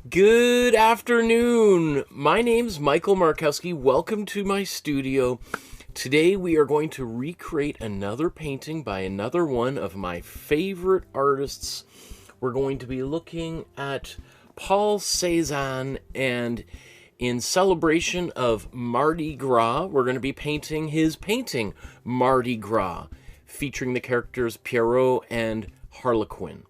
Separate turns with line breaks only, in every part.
Good afternoon. My name's Michael Markowsky. Welcome to my studio. Today we are going to recreate another painting by another one of my favorite artists. We're going to be looking at Paul Cézanne, and in celebration of Mardi Gras, we're going to be painting his painting, Mardi Gras, featuring the characters Pierrot and Harlequin.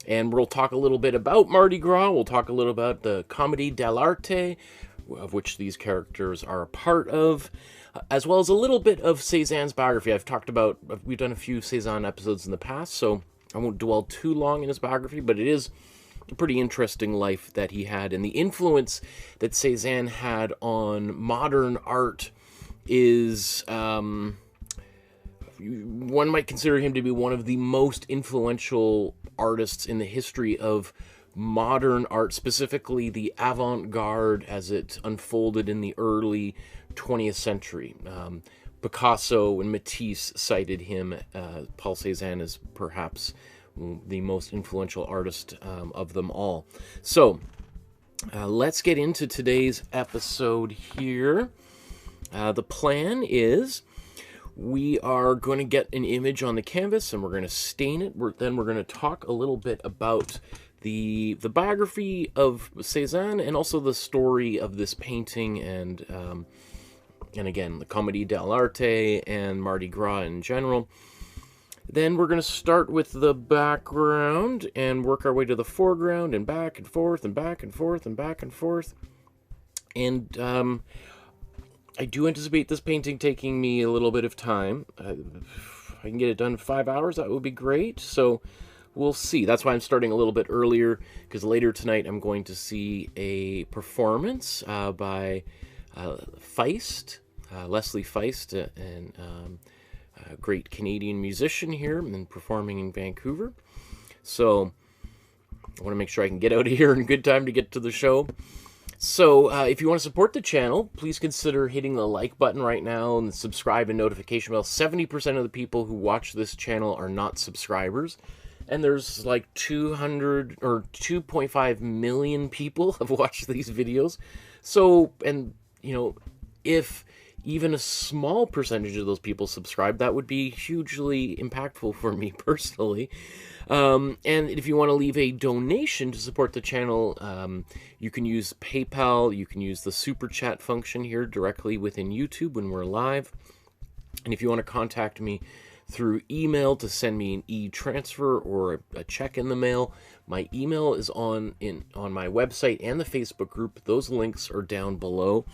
And we'll talk a little bit about Mardi Gras. We'll talk a little about the Comedy dell'arte, of which these characters are a part of, as well as a little bit of Cézanne's biography. We've done a few Cézanne episodes in the past, so I won't dwell too long in his biography, but it is a pretty interesting life that he had. And the influence that Cézanne had on modern art is... one might consider him to be one of the most influential artists in the history of modern art, specifically the avant-garde as it unfolded in the early 20th century. Picasso and Matisse cited him, Paul Cézanne, as perhaps the most influential artist of them all. So let's get into today's episode here. The plan is... we are going to get an image on the canvas and we're going to stain it. Then we're going to talk a little bit about the biography of Cézanne and also the story of this painting and again, the Comedy dell'arte and Mardi Gras in general. Then we're going to start with the background and work our way to the foreground and back and forth and back and forth and back and forth. And I do anticipate this painting taking me a little bit of time. If I can get it done in 5 hours, that would be great. So we'll see. That's why I'm starting a little bit earlier, because later tonight I'm going to see a performance by Feist, Leslie Feist, and a great Canadian musician here and performing in Vancouver. So I want to make sure I can get out of here in good time to get to the show. So if you want to support the channel, please consider hitting the like button right now and subscribe and notification bell. 70% of the people who watch this channel are not subscribers. And there's like 200 or 2.5 million people have watched these videos. So, and you know, if even a small percentage of those people subscribe, that would be hugely impactful for me personally. And if you want to leave a donation to support the channel, you can use PayPal. You can use the Super Chat function here directly within YouTube when we're live. And if you want to contact me through email to send me an e-transfer or a check in the mail, my email is on my website and the Facebook group. Those links are down below.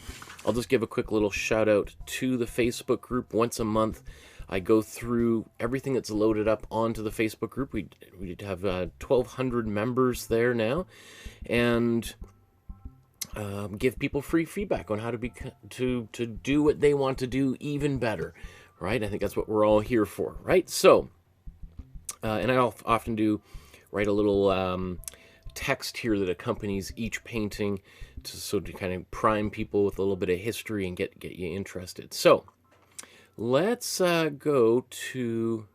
I'll just give a quick little shout out to the Facebook group. Once a month, I go through everything that's loaded up onto the Facebook group. We have 1,200 members there now, and give people free feedback on how to do what they want to do even better. Right? I think that's what we're all here for, right? So, and I often do write a little text here that accompanies each painting to kind of prime people with a little bit of history and get you interested. So, let's go to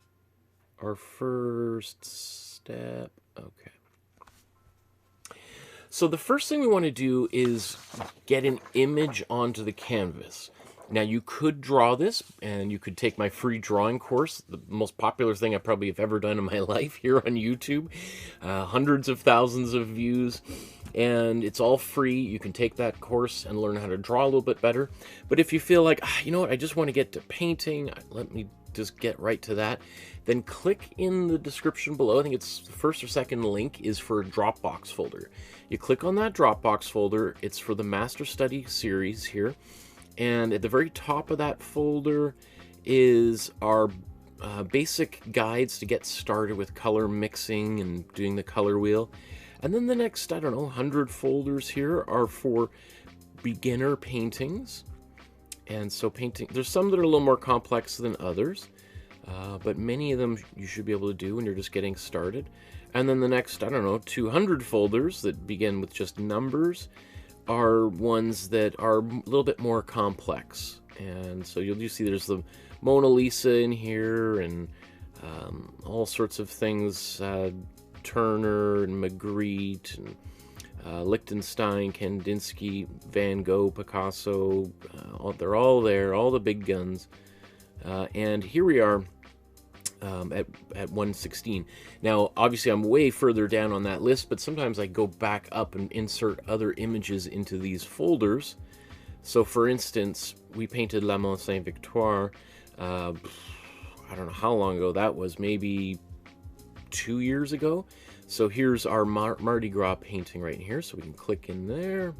our first step. Okay. So the first thing we want to do is get an image onto the canvas. Now, you could draw this, and you could take my free drawing course, the most popular thing I probably have ever done in my life here on YouTube. Hundreds of thousands of views, and it's all free. You can take that course and learn how to draw a little bit better. But if you feel like, you know what, I just want to get to painting, let me just get right to that, then click in the description below. I think it's the first or second link is for a Dropbox folder. You click on that Dropbox folder. It's for the Master Study series here. And at the very top of that folder is our basic guides to get started with color mixing and doing the color wheel. And then the next, 100 folders here are for beginner paintings. And so there's some that are a little more complex than others, but many of them you should be able to do when you're just getting started. And then the next, 200 folders that begin with just numbers are ones that are a little bit more complex. And so you'll see there's the Mona Lisa in here and all sorts of things, Turner and Magritte and Liechtenstein, Kandinsky, Van Gogh, Picasso, they're all there, all the big guns. And here we are at 116. Now, obviously, I'm way further down on that list, but sometimes I go back up and insert other images into these folders. So, for instance, we painted La Mont Saint-Victoire. I don't know how long ago that was, maybe 2 years ago. So here's our Mardi Gras painting right here. So we can click in there.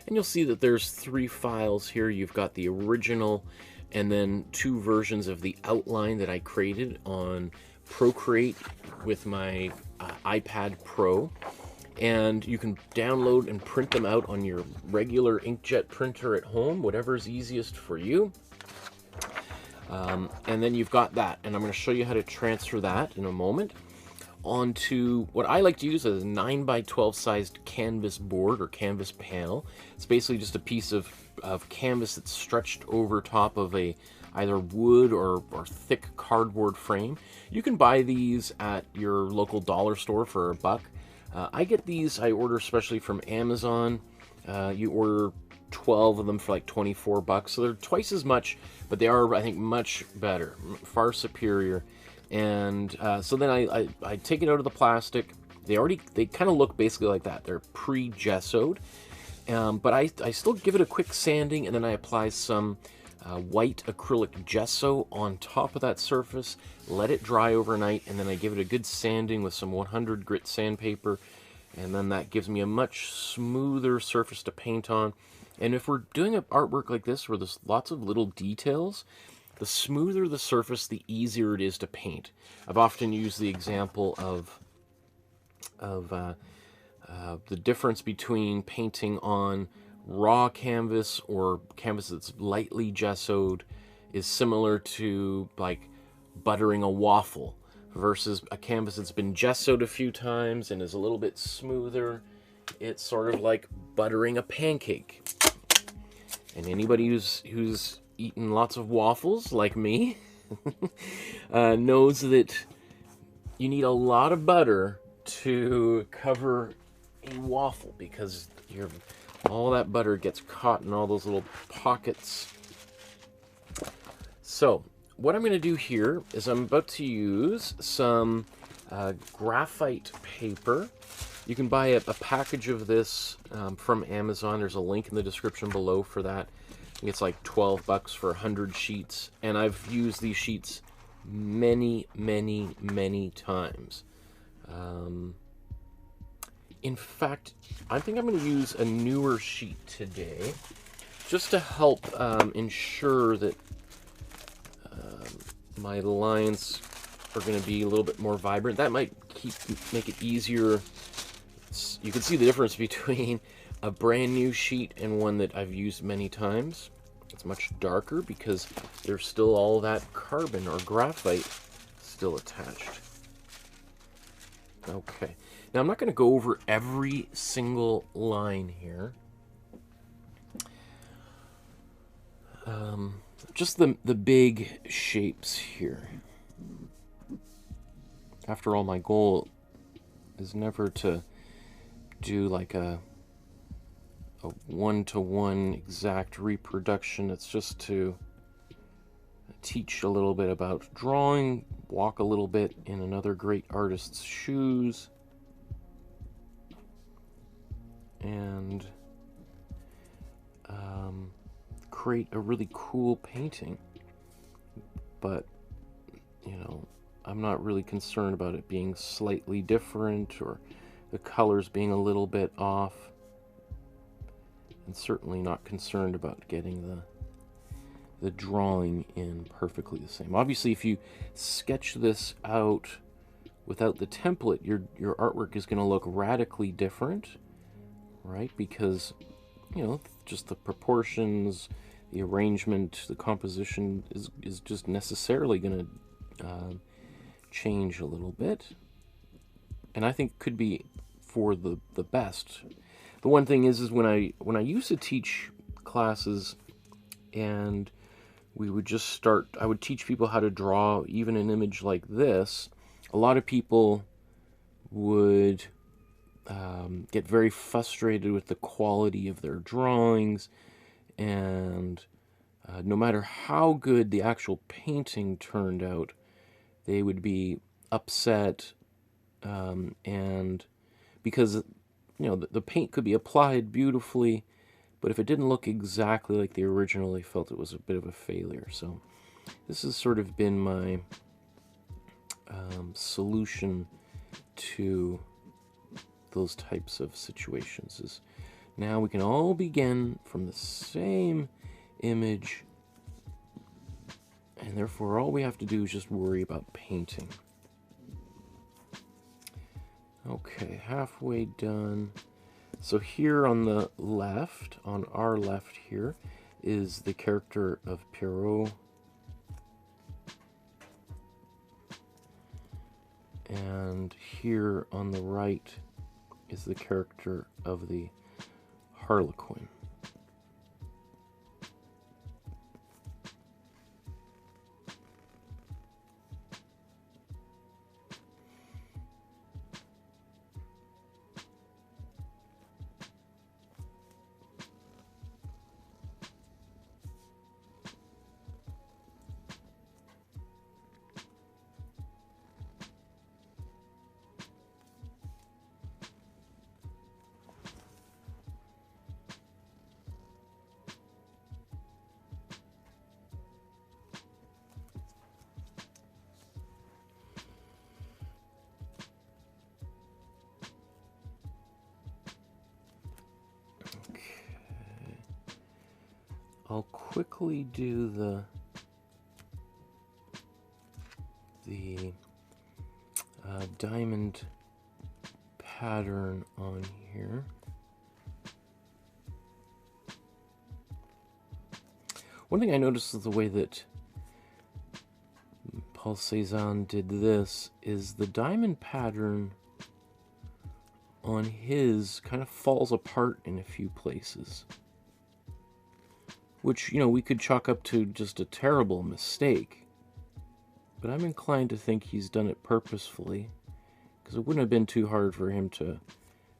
And you'll see that there's 3 files here. You've got the original and then 2 versions of the outline that I created on Procreate with my iPad Pro. And you can download and print them out on your regular inkjet printer at home, whatever's easiest for you. And then you've got that, and I'm going to show you how to transfer that in a moment onto what I like to use as a 9x12 sized canvas board or canvas panel. It's basically just a piece of canvas that's stretched over top of a either wood or thick cardboard frame. You can buy these at your local dollar store for $1. I get these, I order especially from Amazon. You order 12 of them for like $24, so they're twice as much, but they are, I think, much better, far superior. And so then I take it out of the plastic. They kind of look basically like that. They're pre-gessoed, but I still give it a quick sanding, and then I apply some white acrylic gesso on top of that surface, let it dry overnight, and then I give it a good sanding with some 100 grit sandpaper, and then that gives me a much smoother surface to paint on. And if we're doing an artwork like this where there's lots of little details, the smoother the surface, the easier it is to paint. I've often used the example of the difference between painting on raw canvas or canvas that's lightly gessoed is similar to like buttering a waffle versus a canvas that's been gessoed a few times and is a little bit smoother. It's sort of like buttering a pancake. And anybody who's eaten lots of waffles, like me, knows that you need a lot of butter to cover a waffle because all that butter gets caught in all those little pockets. So what I'm going to do here is I'm about to use some graphite paper. You can buy a package of this from Amazon. There's a link in the description below for that. I think it's like $12 for 100 sheets. And I've used these sheets many, many, many times. In fact, I think I'm going to use a newer sheet today just to help ensure that my lines are going to be a little bit more vibrant. That might make it easier. You can see the difference between a brand new sheet and one that I've used many times. It's much darker because there's still all that carbon or graphite still attached. Okay, now I'm not going to go over every single line here. Just the big shapes here. After all, my goal is never to do like a one-to-one exact reproduction. It's just to teach a little bit about drawing, walk a little bit in another great artist's shoes, and create a really cool painting. But, you know, I'm not really concerned about it being slightly different or the colors being a little bit off. And certainly not concerned about getting the drawing in perfectly the same. Obviously, if you sketch this out without the template, your artwork is going to look radically different, right? Because, you know, just the proportions, the arrangement, the composition is just necessarily going to change a little bit. And I think could be for the best. The one thing is when I used to teach classes and we would just start, I would teach people how to draw even an image like this. A lot of people would get very frustrated with the quality of their drawings, and no matter how good the actual painting turned out, they would be upset, and because the paint could be applied beautifully, but if it didn't look exactly like the original, they felt it was a bit of a failure. So this has sort of been my solution to those types of situations. Is now we can all begin from the same image, and therefore all we have to do is just worry about painting. Okay, halfway done. So here on the left, on our left here, is the character of Pierrot. And here on the right is the character of the Harlequin. I'll quickly do the diamond pattern on here. One thing I noticed is the way that Paul Cézanne did this is the diamond pattern on his kind of falls apart in a few places, which, we could chalk up to just a terrible mistake. But I'm inclined to think he's done it purposefully, because it wouldn't have been too hard for him to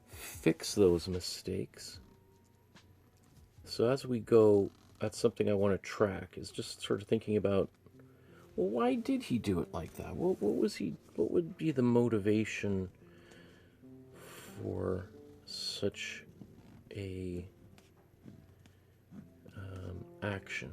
fix those mistakes. So as we go, that's something I want to track, is just sort of thinking about, well, why did he do it like that? What would be the motivation for such a action?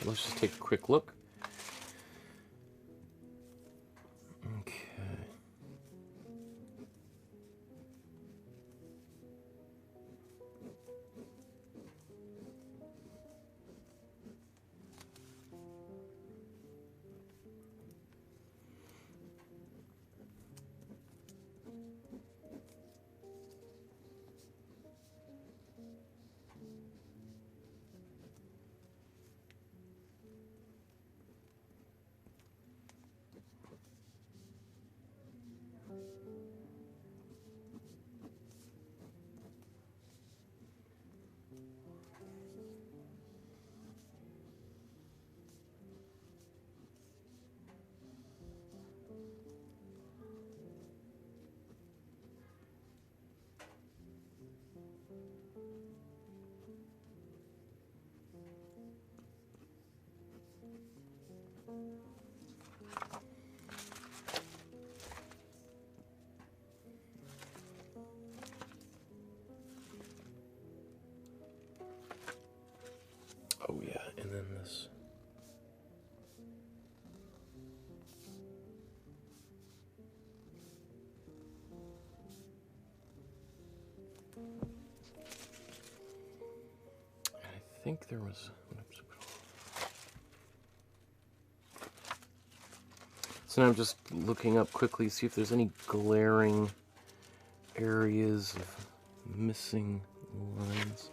Let's just take a quick look. Okay. Oh yeah, and then this. I think there was. So now I'm just looking up quickly, see if there's any glaring areas of missing lines.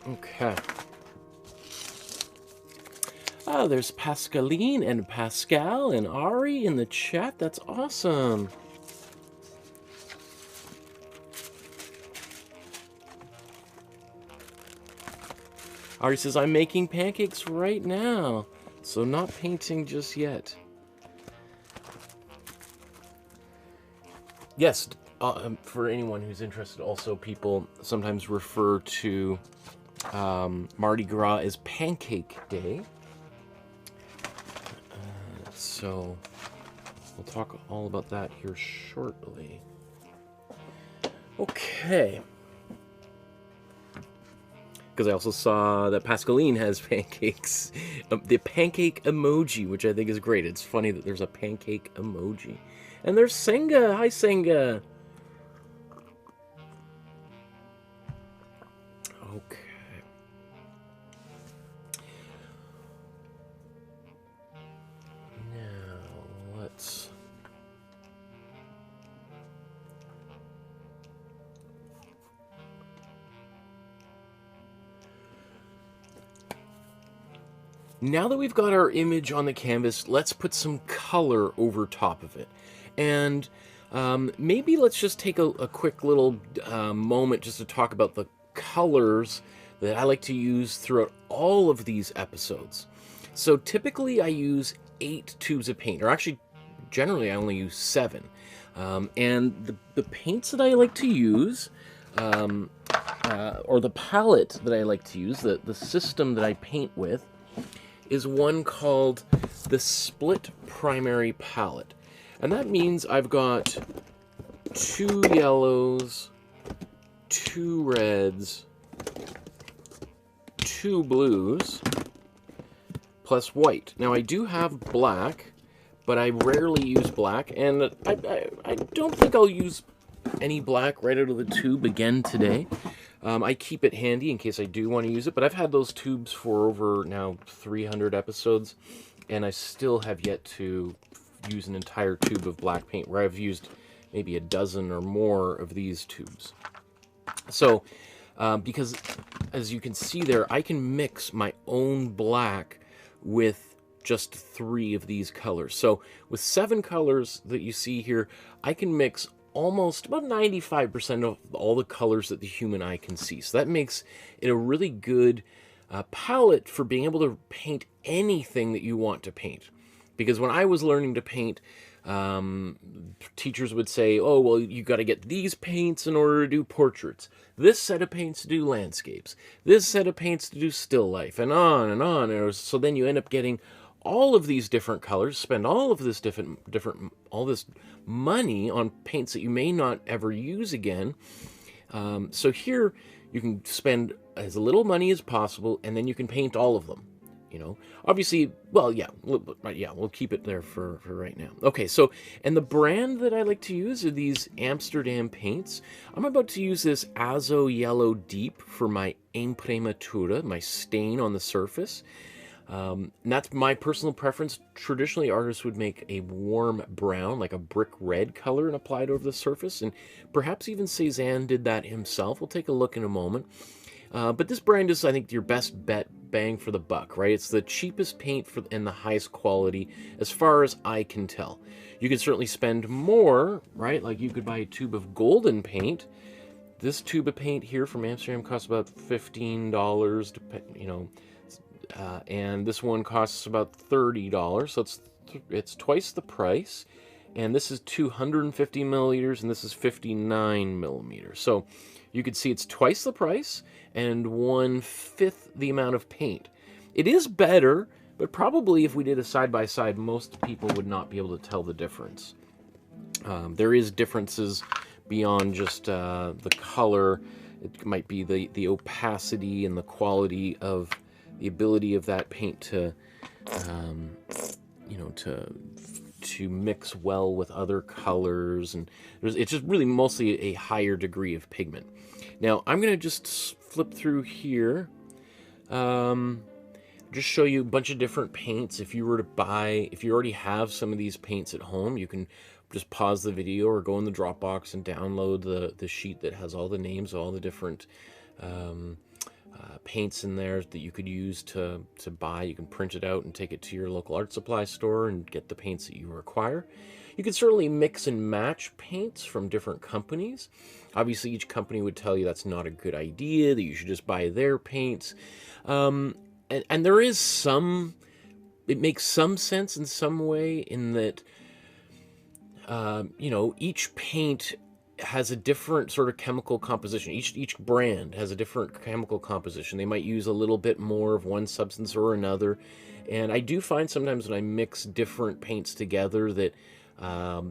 Okay. Oh, there's Pascaline and Pascal and Ari in the chat. That's awesome. Ari says, I'm making pancakes right now, so not painting just yet. Yes, for anyone who's interested, also people sometimes refer to Mardi Gras as Pancake Day. So we'll talk all about that here shortly. Okay. Because I also saw that Pascaline has pancakes. The pancake emoji, which I think is great. It's funny that there's a pancake emoji. And there's Senga. Hi, Senga. Okay. Now, let's... Now that we've got our image on the canvas, let's put some color over top of it. And maybe let's just take a quick little moment just to talk about the colors that I like to use throughout all of these episodes. So typically I use 8 tubes of paint, or actually generally I only use 7. And the paints that I like to use, or the palette that I like to use, the system that I paint with, is one called the Split Primary Palette. And that means I've got 2 yellows, 2 reds, 2 blues, plus white. Now I do have black, but I rarely use black, and I don't think I'll use any black right out of the tube again today. I keep it handy in case I do want to use it, but I've had those tubes for over now 300 episodes, and I still have yet to use an entire tube of black paint, where I've used maybe a dozen or more of these tubes. So, because as you can see there, I can mix my own black with just 3 of these colors. So with 7 colors that you see here, I can mix almost about 95% of all the colors that the human eye can see. So that makes it a really good palette for being able to paint anything that you want to paint. Because when I was learning to paint, teachers would say, oh, well, you got to get these paints in order to do portraits, this set of paints to do landscapes, this set of paints to do still life, and on and on. And so then you end up getting all of these different colors, spend all of this all this money on paints that you may not ever use again. So here you can spend as little money as possible, and then you can paint all of them. You know, obviously, well, yeah, we'll keep it there for right now. Okay, so, and the brand that I like to use are these Amsterdam paints. I'm about to use this Azo Yellow Deep for my Imprimatura, my stain on the surface. And that's my personal preference. Traditionally, artists would make a warm brown, like a brick red color, and apply it over the surface. And perhaps even Cézanne did that himself. We'll take a look in a moment. But this brand is, I think, your best bet, bang for the buck, right? It's the cheapest paint and the highest quality, as far as I can tell. You can certainly spend more, right? Like you could buy a tube of golden paint. This tube of paint here from Amsterdam costs about $15, you know. And this one costs about $30, so it's twice the price. And this is 250 milliliters, and this is 59 millimeters. So you can see it's twice the price and 1/5 the amount of paint. It is better, but probably if we did a side-by-side, most people would not be able to tell the difference. There is differences beyond just the color. It might be the opacity and the quality of the ability of that paint to, you know, to mix well with other colors, and it's just really mostly a higher degree of pigment. Now I'm going to just flip through here, just show you a bunch of different paints. If you were to buy, if you already have some of these paints at home, you can just pause the video or go in the Dropbox and download the sheet that has all the names, all the different paints in there that you could use to buy. You can print it out and take it to your local art supply store and get the paints that you require. You can certainly mix and match paints from different companies. Obviously, each company would tell you that's not a good idea, that you should just buy their paints. And there is some, it makes some sense in some way in that, you know, each paint has a different sort of chemical composition. Each brand has a different chemical composition. They might use a little bit more of one substance or another. And I do find sometimes when I mix different paints together that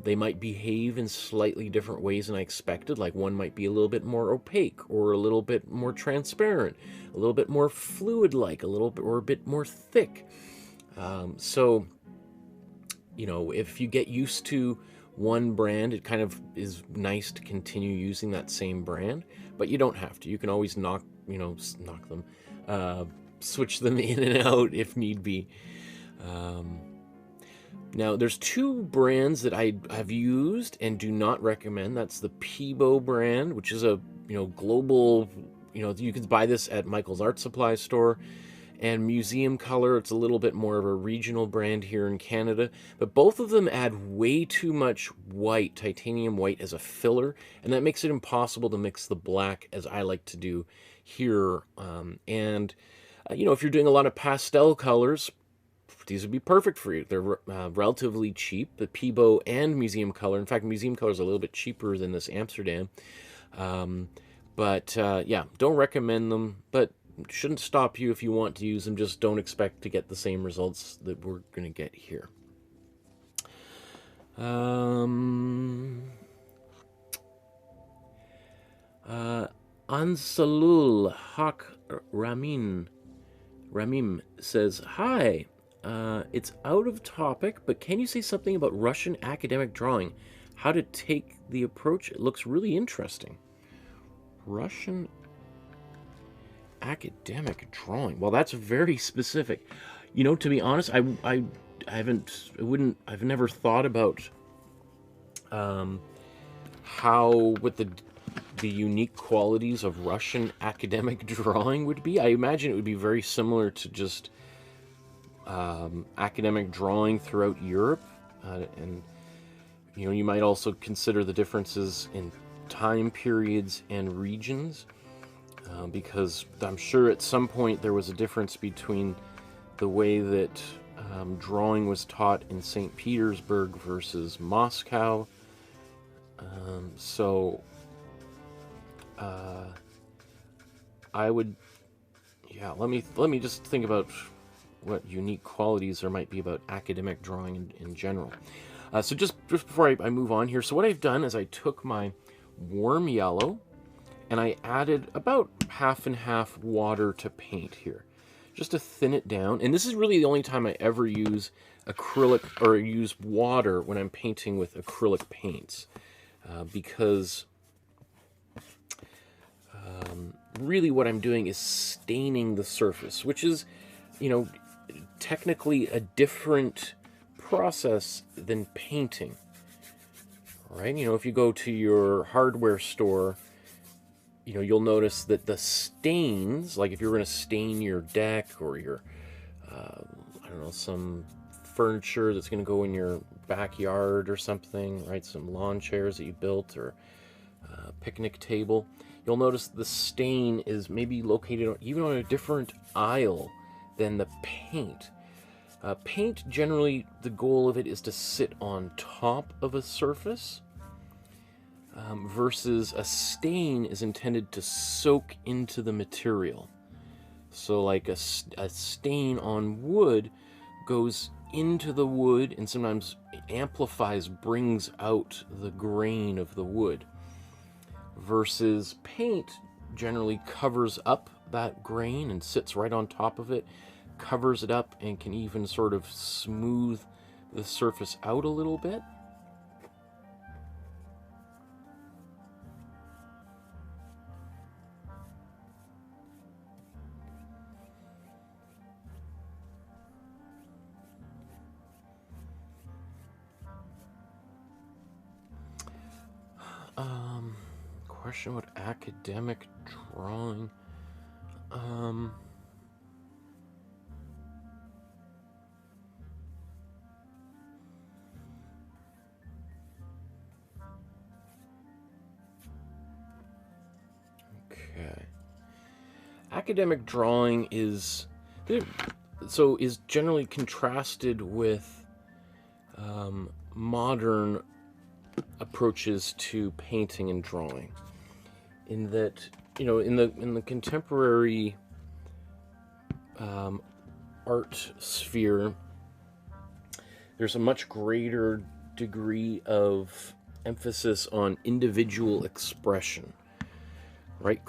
they might behave in slightly different ways than I expected. Like one might be a little bit more opaque or a little bit more transparent, a little bit more fluid-like, a little bit or a bit more thick. So, you know, if you get used to one brand, it kind of is nice to continue using that same brand, but you don't have to. You can always knock them, switch them in and out if need be. Now, there's two brands that I have used and do not recommend. That's the Peebo brand, which is a global, you can buy this at Michael's Art Supply store, and Museum Color. It's a little bit more of a regional brand here in Canada, but both of them add way too much white, titanium white, as a filler, and that makes it impossible to mix the black as I like to do here. If you're doing a lot of pastel colors, these would be perfect for you. They're relatively cheap, the Peebo and Museum Color. In fact, Museum Color is a little bit cheaper than this Amsterdam. Yeah, don't recommend them, but shouldn't stop you if you want to use them. Just don't expect to get the same results that we're going to get here. Ansalul Haq Ramim says, hi, it's out of topic, but can you say something about Russian academic drawing? How to take the approach? It looks really interesting. Russian academic drawing. Well, that's very specific. To be honest, I've never thought about what the unique qualities of Russian academic drawing would be. I imagine it would be very similar to just academic drawing throughout Europe, and you might also consider the differences in time periods and regions. Because I'm sure at some point there was a difference between the way that drawing was taught in St. Petersburg versus Moscow. I would, let me just think about what unique qualities there might be about academic drawing in general. So just before I move on here, so what I've done is I took my warm yellow and I added about half and half water to paint here, just to thin it down. And this is really the only time I ever use acrylic or use water when I'm painting with acrylic paints, because really what I'm doing is staining the surface, which is, technically a different process than painting, right? If you go to your hardware store, you'll notice that the stains, like if you're going to stain your deck or your, some furniture that's going to go in your backyard or something, right? Some lawn chairs that you built or a picnic table, you'll notice the stain is maybe located even on a different aisle than the paint. Paint, generally, the goal of it is to sit on top of a surface, versus a stain is intended to soak into the material. So like a stain on wood goes into the wood and sometimes amplifies, brings out the grain of the wood, versus paint generally covers up that grain and sits right on top of it, covers it up, and can even sort of smooth the surface out a little bit. Question about academic drawing. Um, okay. Academic drawing is generally contrasted with modern approaches to painting and drawing, in that, you know, in the contemporary art sphere, there's a much greater degree of emphasis on individual expression, right?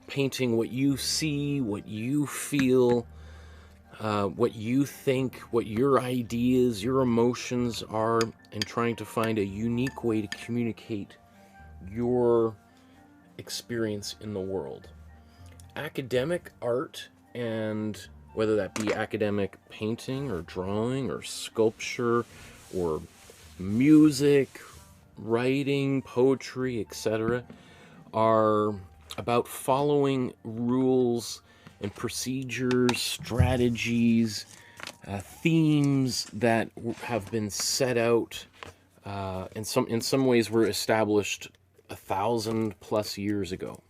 Painting what you see, what you feel, what you think, what your ideas, your emotions are, and trying to find a unique way to communicate your experience in the world. Academic art, and whether that be academic painting or drawing or sculpture or music, writing, poetry, etc., are about following rules and procedures, strategies, themes that have been set out, in some ways were established 1,000+ years ago,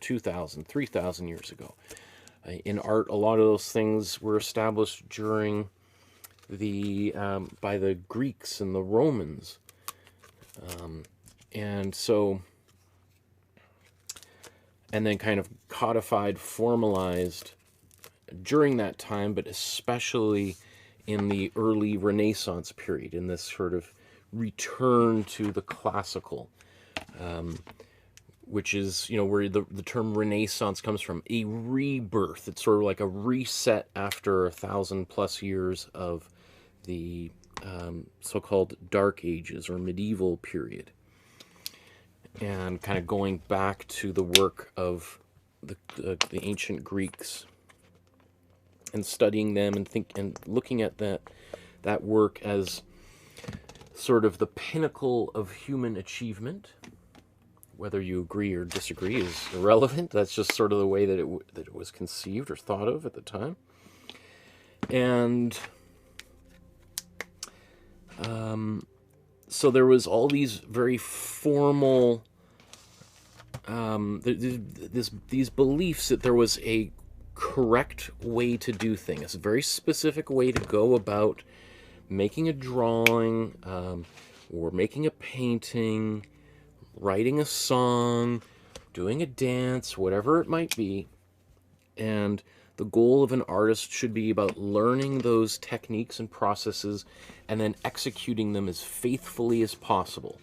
2,000, 3,000 years ago. In art, a lot of those things were established during by the Greeks and the Romans, and then kind of codified, formalized during that time, but especially in the early Renaissance period, in this sort of return to the classical, which is, you know, where the term Renaissance comes from, a rebirth. It's sort of like a reset after 1,000+ years of the so-called Dark Ages or medieval period, and kind of going back to the work of the ancient Greeks, and studying them and looking at that work as sort of the pinnacle of human achievement. Whether you agree or disagree is irrelevant. That's just sort of the way that it was conceived or thought of at the time. And so there was all these very formal these beliefs that there was a correct way to do things, a very specific way to go about making a drawing, or making a painting, writing a song, doing a dance, whatever it might be. And the goal of an artist should be about learning those techniques and processes and then executing them as faithfully as possible.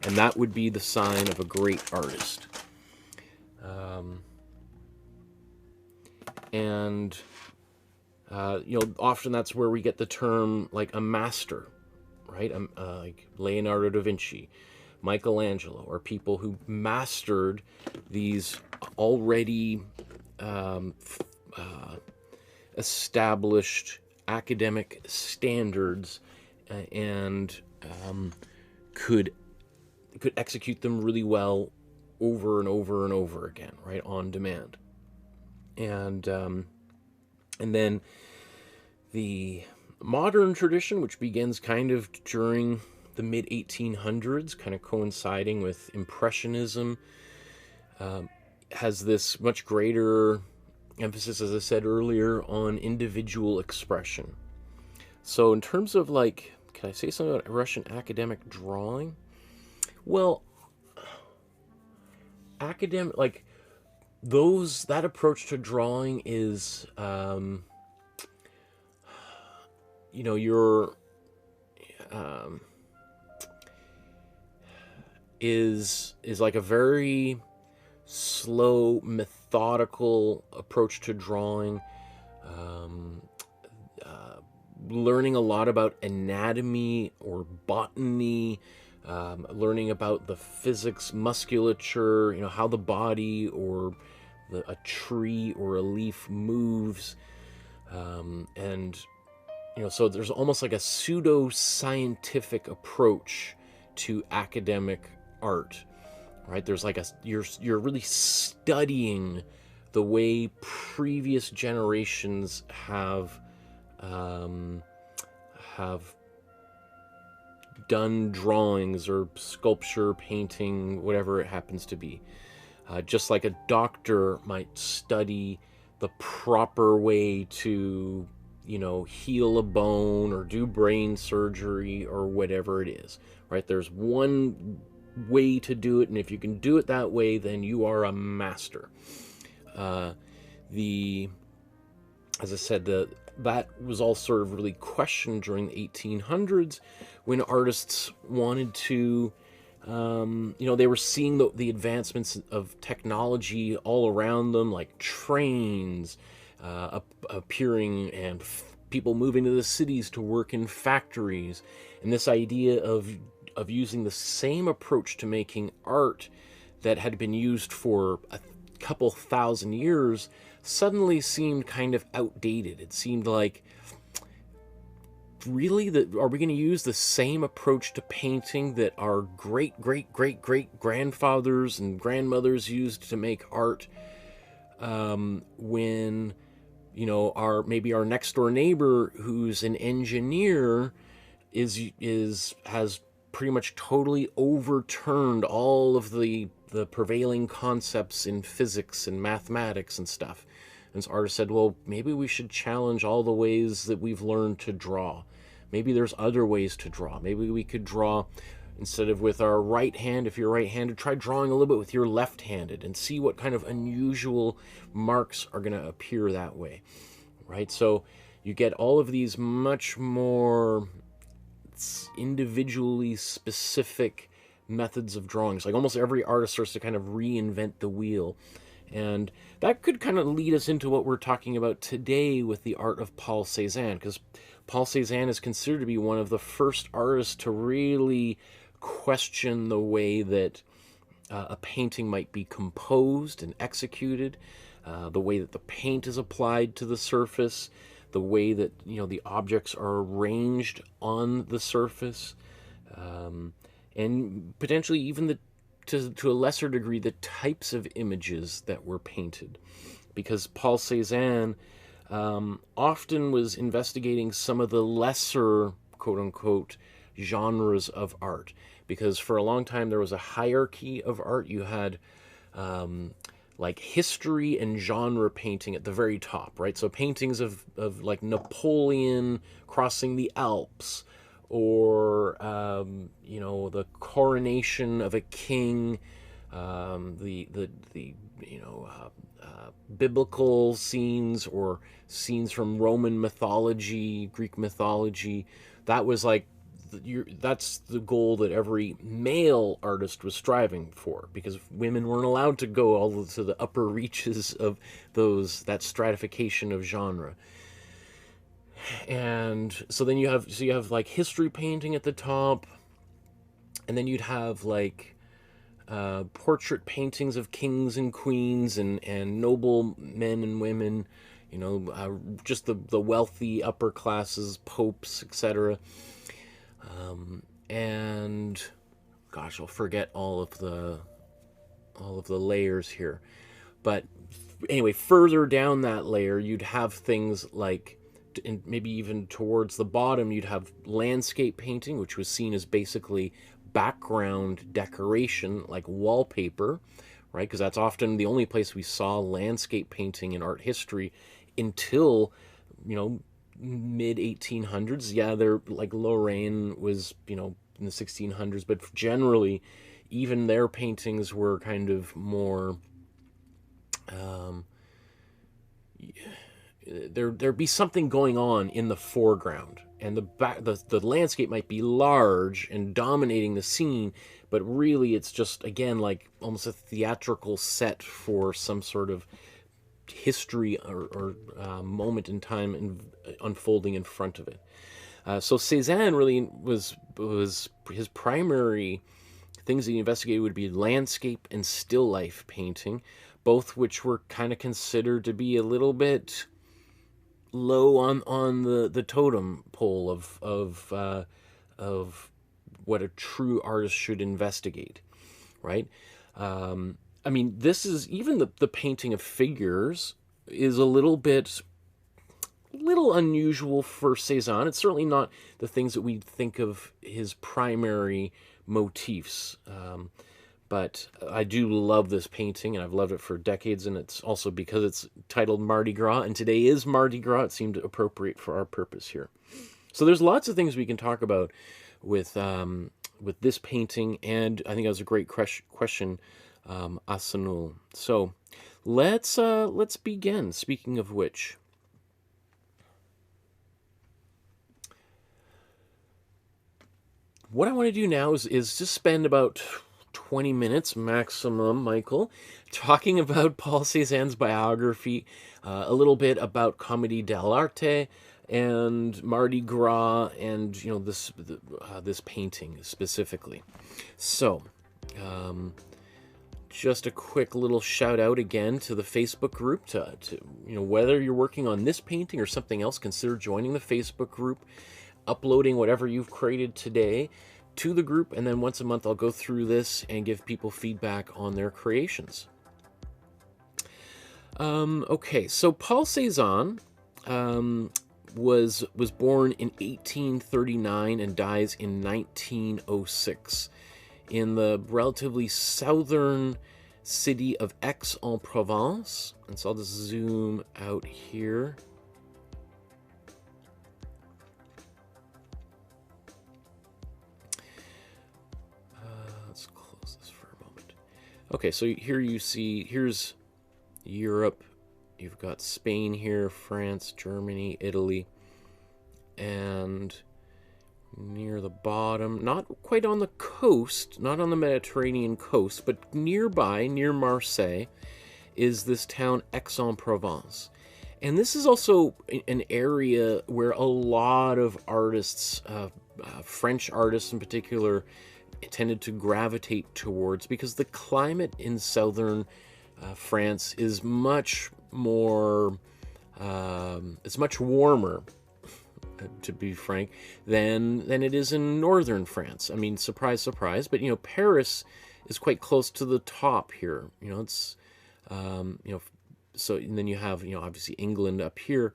And that would be the sign of a great artist. You know, often that's where we get the term, like, a master, right? Like Leonardo da Vinci, Michelangelo, or people who mastered these already established academic standards, and could execute them really well over and over and over again, right, on demand. And then the modern tradition, which begins kind of during the mid-1800s, kind of coinciding with Impressionism, has this much greater emphasis, as I said earlier, on individual expression. So in terms of, like, can I say something about Russian academic drawing? Well, academic, like, that approach to drawing is, you know, is like a very slow, methodical approach to drawing, learning a lot about anatomy or botany, learning about the physics, musculature, you know, how the body or a tree or a leaf moves, and, you know, so there's almost like a pseudo-scientific approach to academic art, right? There's like you're really studying the way previous generations have done drawings or sculpture, painting, whatever it happens to be. Just like a doctor might study the proper way to, heal a bone or do brain surgery or whatever it is, right? There's one way to do it, and if you can do it that way, then you are a master. As I said, that was all sort of really questioned during the 1800s when artists wanted to, they were seeing the advancements of technology all around them, like trains appearing and people moving to the cities to work in factories. And this idea of using the same approach to making art that had been used for a couple thousand years suddenly seemed kind of outdated. It seemed like, really, are we going to use the same approach to painting that our great grandfathers and grandmothers used to make art, when our next door neighbor, who's an engineer, has pretty much totally overturned all of the prevailing concepts in physics and mathematics and stuff. And so artists said, well, maybe we should challenge all the ways that we've learned to draw. Maybe there's other ways to draw. Maybe we could draw, instead of with our right hand, if you're right-handed, try drawing a little bit with your left-handed and see what kind of unusual marks are going to appear that way, right? So you get all of these much more individually specific methods of drawings. Like almost every artist starts to kind of reinvent the wheel. And that could kind of lead us into what we're talking about today with the art of Paul Cézanne, because Paul Cézanne is considered to be one of the first artists to really question the way that a painting might be composed and executed, the way that the paint is applied to the surface, the way that the objects are arranged on the surface, and potentially even to a lesser degree the types of images that were painted, because Paul Cézanne often was investigating some of the lesser, quote-unquote, genres of art, because for a long time there was a hierarchy of art. You had like history and genre painting at the very top, right? So paintings of like Napoleon crossing the Alps, or the coronation of a king, the biblical scenes or scenes from Roman mythology, Greek mythology. That was like that's the goal that every male artist was striving for, because women weren't allowed to go all to the upper reaches of that stratification of genre. And so then you have like history painting at the top, and then you'd have like portrait paintings of kings and queens and noble men and women, just the wealthy upper classes, popes, etc. And gosh, I'll forget all of the layers here. But anyway, further down that layer, you'd have things like, and maybe even towards the bottom, you'd have landscape painting, which was seen as basically background decoration, like wallpaper, right? Because that's often the only place we saw landscape painting in art history until, mid 1800s. Yeah, they're like Lorraine was, in the 1600s, but generally, even their paintings were kind of more, there'd be something going on in the foreground, and the landscape might be large and dominating the scene, but really it's just, again, like almost a theatrical set for some sort of history or moment in time unfolding in front of it. So Cézanne really was his primary things that he investigated would be landscape and still life painting, both which were kind of considered to be a little bit low on the totem pole of what a true artist should investigate, right? I mean, this is even the painting of figures is a little unusual for Cézanne. It's certainly not the things that we think of his primary motifs. But I do love this painting, and I've loved it for decades, and it's also because it's titled Mardi Gras, and today is Mardi Gras. It seemed appropriate for our purpose here. So there's lots of things we can talk about with this painting, and I think that was a great question, Asanul. So let's begin. Speaking of which, what I want to do now is just spend about 20 minutes maximum, Michael, talking about Paul Cézanne's biography, a little bit about Comédie dell'arte and Mardi Gras, and this painting specifically. So, just a quick little shout out again to the Facebook group. To whether you're working on this painting or something else, consider joining the Facebook group, uploading whatever you've created today to the group, and then once a month I'll go through this and give people feedback on their creations. Okay, so Paul Cézanne was born in 1839 and dies in 1906 in the relatively southern city of Aix-en-Provence. And so I'll just zoom out here. Let's close this for a moment. Okay, so here you see, here's Europe. You've got Spain here, France, Germany, Italy, and near the bottom, not quite on the coast, not on the Mediterranean coast, but nearby, near Marseille, is this town Aix-en-Provence. And this is also an area where a lot of artists, French artists in particular, tended to gravitate towards, because the climate in southern France is much more, it's much warmer, to be frank, than it is in northern France. I mean, surprise, surprise, but Paris is quite close to the top here. It's so, and then you have obviously England up here.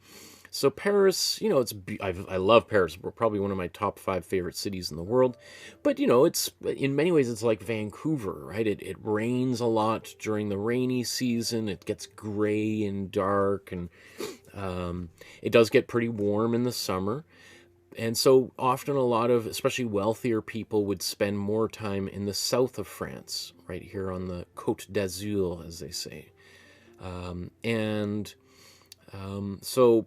So Paris, I love Paris. We're probably one of my top 5 favorite cities in the world. But it's, in many ways, it's like Vancouver, right? It rains a lot during the rainy season. It gets gray and dark, and it does get pretty warm in the summer. And so often a lot of, especially wealthier people, would spend more time in the south of France, right here on the Côte d'Azur, as they say. So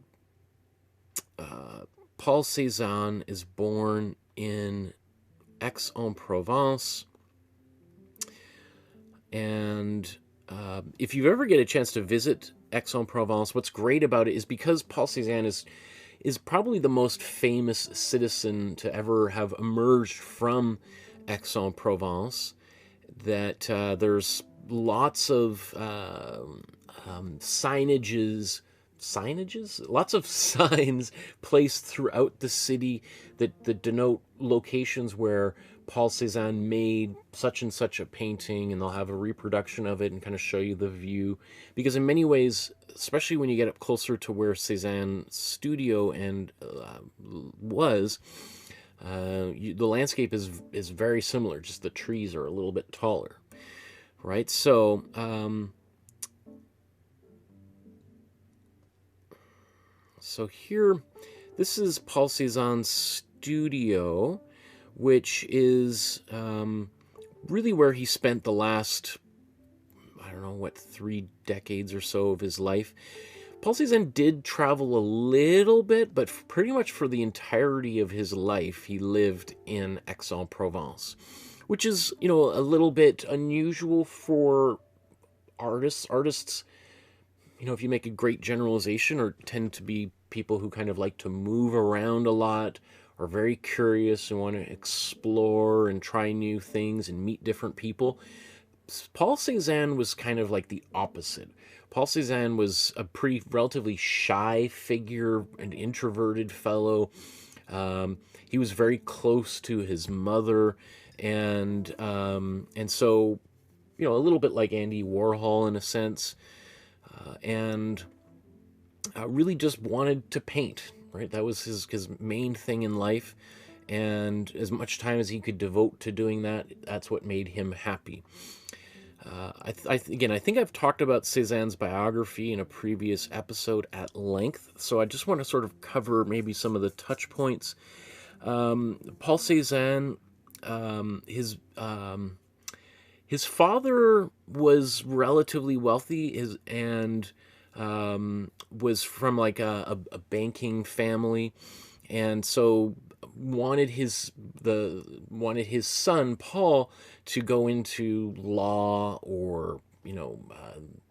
Paul Cézanne is born in Aix-en-Provence, and if you ever get a chance to visit Aix-en-Provence, what's great about it is because Paul Cézanne is probably the most famous citizen to ever have emerged from Aix-en-Provence, that there's lots of lots of signs placed throughout the city that denote locations where Paul Cézanne made such and such a painting, and they'll have a reproduction of it and kind of show you the view. Because in many ways, especially when you get up closer to where Cézanne's studio was, the landscape is very similar, just the trees are a little bit taller, right? So so here, this is Paul Cézanne's studio, which is really where he spent the last, 3 decades or so of his life. Paul Cézanne did travel a little bit, but pretty much for the entirety of his life, he lived in Aix-en-Provence, which is, a little bit unusual for artists. Artists, if you make a great generalization, or tend to be people who kind of like to move around a lot, are very curious and want to explore and try new things and meet different people. Paul Cézanne was kind of like the opposite. Paul Cézanne was a relatively shy figure, an introverted fellow. He was very close to his mother, and so you know, a little bit like Andy Warhol in a sense, and really just wanted to paint, right? That was his main thing in life, and as much time as he could devote to doing that, that's what made him happy. Again, I think I've talked about Cézanne's biography in a previous episode at length, so I just want to sort of cover maybe some of the touch points. Paul Cézanne, his father was relatively wealthy, and was from like a banking family, and so wanted his son Paul to go into law, or you know,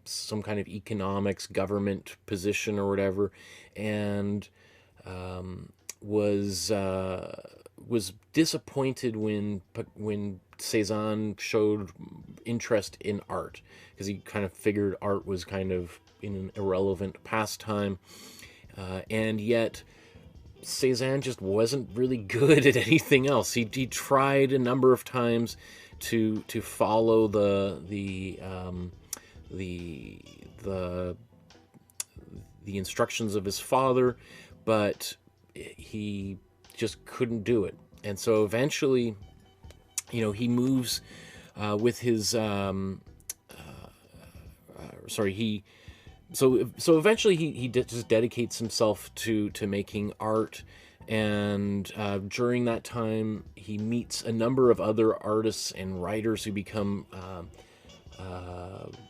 some kind of economics, government position or whatever, and was disappointed when Cézanne showed interest in art, because he kind of figured art was kind of an irrelevant pastime, and yet Cézanne just wasn't really good at anything else. He tried a number of times to follow the instructions of his father, but he just couldn't do it. And so eventually, you know, he moves with his so eventually he just dedicates himself to making art, and during that time he meets a number of other artists and writers who become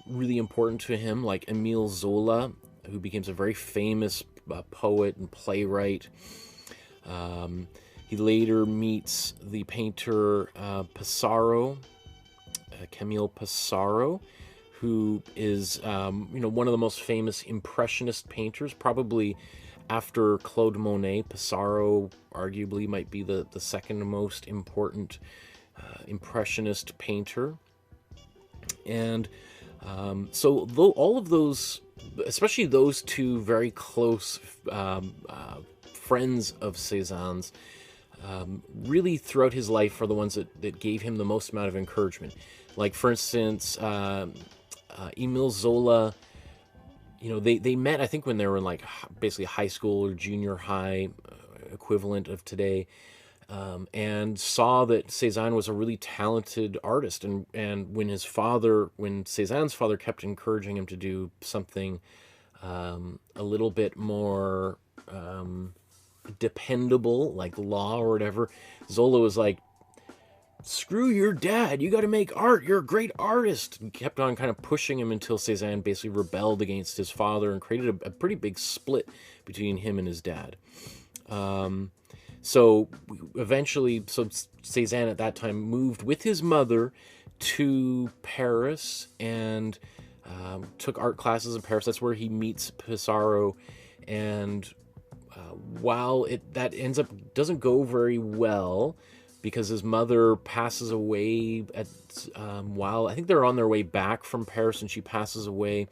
really important to him, like Émile Zola, who becomes a very famous poet and playwright. He later meets the painter Pissarro, Camille Pissarro, who is you know, one of the most famous Impressionist painters, probably after Claude Monet. Pissarro arguably might be the second most important Impressionist painter. And so though all of those, especially those two very close friends of Cézanne's, really throughout his life are the ones that gave him the most amount of encouragement. Like, for instance, Émile Zola, you know, they met, I think, when they were in like basically high school or junior high, equivalent of today, and saw that Cézanne was a really talented artist. And when Cézanne's father kept encouraging him to do something a little bit more dependable, like law or whatever, Zola was like, screw your dad, you got to make art, you're a great artist, and kept on kind of pushing him until Cézanne basically rebelled against his father and created a pretty big split between him and his dad. So eventually, Cézanne at that time moved with his mother to Paris, and took art classes in Paris. That's where he meets Pissarro, and while that ends up doesn't go very well, because his mother passes away while I think they're on their way back from Paris, and she passes away,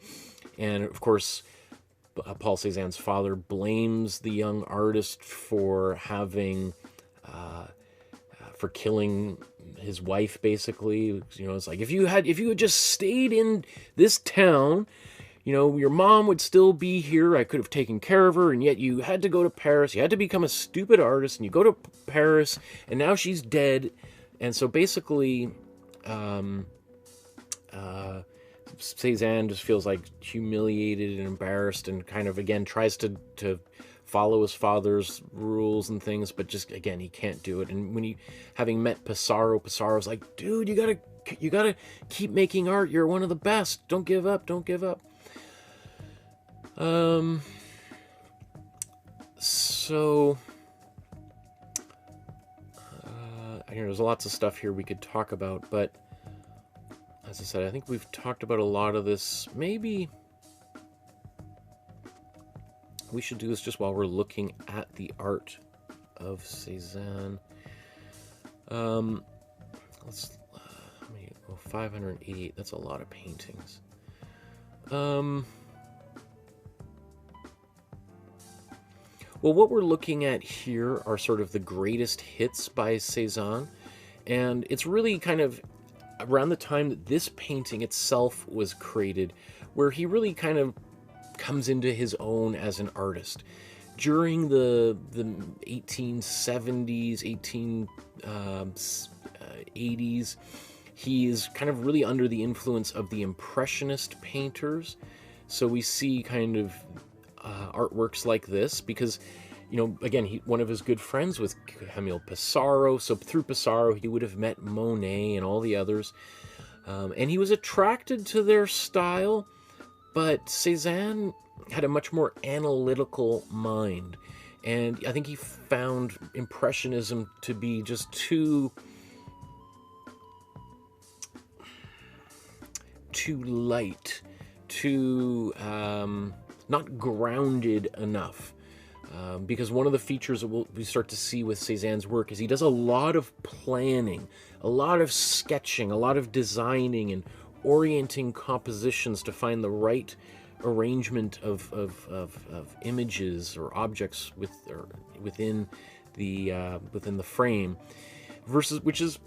and of course Paul Cézanne's father blames the young artist for killing his wife, basically. You know, it's like, if you had just stayed in this town, you know, your mom would still be here. I could have taken care of her, and yet you had to go to Paris. You had to become a stupid artist, and you go to Paris, and now she's dead. And so basically, Cézanne just feels like humiliated and embarrassed, and kind of again tries to follow his father's rules and things, but just again he can't do it. And when having met Pissarro's like, dude, you gotta keep making art. You're one of the best. Don't give up. Don't give up. So there's lots of stuff here we could talk about, but as I said, I think we've talked about a lot of this. Maybe we should do this just while we're looking at the art of Cézanne. Let's 588. That's a lot of paintings. Well, what we're looking at here are sort of the greatest hits by Cézanne, and it's really kind of around the time that this painting itself was created, where he really kind of comes into his own as an artist. During the 1870s, 1880s, he is kind of really under the influence of the Impressionist painters. So we see kind of artworks like this because, you know, again, one of his good friends was Camille Pissarro. So through Pissarro, he would have met Monet and all the others. And he was attracted to their style, but Cézanne had a much more analytical mind. And I think he found Impressionism to be just too light, too not grounded enough. Because one of the features that we start to see with Cézanne's work is he does a lot of planning, a lot of sketching, a lot of designing and orienting compositions to find the right arrangement of images or objects within the frame, versus which is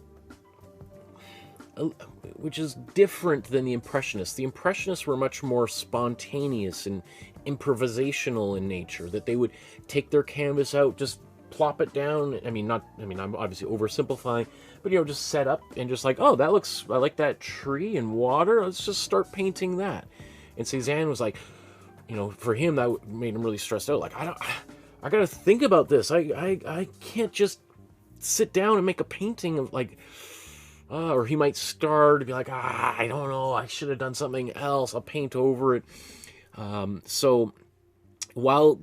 different than the Impressionists. The Impressionists were much more spontaneous and improvisational in nature, that they would take their canvas out, just plop it down. I'm obviously oversimplifying, but, you know, just set up and just like, oh, I like that tree and water, let's just start painting that. And Cézanne was like, you know, for him, that made him really stressed out. Like, I gotta think about this. I can't just sit down and make a painting of like, or he might start to be like, I don't know, I should have done something else, I'll paint over it. So while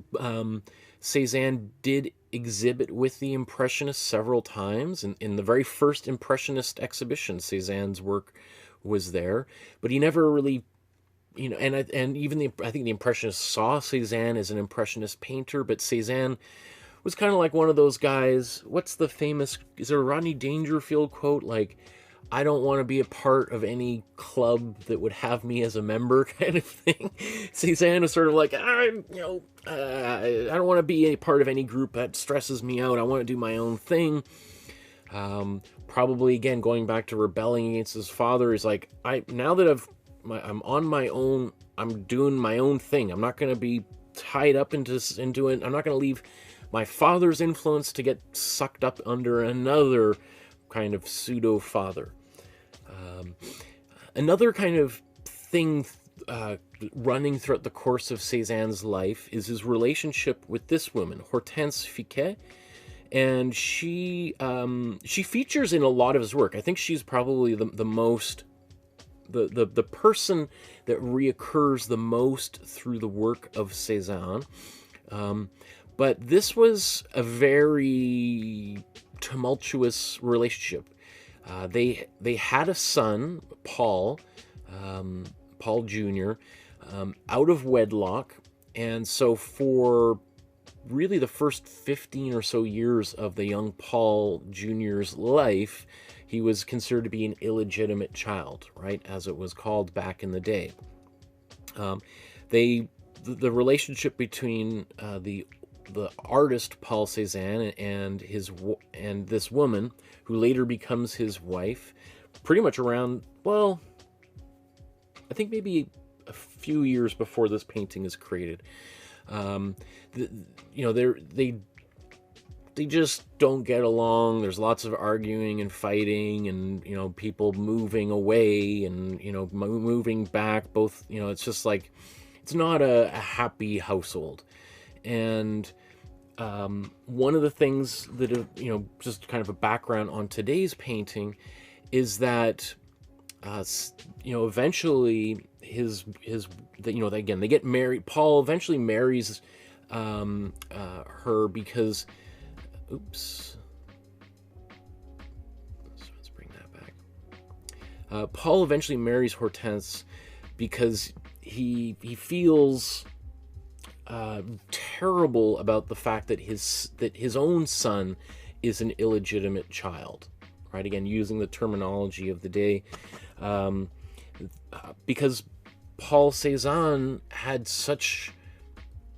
Cézanne did exhibit with the Impressionists several times, in the very first Impressionist exhibition, Cézanne's work was there, but he never really, you know, and even I think the Impressionists saw Cézanne as an Impressionist painter, but Cézanne was kind of like one of those guys. What's the famous, is there a Rodney Dangerfield quote, like, I don't want to be a part of any club that would have me as a member, kind of thing. Cézanne was sort of like, I don't want to be a part of any group that stresses me out. I want to do my own thing. Probably, again, going back to rebelling against his father, he's like, now that I'm on my own, I'm doing my own thing. I'm not going to be tied up into it. I'm not going to leave my father's influence to get sucked up under another kind of pseudo-father. Another kind of thing running throughout the course of Cézanne's life is his relationship with this woman, Hortense Fiquet, and she features in a lot of his work. I think she's probably the most, the person that reoccurs the most through the work of Cézanne. But this was a very tumultuous relationship. They had a son, Paul Jr., out of wedlock, and so for really the first 15 or so years of the young Paul Jr.'s life, he was considered to be an illegitimate child, right, as it was called back in the day. The relationship between the artist Paul Cézanne and this woman, who later becomes his wife, pretty much around, well, I think maybe a few years before this painting is created. They just don't get along. There's lots of arguing and fighting, and, you know, people moving away and, you know, moving back. Both, you know, it's just like, it's not a happy household. And one of the things that, you know, just kind of a background on today's painting is that, you know, eventually again, they get married. Paul eventually marries her because, let's bring that back. Paul eventually marries Hortense because he feels terrible about the fact that his own son is an illegitimate child, right? Again, using the terminology of the day, because Paul Cézanne had such,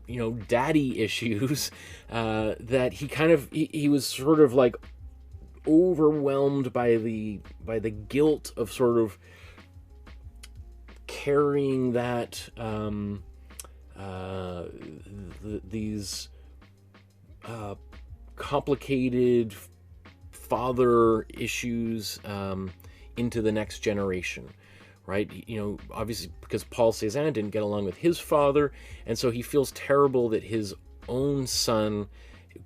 you know, daddy issues, that he was sort of like overwhelmed by the guilt of sort of carrying that these complicated father issues into the next generation, right? You know, obviously because Paul Cézanne didn't get along with his father, and so he feels terrible that his own son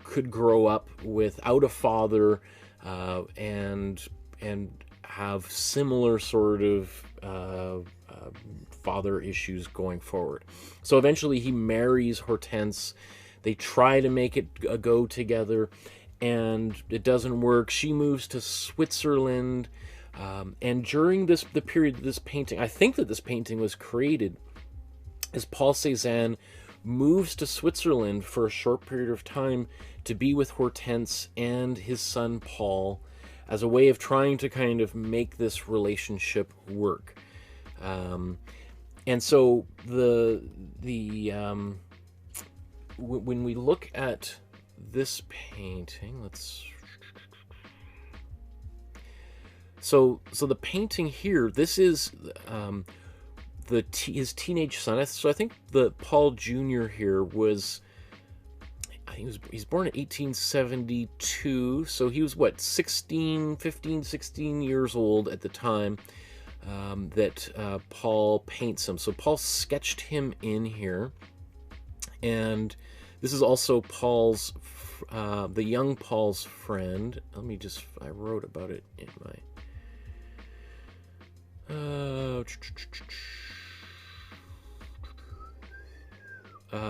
could grow up without a father and have similar sort of father issues going forward. So eventually he marries Hortense. They try to make it a go together, and it doesn't work. She moves to Switzerland, and during the period of this painting, I think that this painting was created as Paul Cézanne moves to Switzerland for a short period of time to be with Hortense and his son Paul, as a way of trying to kind of make this relationship work. And so when we look at this painting, so the painting here, this is his teenage son. So I think the Paul Jr. here was, he's born in 1872, so he was what, 15, 16 years old at the time that Paul paints him. So Paul sketched him in here, and this is also Paul's, the young Paul's friend. I wrote about it in my,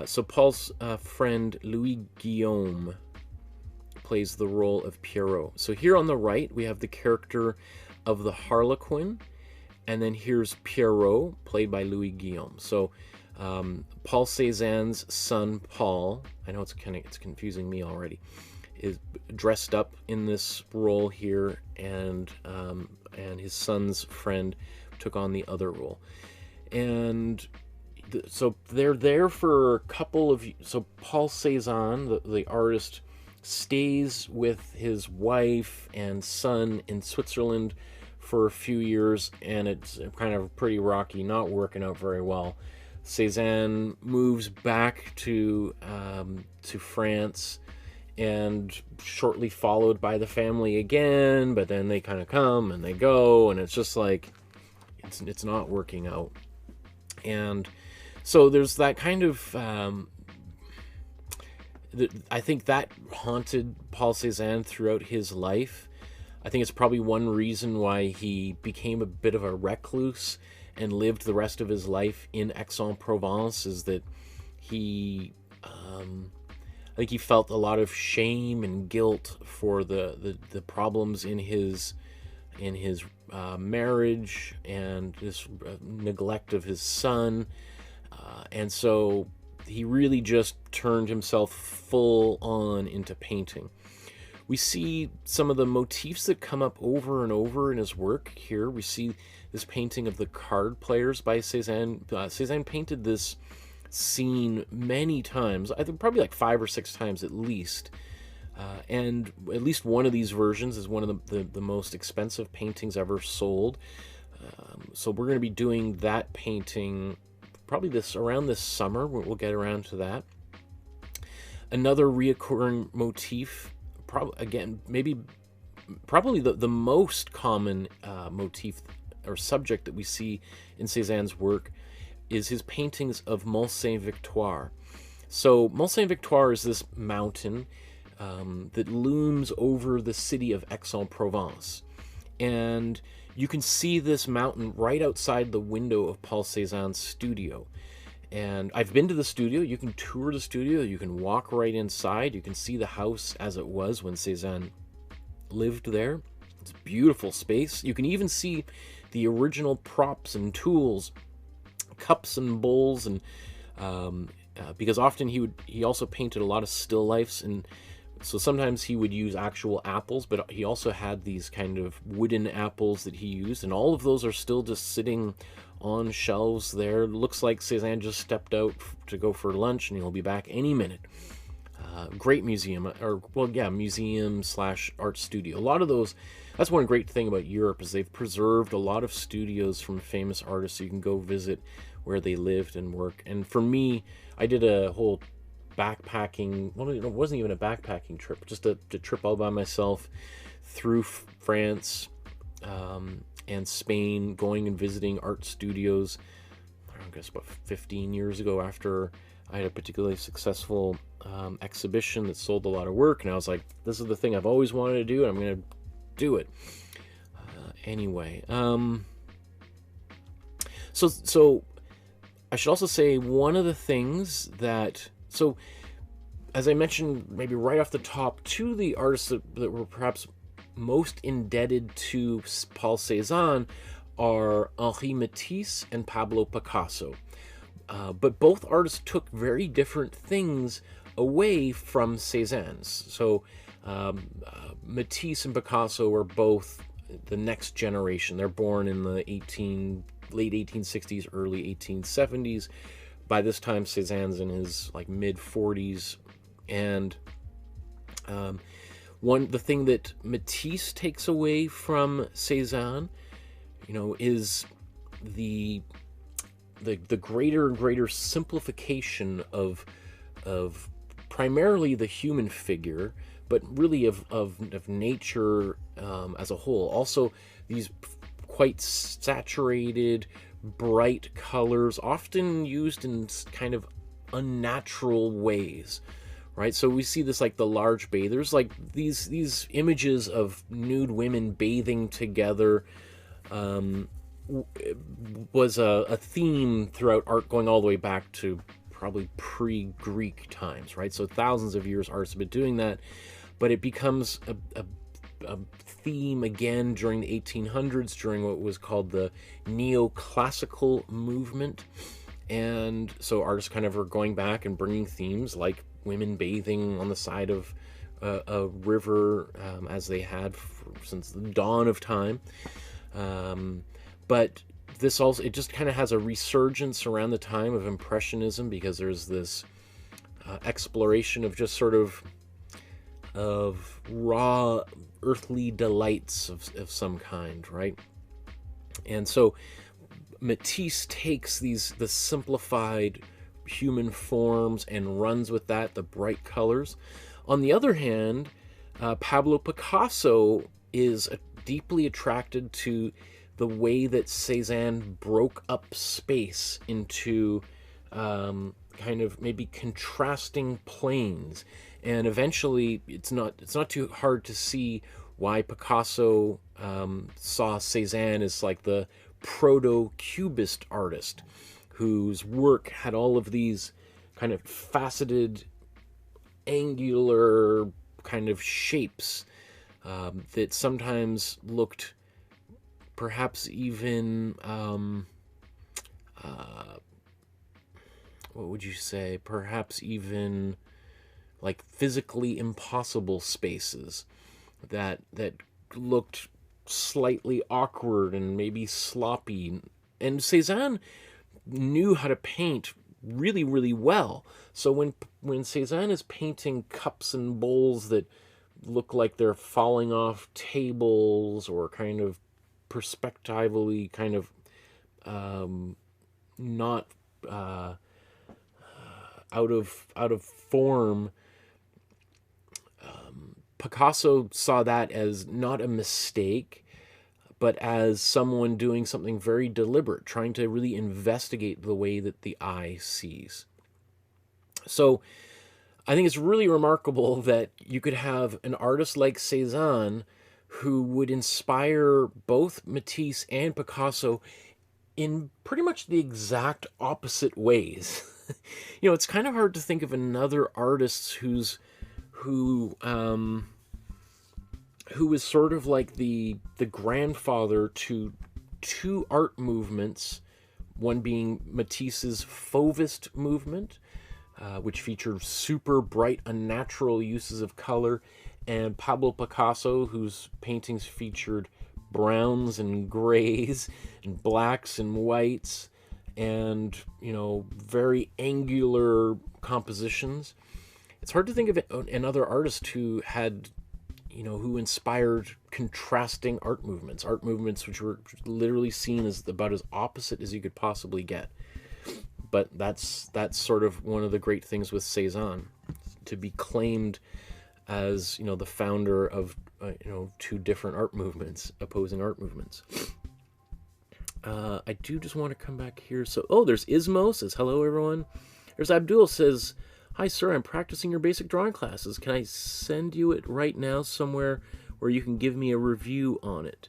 so Paul's friend Louis Guillaume plays the role of Pierrot. So here on the right, we have the character of the Harlequin, and then here's Pierrot, played by Louis Guillaume. So Paul Cézanne's son Paul, I know it's confusing me already, is dressed up in this role here, and his son's friend took on the other role. And so they're there for a couple of, so Paul Cézanne, the artist, stays with his wife and son in Switzerland for a few years, and it's kind of pretty rocky, not working out very well. Cézanne moves back to France, and shortly followed by the family again, but then they kind of come and they go, and it's just like it's not working out. And so there's that kind of I think that haunted Paul Cézanne throughout his life. I think it's probably one reason why he became a bit of a recluse and lived the rest of his life in Aix-en-Provence, is that he I think he felt a lot of shame and guilt for the problems in his marriage and this neglect of his son, and so he really just turned himself full on into painting. We see some of the motifs that come up over and over in his work here. We see this painting of the card players by Cézanne. Cézanne painted this scene many times, I think probably like 5 or 6 times at least. And at least one of these versions is one of the most expensive paintings ever sold. So we're going to be doing that painting probably around this summer. We'll get around to that. Another reoccurring motif, probably the most common motif or subject that we see in Cézanne's work is his paintings of Mont Saint-Victoire. So Mont Saint-Victoire is this mountain that looms over the city of Aix-en-Provence. And you can see this mountain right outside the window of Paul Cézanne's studio. And I've been to the studio. You can tour the studio. You can walk right inside. You can see the house as it was when Cézanne lived there. It's a beautiful space. You can even see the original props and tools, cups and bowls, and because often he also painted a lot of still lifes, and so sometimes he would use actual apples, but he also had these kind of wooden apples that he used, and all of those are still just sitting on shelves there. It looks like Cézanne just stepped out to go for lunch, and he'll be back any minute. great museum, or well, yeah, museum slash art studio. A lot of those. That's one great thing about Europe is they've preserved a lot of studios from famous artists, so you can go visit where they lived and work. And for me, I did a whole backpacking. Well, it wasn't even a backpacking trip, just a trip all by myself through France and Spain, going and visiting art studios. I guess about 15 years ago, after I had a particularly successful exhibition that sold a lot of work, and I was like, this is the thing I've always wanted to do, and I'm going to do it. Anyway, so I should also say one of the things that, so as I mentioned, maybe right off the top, two of the artists that were perhaps most indebted to Paul Cézanne are Henri Matisse and Pablo Picasso. But both artists took very different things away from Cézanne's. So Matisse and Picasso are both the next generation. They're born in the late 1860s, early 1870s. By this time, Cézanne's in his mid 40s, and the thing that Matisse takes away from Cézanne, is the greater and greater simplification of primarily the human figure, but really of nature as a whole. Also, these quite saturated, bright colors, often used in kind of unnatural ways, right? So we see this the large bathers, these images of nude women bathing together was a theme throughout art going all the way back to probably pre-Greek times, right? So thousands of years artists have been doing that, but it becomes a theme again during the 1800s, during what was called the neoclassical movement. And so artists kind of are going back and bringing themes like women bathing on the side of a river, as they had since the dawn of time. But this also, it just kind of has a resurgence around the time of Impressionism, because there's this exploration of just sort of raw earthly delights of some kind, right? And so Matisse takes the simplified human forms and runs with that, the bright colors. On the other hand, Pablo Picasso is deeply attracted to the way that Cézanne broke up space into kind of maybe contrasting planes, and eventually it's not too hard to see why Picasso saw Cézanne as the proto-cubist artist whose work had all of these kind of faceted, angular kind of shapes that sometimes looked perhaps even what would you say? Perhaps even physically impossible spaces that looked slightly awkward and maybe sloppy. And Cézanne knew how to paint really, really well. So when Cézanne is painting cups and bowls that look like they're falling off tables, or kind of perspectively kind of not out of form, Picasso saw that as not a mistake, but as someone doing something very deliberate, trying to really investigate the way that the eye sees. So I think it's really remarkable that you could have an artist like Cézanne who would inspire both Matisse and Picasso in pretty much the exact opposite ways. It's kind of hard to think of another artist who is sort of like the grandfather to two art movements, one being Matisse's Fauvist movement, which featured super bright, unnatural uses of color, and Pablo Picasso, whose paintings featured browns and grays and blacks and whites and, very angular compositions. it's hard to think of another artist who had, who inspired contrasting art movements which were literally seen as about as opposite as you could possibly get. But that's sort of one of the great things with Cézanne, to be claimed as, the founder of, two different opposing art movements. I do just want to come back here. So, there's Ismo says, hello, everyone. There's Abdul says, hi, sir, I'm practicing your basic drawing classes. Can I send you it right now somewhere where you can give me a review on it?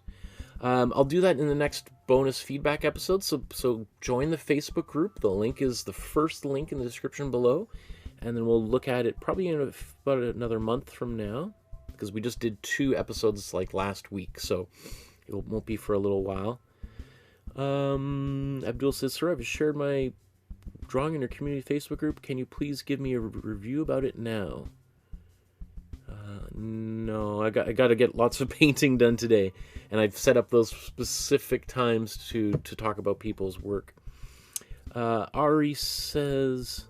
I'll do that in the next bonus feedback episode. So join the Facebook group. The link is the first link in the description below. And then we'll look at it probably in about another month from now, because we just did 2 episodes like last week. So it won't be for a little while. Abdul says, sir, I've shared my drawing in your community Facebook group. Can you please give me a review about it now? No, I got to get lots of painting done today, and I've set up those specific times to talk about people's work. Ari says,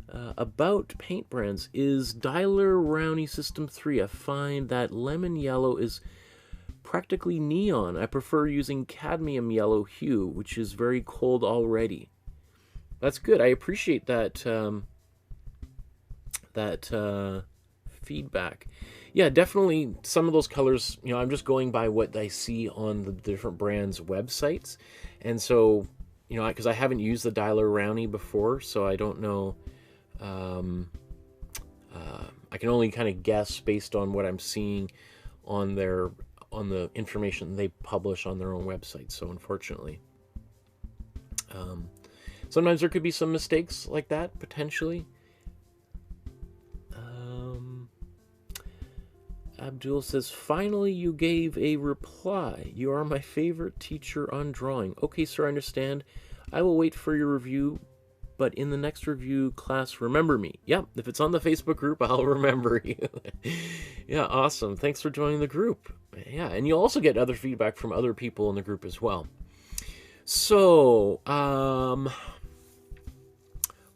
about paint brands, is Daler-Rowney System 3. I find that lemon yellow is practically neon. I prefer using cadmium yellow hue, which is very cold already. That's good. I appreciate that feedback. Yeah, definitely some of those colors, I'm just going by what I see on the different brands' websites. And so, because I haven't used the Daler-Rowney before, so I don't know. I can only kind of guess based on what I'm seeing on the information they publish on their own website. So unfortunately, sometimes there could be some mistakes like that, potentially. Abdul says, finally you gave a reply. You are my favorite teacher on drawing. Okay, sir, I understand. I will wait for your review, but in the next review class, remember me. Yep, if it's on the Facebook group, I'll remember you. Yeah, awesome. Thanks for joining the group. Yeah, and you'll also get other feedback from other people in the group as well. So,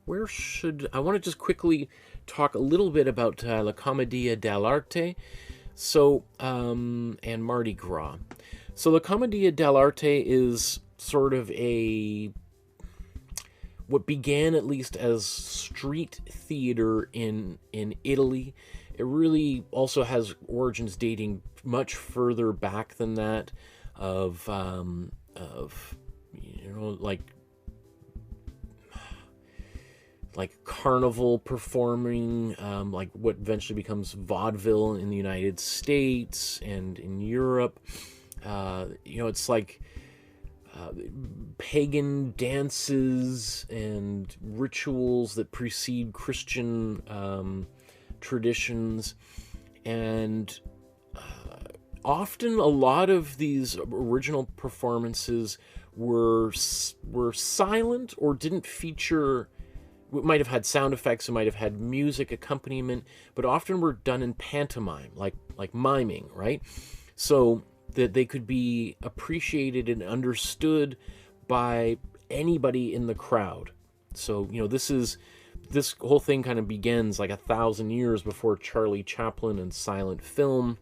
where should... I want to just quickly talk a little bit about La Commedia dell'arte, and Mardi Gras. So La Commedia dell'arte is sort of what began at least as street theater in Italy. It really also has origins dating much further back than that, of like carnival performing, like what eventually becomes vaudeville in the United States and in Europe. It's like pagan dances and rituals that precede Christian traditions, and often a lot of these original performances were silent or didn't feature. It might have had sound effects, it might have had music accompaniment, but often were done in pantomime, like miming, right? So that they could be appreciated and understood by anybody in the crowd. So, this whole thing kind of begins like 1,000 years before Charlie Chaplin and silent film.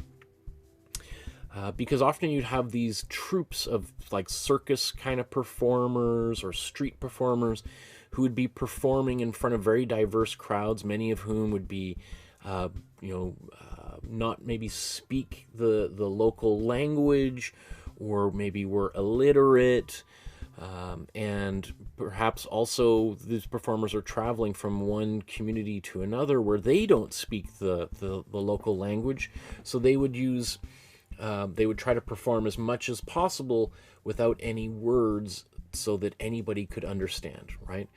Because often you'd have these troupes of like circus kind of performers or street performers who would be performing in front of very diverse crowds, many of whom would be, not maybe speak the local language, or maybe were illiterate, and perhaps also these performers are traveling from one community to another where they don't speak the local language, so they would use... they would try to perform as much as possible without any words so that anybody could understand, right?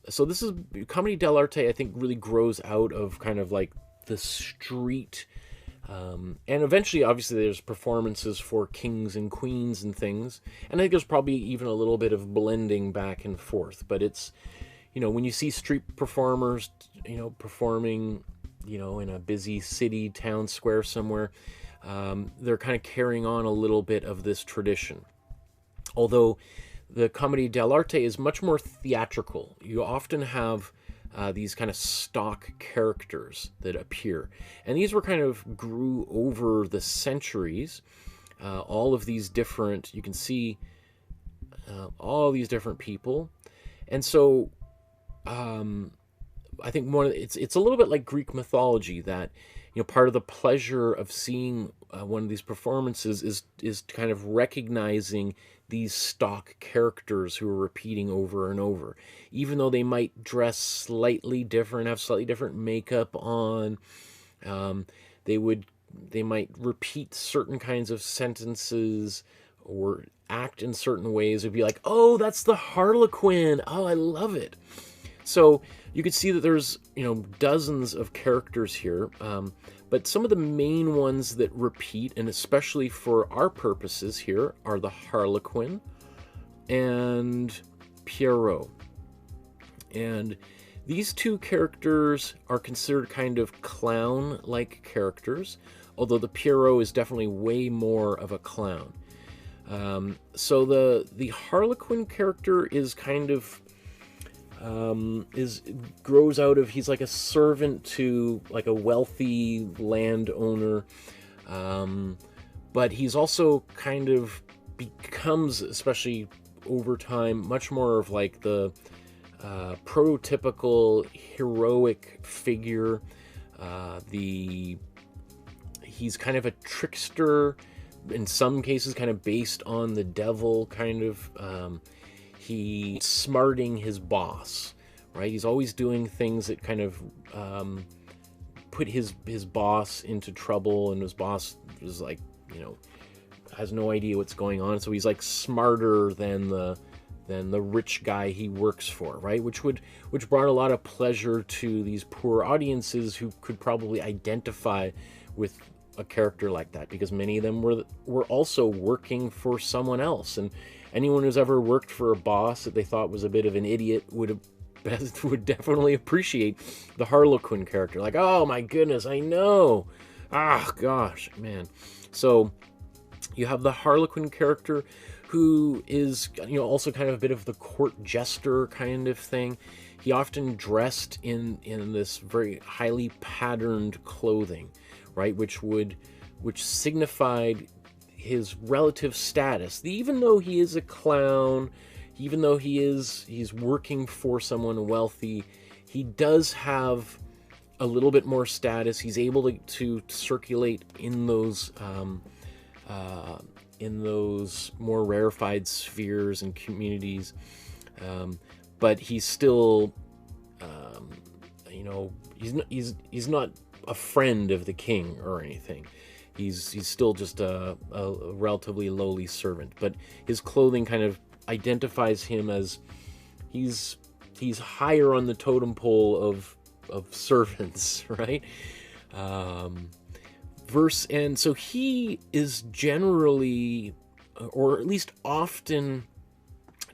So this is... Comedy dell'arte, I think, really grows out of kind of like the street. And eventually, obviously, there's performances for kings and queens and things. And I think there's probably even a little bit of blending back and forth. But it's, when you see street performers, performing, in a busy city, town square somewhere, they're kind of carrying on a little bit of this tradition. Although the Comedy dell'arte is much more theatrical. You often have these kind of stock characters that appear. And these were kind of grew over the centuries. All of these different, you can see all these different people. And so I think it's a little bit like Greek mythology, that part of the pleasure of seeing one of these performances is kind of recognizing these stock characters who are repeating over and over, even though they might dress slightly different, have slightly different makeup on. They might repeat certain kinds of sentences or act in certain ways. It'd be like, oh, that's the Harlequin. Oh, I love it. So you could see that there's, dozens of characters here, but some of the main ones that repeat, and especially for our purposes here, are the Harlequin and Pierrot. And these two characters are considered kind of clown-like characters, although the Pierrot is definitely way more of a clown. So the Harlequin character is kind of grows out of, he's like a servant to like a wealthy landowner, but he's also kind of becomes, especially over time, much more of like the prototypical heroic figure. He's kind of a trickster, in some cases kind of based on the devil, kind of. He's smarting his boss, right? He's always doing things that kind of put his boss into trouble, and his boss is like, has no idea what's going on. So he's like smarter than the rich guy he works for, right? Which brought a lot of pleasure to these poor audiences who could probably identify with a character like that, because many of them were also working for someone else. And anyone who's ever worked for a boss that they thought was a bit of an idiot would definitely appreciate the Harlequin character. Like, oh my goodness, I know. Ah, gosh, man. So you have the Harlequin character, who is, also kind of a bit of the court jester kind of thing. He often dressed in this very highly patterned clothing, right, which signified his relative status. Even though he is a clown, even though he's working for someone wealthy, he does have a little bit more status. He's able to circulate in those more rarefied spheres and communities, but he's still, he's not a friend of the king or anything. He's still just a relatively lowly servant, but his clothing kind of identifies him as he's higher on the totem pole of servants, right? And so he is generally, or at least often,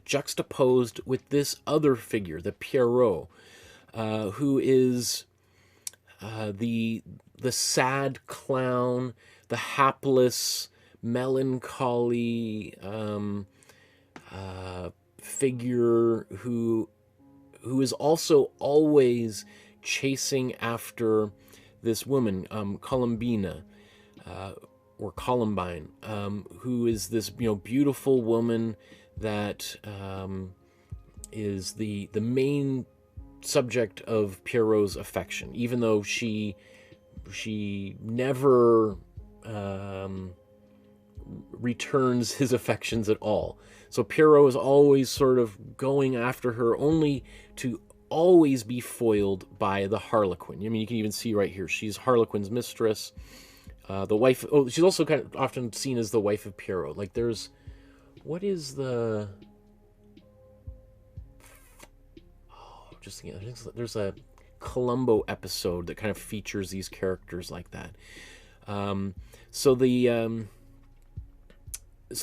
juxtaposed with this other figure, the Pierrot, who is the sad clown, the hapless, melancholy figure who is also always chasing after this woman, Columbina, or Columbine, who is this beautiful woman that is the main subject of Pierrot's affection, even though she never returns his affections at all. So Pierrot is always sort of going after her, only to always be foiled by the Harlequin. I mean, you can even see right here, she's Harlequin's mistress, the wife. Oh, she's also kind of often seen as the wife of Pierrot. Like, there's there's a Columbo episode that kind of features these characters like that. So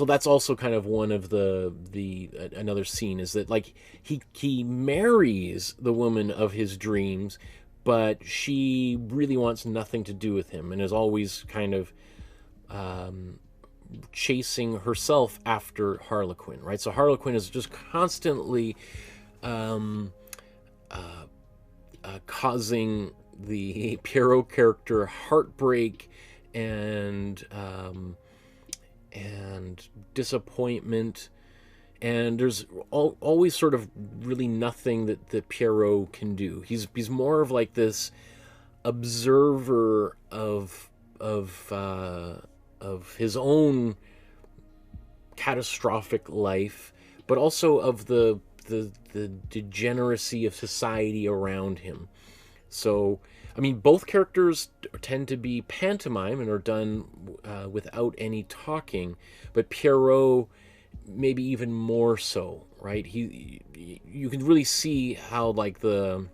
that's also kind of one of another scene, is that like he marries the woman of his dreams, but she really wants nothing to do with him and is always kind of chasing herself after Harlequin, right? So Harlequin is just constantly causing the Pierrot character heartbreak and disappointment. And there's always sort of really nothing that Pierrot can do. He's more of like this observer of his own catastrophic life, but also of the degeneracy of society around him. So, I mean, both characters tend to be pantomime and are done without any talking, but Pierrot maybe even more so, right? You can really see how like the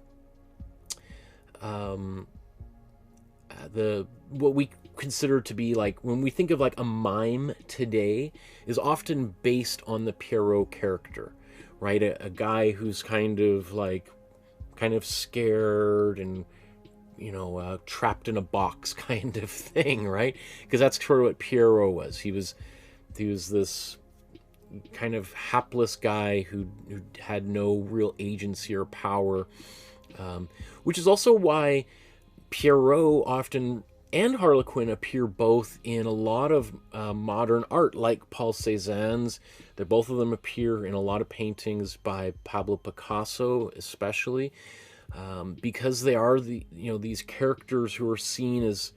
what we consider to be like, when we think of like a mime today, is often based on the Pierrot character, right? A guy who's kind of scared and, you know, trapped in a box kind of thing, right? Because that's sort of what Pierrot was. He was this kind of hapless guy who had no real agency or power, which is also why Pierrot often and Harlequin appear both in a lot of modern art, like Paul Cézanne's. That both of them appear in a lot of paintings by Pablo Picasso, especially, because they are these characters who are seen as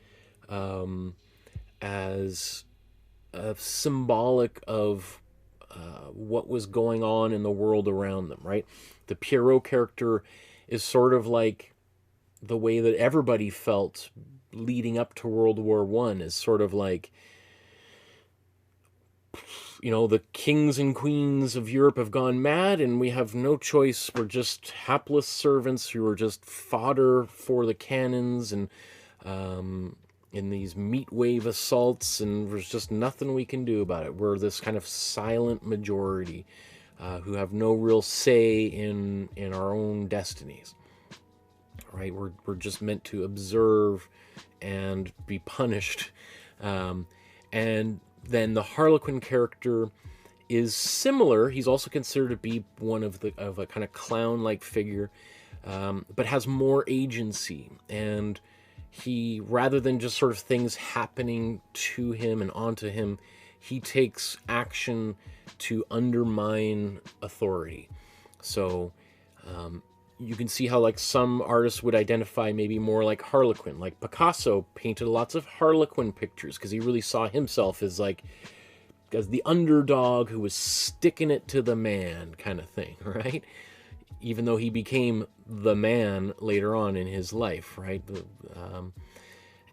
symbolic of what was going on in the world around them, right? The Pierrot character is sort of like the way that everybody felt leading up to World War I, is sort of like, you know, the kings and queens of Europe have gone mad and we have no choice. We're just hapless servants who are just fodder for the cannons and in these meat wave assaults, and there's just nothing we can do about it. We're this kind of silent majority who have no real say in our own destinies. Right? We're just meant to observe and be punished. And then the Harlequin character is similar. He's also considered to be one of a kind of clown-like figure, but has more agency. And he, rather than just sort of things happening to him and onto him, he takes action to undermine authority. So you can see how like some artists would identify maybe more like Harlequin. Like Picasso painted lots of Harlequin pictures because he really saw himself as the underdog who was sticking it to the man kind of thing, right? Even though he became the man later on in his life, right?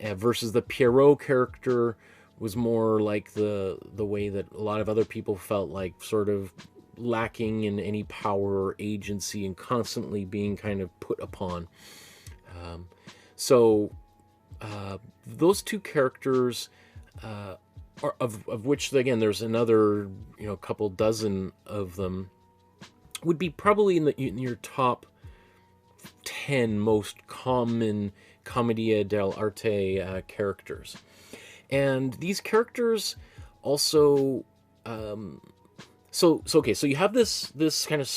Versus the Pierrot character was more like the way that a lot of other people felt, like sort of lacking in any power or agency and constantly being kind of put upon. So those two characters, are, of which, again, there's another, couple dozen of them, would be probably in your top 10 most common commedia dell'arte characters. And these characters also, so you have this kind of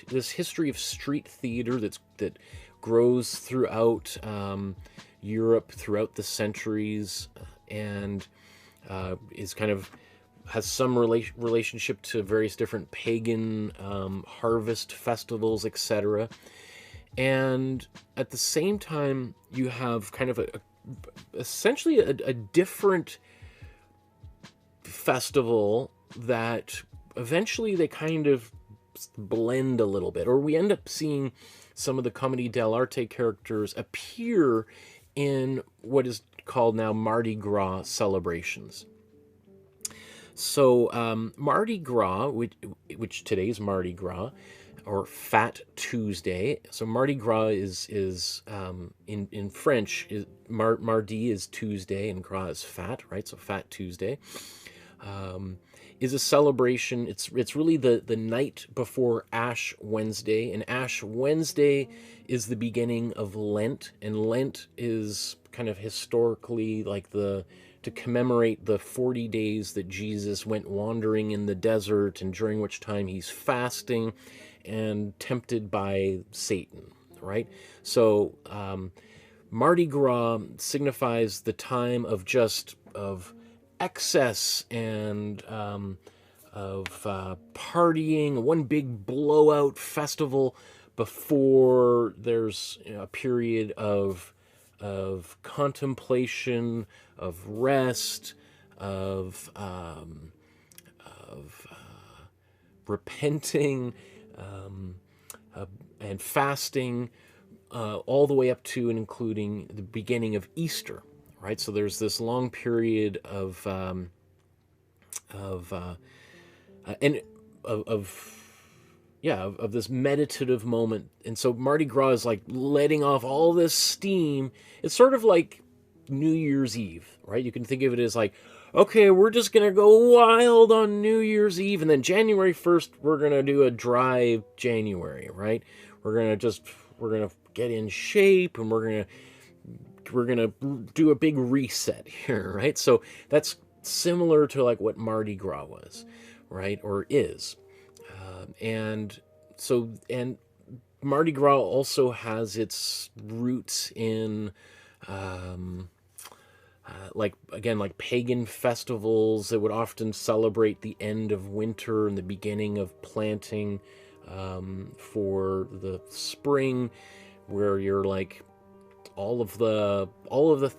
this history of street theater that grows throughout Europe throughout the centuries, and is kind of has some relationship to various different pagan harvest festivals, etc. And at the same time, you have kind of essentially a different festival that eventually they kind of blend a little bit, or we end up seeing some of the comedy dell'arte characters appear in what is called now Mardi Gras celebrations. So Mardi Gras, which today is Mardi Gras, or Fat Tuesday. So Mardi Gras is in French, Mardi is Tuesday and Gras is fat, right? So Fat Tuesday is a celebration. It's really the night before Ash Wednesday, and Ash Wednesday is the beginning of Lent, and Lent is kind of historically like to commemorate the 40 days that Jesus went wandering in the desert, and during which time he's fasting and tempted by Satan. right? So Mardi Gras signifies the time of excess and partying, one big blowout festival before there's a period of contemplation, of rest, of repenting, and fasting, all the way up to and including the beginning of Easter, right? So there's this long period of and of this meditative moment. And so Mardi Gras is like letting off all this steam. It's sort of like New Year's Eve, right? You can think of it as like, okay, we're just going to go wild on New Year's Eve, and then January 1st, we're going to do a dry January, right? We're going to get in shape, and we're going to do a big reset here, right? So that's similar to like what Mardi Gras was, right? Or is. And Mardi Gras also has its roots in like pagan festivals that would often celebrate the end of winter and the beginning of planting for the spring, where you're like all of the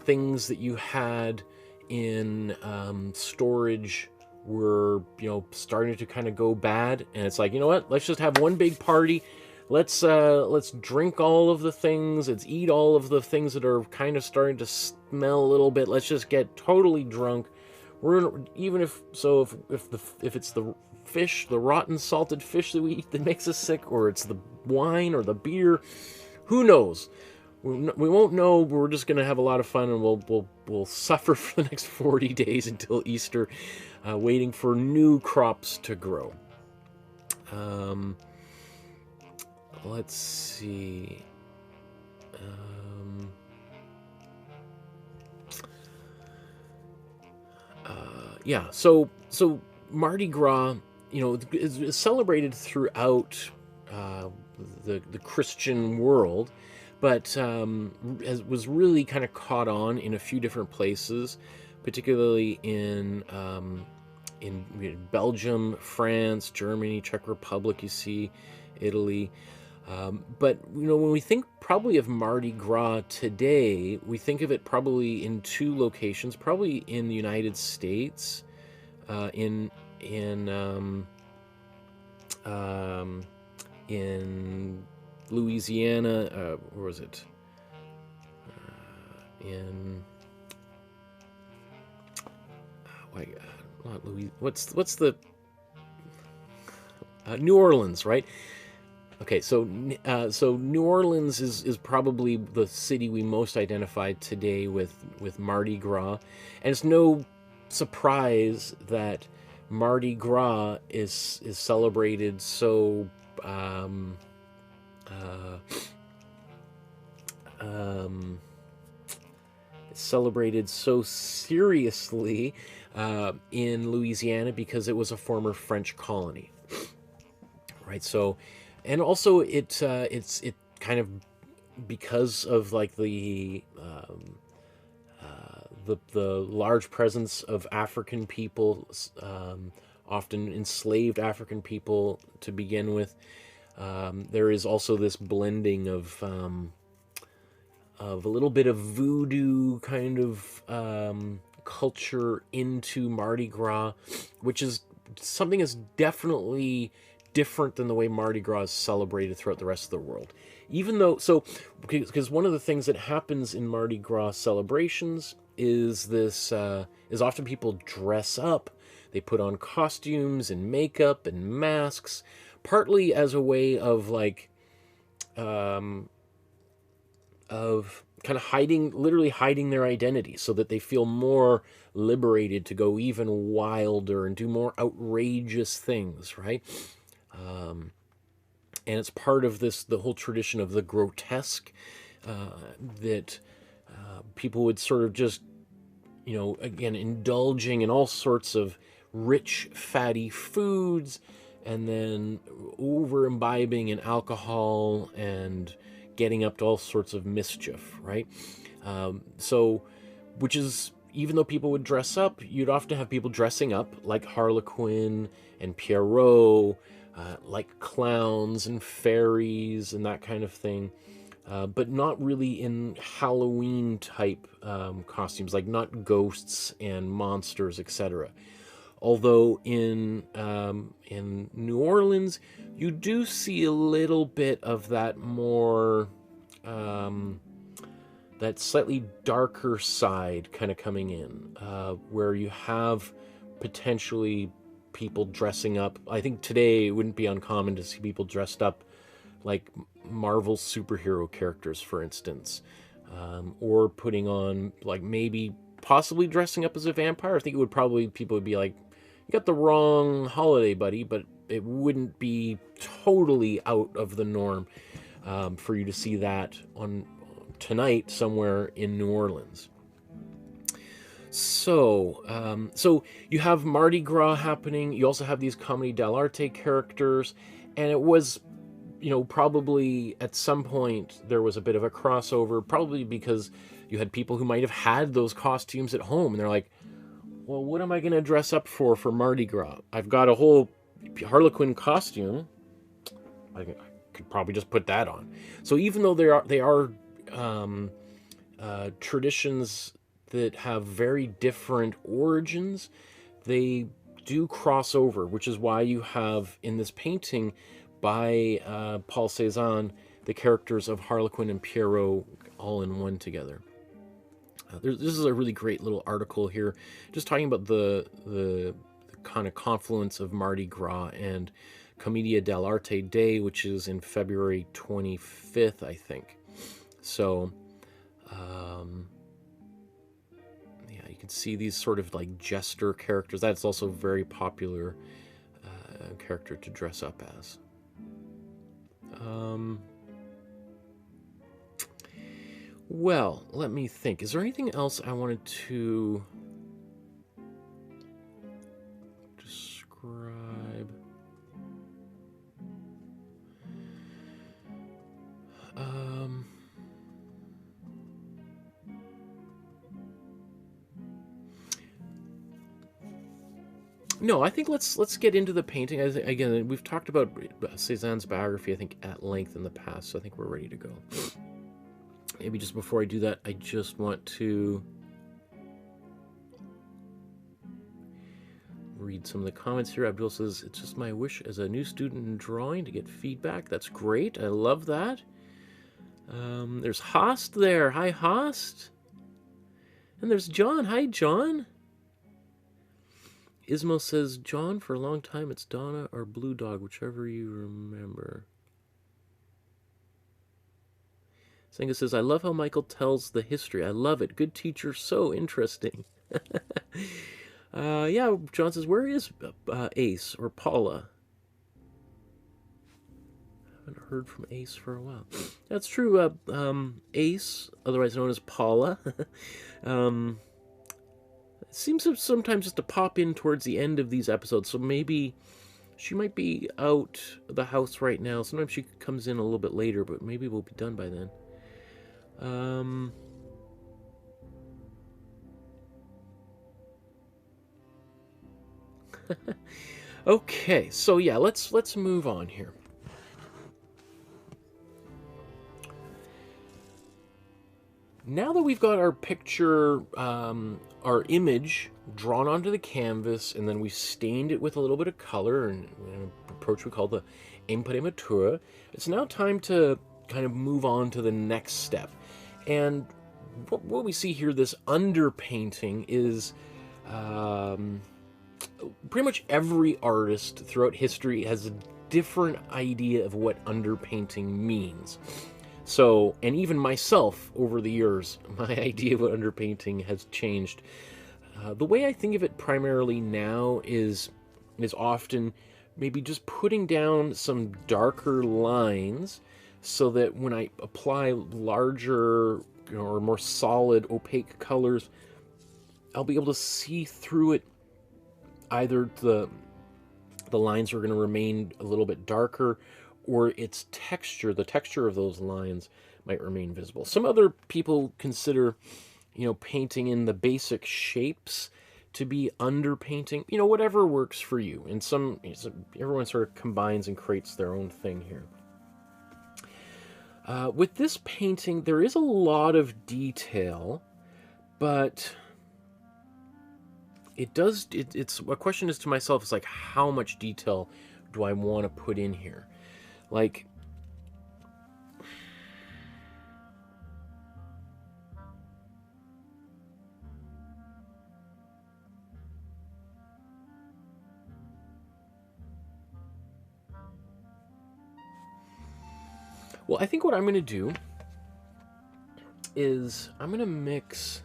things that you had in storage were starting to kind of go bad, and it's like, you know what, let's just have one big party. Let's drink all of the things. Let's eat all of the things that are kind of starting to smell a little bit. Let's just get totally drunk. Even if it's the fish, the rotten salted fish that we eat that makes us sick, or it's the wine or the beer, who knows? We won't know. We're just gonna have a lot of fun, and we'll suffer for the next 40 days until Easter, waiting for new crops to grow. Let's see. So Mardi Gras, is celebrated throughout the Christian world, but was really kind of caught on in a few different places, particularly in Belgium, France, Germany, Czech Republic. You see, Italy. But when we think probably of Mardi Gras today, we think of it probably in two locations. Probably in the United States, in Louisiana. Where was it? Not Louis. What's the New Orleans, right? Okay, so New Orleans is probably the city we most identify today with Mardi Gras, and it's no surprise that Mardi Gras is celebrated so seriously in Louisiana, because it was a former French colony, right? So. And also, it's kind of because of like the large presence of African people, often enslaved African people to begin with. There is also this blending of a little bit of voodoo kind of culture into Mardi Gras, which is something that's definitely different than the way Mardi Gras is celebrated throughout the rest of the world. Even though, because one of the things that happens in Mardi Gras celebrations is often people dress up. They put on costumes and makeup and masks, partly as a way of kind of literally hiding their identity, so that they feel more liberated to go even wilder and do more outrageous things, right? And it's part of the whole tradition of the grotesque, that people would sort of just, again, indulging in all sorts of rich, fatty foods, and then over imbibing in alcohol and getting up to all sorts of mischief, right? So, which is, even though people would dress up, you'd often have people dressing up like Harlequin and Pierrot, like clowns and fairies and that kind of thing, but not really in Halloween type costumes, like not ghosts and monsters, etc. Although in New Orleans, you do see a little bit of that more that slightly darker side kind of coming in, where you have potentially people dressing up. I think today it wouldn't be uncommon to see people dressed up like Marvel superhero characters, for instance, or putting on, like, maybe possibly dressing up as a vampire. I think it would probably, people would be like, you got the wrong holiday, buddy, but it wouldn't be totally out of the norm for you to see that on tonight somewhere in New Orleans. So, so you have Mardi Gras happening. You also have these Comedy dell'arte characters, and it was, you know, probably at some point there was a bit of a crossover, probably because you had people who might have had those costumes at home, and they're like, well, what am I going to dress up for Mardi Gras? I've got a whole Harlequin costume. I could probably just put that on. So even though they are traditions that have very different origins, they do cross over, which is why you have in this painting by Paul Cézanne the characters of Harlequin and Pierrot all in one together. This is a really great little article here, just talking about the kind of confluence of Mardi Gras and Commedia dell'arte Day, which is in February 25th, I think. So, yeah, you can see these sort of like jester characters. That's also a very popular character to dress up as. Well, let me think. Is there anything else I wanted to describe? No, I think let's get into the painting. Again, we've talked about Cézanne's biography, I think, at length in the past, so I think we're ready to go. Maybe just before I do that, I just want to read some of the comments here. Abdul says, it's just my wish as a new student in drawing to get feedback. That's great. I love that. There's Host there. Hi, Host. And there's John. Hi, John. Ismo says, John, for a long time, it's Donna or Blue Dog, whichever you remember. Senga says, I love how Michael tells the history. I love it. Good teacher, so interesting. Yeah, John says, where is Ace or Paula? I haven't heard from Ace for a while. That's true. Ace, otherwise known as Paula, seems to sometimes just to pop in towards the end of these episodes, so maybe she might be out of the house right now. Sometimes she comes in a little bit later, but maybe we'll be done by then. Okay, so yeah, let's move on here. Now that we've got our picture, our image drawn onto the canvas, and then we stained it with a little bit of color and an approach we call the Imprimatura, it's now time to kind of move on to the next step. And what we see here, this underpainting, is pretty much every artist throughout history has a different idea of what underpainting means. So, and even myself, over the years, my idea of what underpainting has changed. The way I think of it primarily now is often maybe just putting down some darker lines so that when I apply larger, or more solid, opaque colors, I'll be able to see through it. Either the lines are going to remain a little bit darker, or its texture, the texture of those lines might remain visible. Some other people consider, painting in the basic shapes to be underpainting. Whatever works for you. And everyone sort of combines and creates their own thing here. With this painting, there is a lot of detail, but it's a question is to myself, is like, how much detail do I want to put in here? Like, well, I think what I'm going to do is I'm going to mix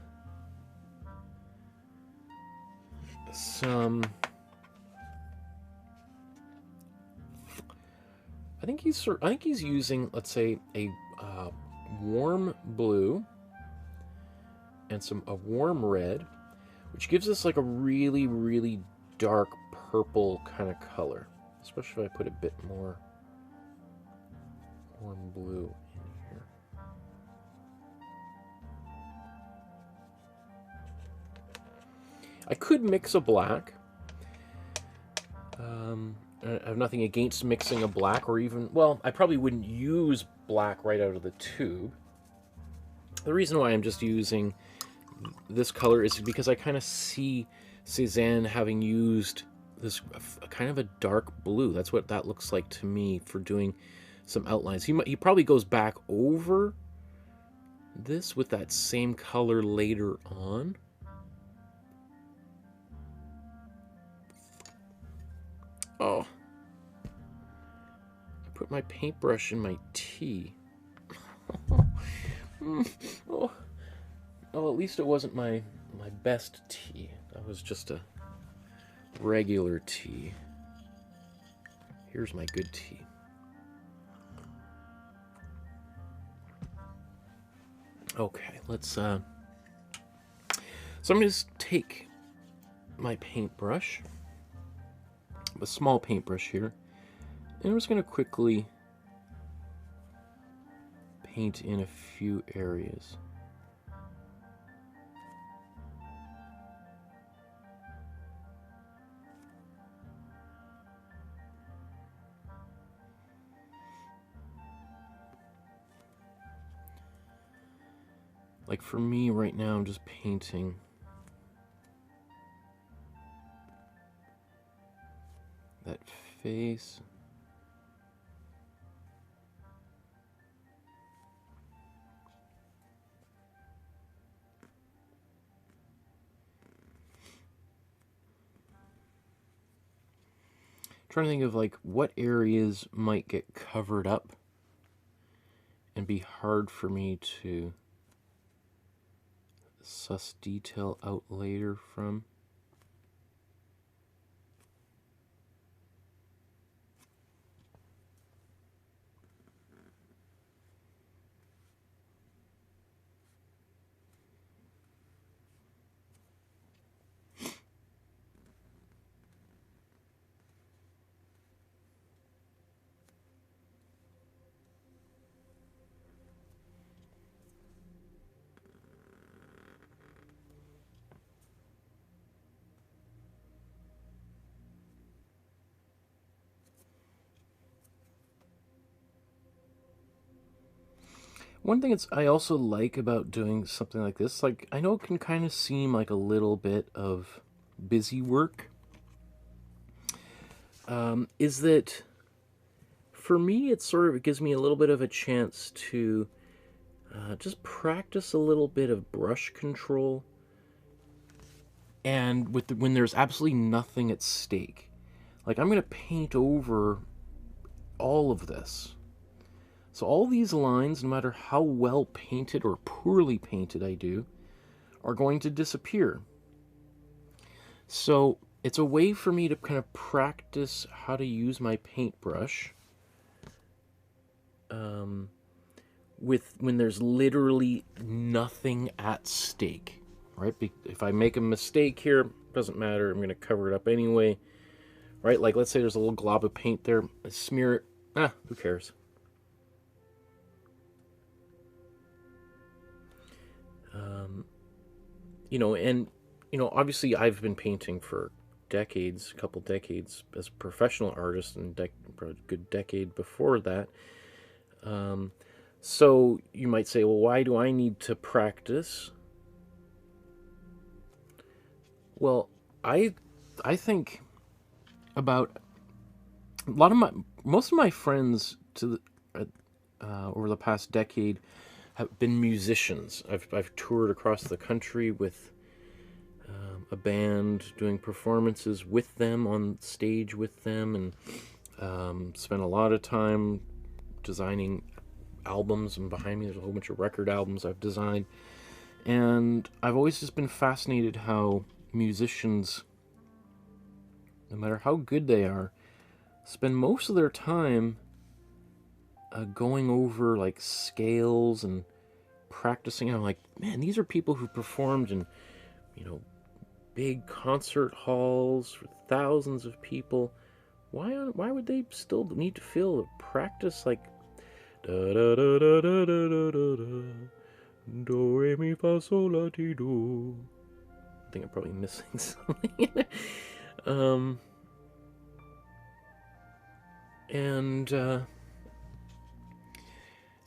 some... I think he's using, let's say, a warm blue and a warm red, which gives us like a really, really dark purple kind of color, especially if I put a bit more warm blue in here. I could mix a black. I have nothing against mixing a black, or even, well, I probably wouldn't use black right out of the tube. The reason why I'm just using this color is because I kind of see Cézanne having used this kind of a dark blue. That's what that looks like to me for doing some outlines. He probably goes back over this with that same color later on. Oh, I put my paintbrush in my tea. Oh, at least it wasn't my best tea. That was just a regular tea. Here's my good tea. Okay, let's so I'm going to just take my paintbrush, a small paintbrush here, and I'm just going to quickly paint in a few areas. Like for me right now, I'm just painting that face. Trying to think of like what areas might get covered up and be hard for me to suss detail out later from. One thing I also like about doing something like this, like I know it can kind of seem like a little bit of busy work, is that for me it gives me a little bit of a chance to just practice a little bit of brush control, and when there's absolutely nothing at stake. Like I'm going to paint over all of this. So all these lines, no matter how well painted or poorly painted I do, are going to disappear. So it's a way for me to kind of practice how to use my paintbrush when there's literally nothing at stake, right? If I make a mistake here, doesn't matter, I'm going to cover it up anyway, right? Like let's say there's a little glob of paint there, I smear it Ah, who cares? You know, and you know, obviously, I've been painting for decades, a couple decades as a professional artist, and a good decade before that. So you might say, well, why do I need to practice? Well, I I think about a lot of my most of my friends over the past decade have been musicians. I've toured across the country with a band, doing performances with them on stage with them, and spent a lot of time designing albums. And behind me, there's a whole bunch of record albums I've designed. And I've always just been fascinated how musicians, no matter how good they are, spend most of their time going over like scales and practicing. I'm like, man, these are people who performed in, you know, big concert halls for thousands of people. Why would they still need to feel practice like da da da da da da da da da do re mi fa sol la ti do? I think I'm probably missing something. um, and it's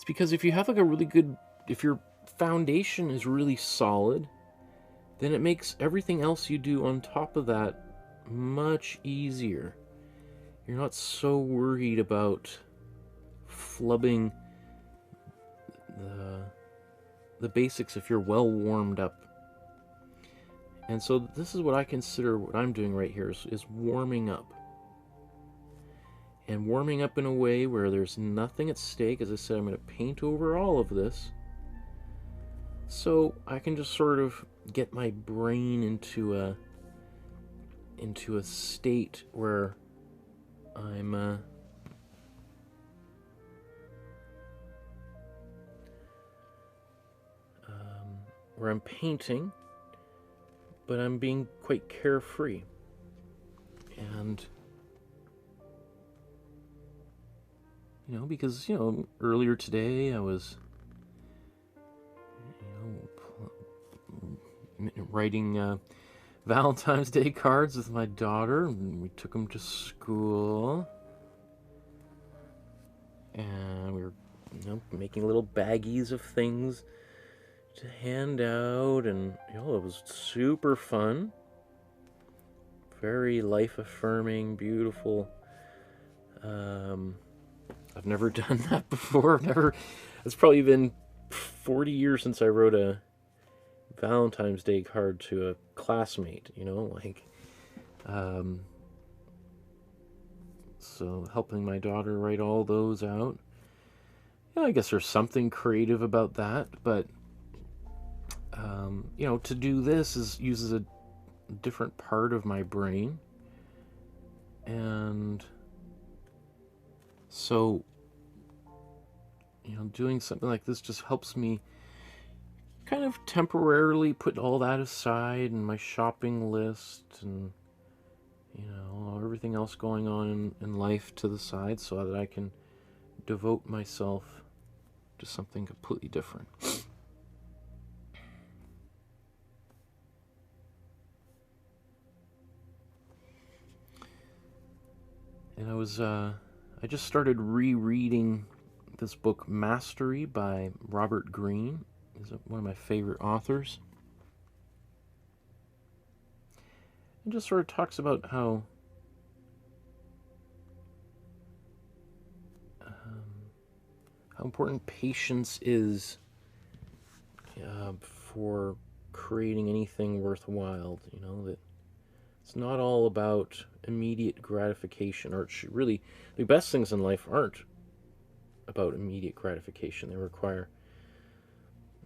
because if you have like a really good, if your foundation is really solid, then it makes everything else you do on top of that much easier. You're not so worried about flubbing the basics if you're well warmed up. And so this is what I consider what I'm doing right here is warming up. And warming up in a way where there's nothing at stake. As I said, I'm going to paint over all of this. So I can just sort of get my brain into a state where I'm where I'm painting, but I'm being quite carefree. And you know, because you know, earlier today I was, you know, writing Valentine's Day cards with my daughter, and we took them to school, and we were, you know, making little baggies of things to hand out, and you know, it was super fun, very life-affirming, beautiful. I've never done that before. It's probably been 40 years since I wrote a Valentine's Day card to a classmate, you know, like, so helping my daughter write all those out. Yeah, I guess there's something creative about that, but, you know, to do this uses a different part of my brain, and so, you know, doing something like this just helps me kind of temporarily put all that aside and my shopping list and, you know, everything else going on in life to the side so that I can devote myself to something completely different. And I just started rereading this book, Mastery by Robert Greene. He's one of my favorite authors. It just sort of talks about how important patience is for creating anything worthwhile. You know, that it's not all about immediate gratification, or it should really, the best things in life aren't about immediate gratification. They require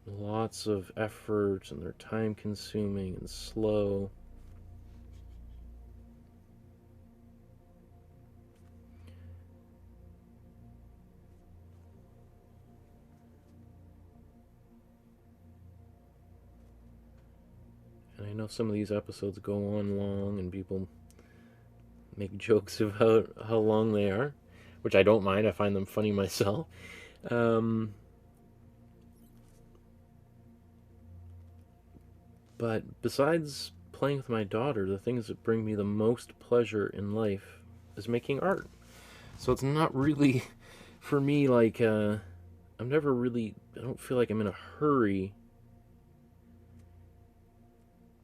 lots of effort, and they're time consuming and slow. And I know some of these episodes go on long and people make jokes about how long they are, which I don't mind. I find them funny myself. But besides playing with my daughter, the things that bring me the most pleasure in life is making art. So it's not really, for me, like, I don't feel like I'm in a hurry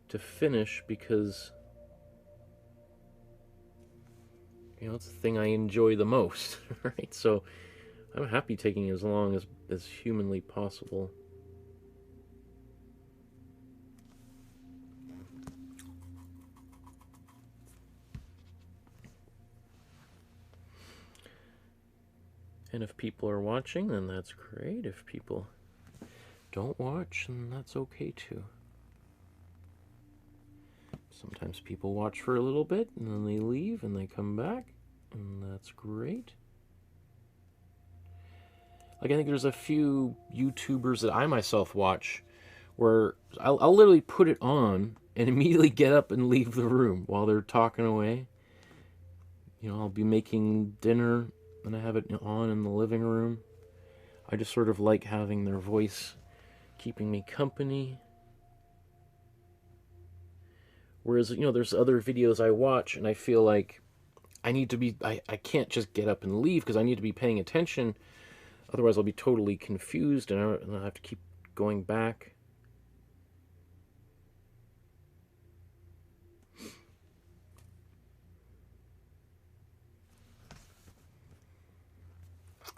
to finish because, it's the thing I enjoy the most, right? So I'm happy taking as long as humanly possible. And if people are watching, then that's great. If people don't watch, then that's okay too. Sometimes people watch for a little bit, and then they leave, and they come back, and that's great. Like, I think there's a few YouTubers that I myself watch where I'll literally put it on and immediately get up and leave the room while they're talking away. I'll be making dinner, and I have it on in the living room. I just sort of like having their voice keeping me company. Whereas, there's other videos I watch and I feel like I need to be, I can't just get up and leave because I need to be paying attention. Otherwise I'll be totally confused and I'll have to keep going back.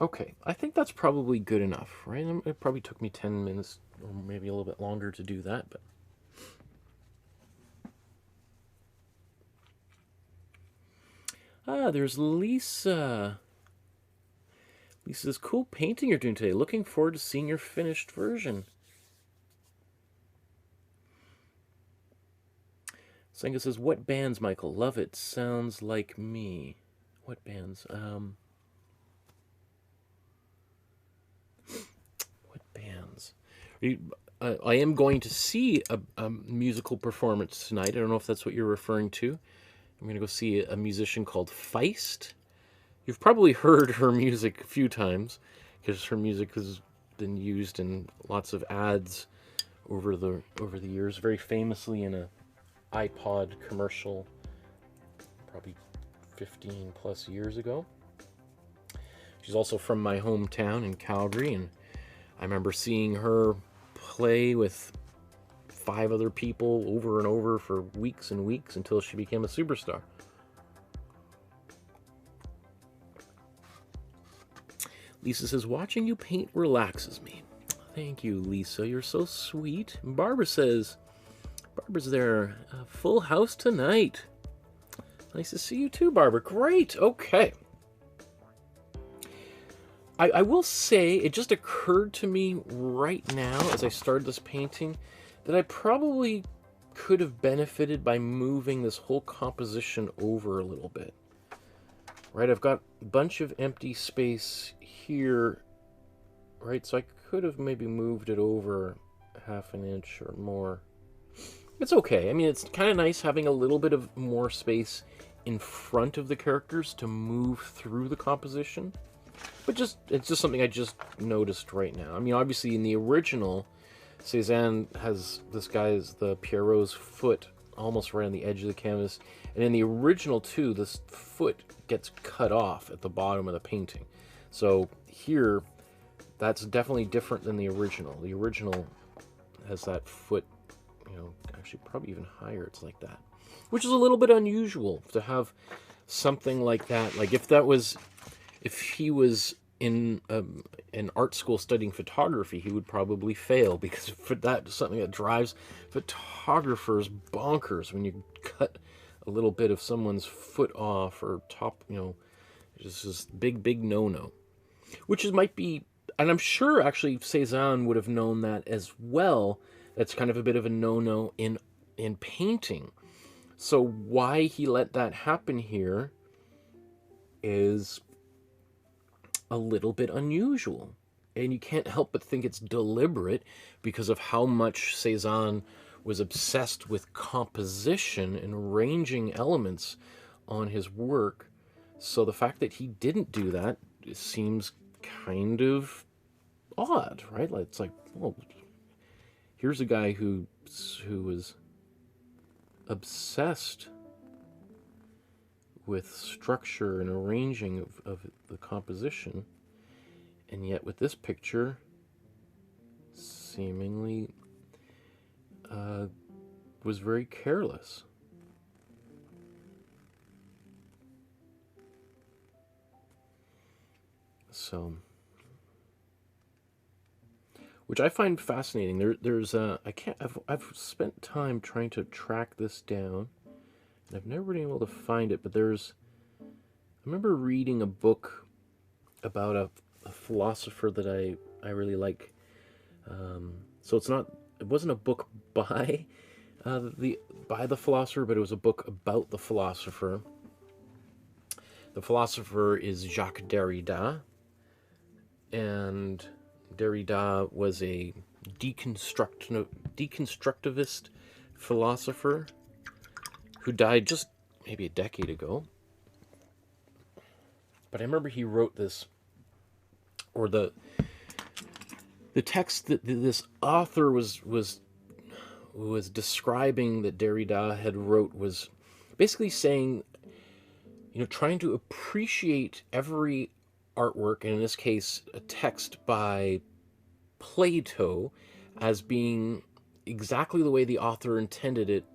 Okay, I think that's probably good enough, right? It probably took me 10 minutes or maybe a little bit longer to do that, but... there's Lisa. Lisa says, cool painting you're doing today. Looking forward to seeing your finished version. Senga says, what bands, Michael? Love it. Sounds like me. What bands? What bands? I am going to see a musical performance tonight. I don't know if that's what you're referring to. I'm going to go see a musician called Feist. You've probably heard her music a few times because her music has been used in lots of ads over the years. Very famously in a iPod commercial, probably 15 plus years ago. She's also from my hometown in Calgary, and I remember seeing her play with 5 other people over and over for weeks and weeks until she became a superstar. Lisa says, watching you paint relaxes me. Thank you, Lisa. You're so sweet. And Barbara says, Barbara's there. Full house tonight. Nice to see you too, Barbara. Great. Okay. I will say, it just occurred to me right now as I started this painting that I probably could have benefited by moving this whole composition over a little bit. Right, I've got a bunch of empty space here, right, so I could have maybe moved it over half an inch or more. It's okay. I mean, it's kind of nice having a little bit of more space in front of the characters to move through the composition. But it's just something I just noticed right now. I mean, obviously in the original, Cézanne has the Pierrot's foot almost right on the edge of the canvas. And in the original too, this foot gets cut off at the bottom of the painting. So here, that's definitely different than the original. The original has that foot, actually probably even higher. It's like that, which is a little bit unusual to have something like that. Like if he was in an art school studying photography, he would probably fail because that's something that drives photographers bonkers when you cut a little bit of someone's foot off or top, just this big no-no. Which might be, and I'm sure actually Cézanne would have known that as well. That's kind of a bit of a no-no in painting. So why he let that happen here is a little bit unusual. And you can't help but think it's deliberate because of how much Cézanne was obsessed with composition and arranging elements on his work So the fact that he didn't do that seems kind of odd, right? Like, it's like, well, here's a guy who was obsessed with structure and arranging of the composition, and yet with this picture, seemingly was very careless. So, which I find fascinating. I've spent time trying to track this down, and I've never been able to find it. But I remember reading a book about a philosopher that I really like. So it wasn't a book by the philosopher, but it was a book about the philosopher. The philosopher is Jacques Derrida, and Derrida was a deconstructivist philosopher who died just maybe a decade ago. But I remember he wrote this, or the text that this author was describing that Derrida had wrote was basically saying, trying to appreciate every artwork, and in this case, a text by Plato, as being exactly the way the author intended it.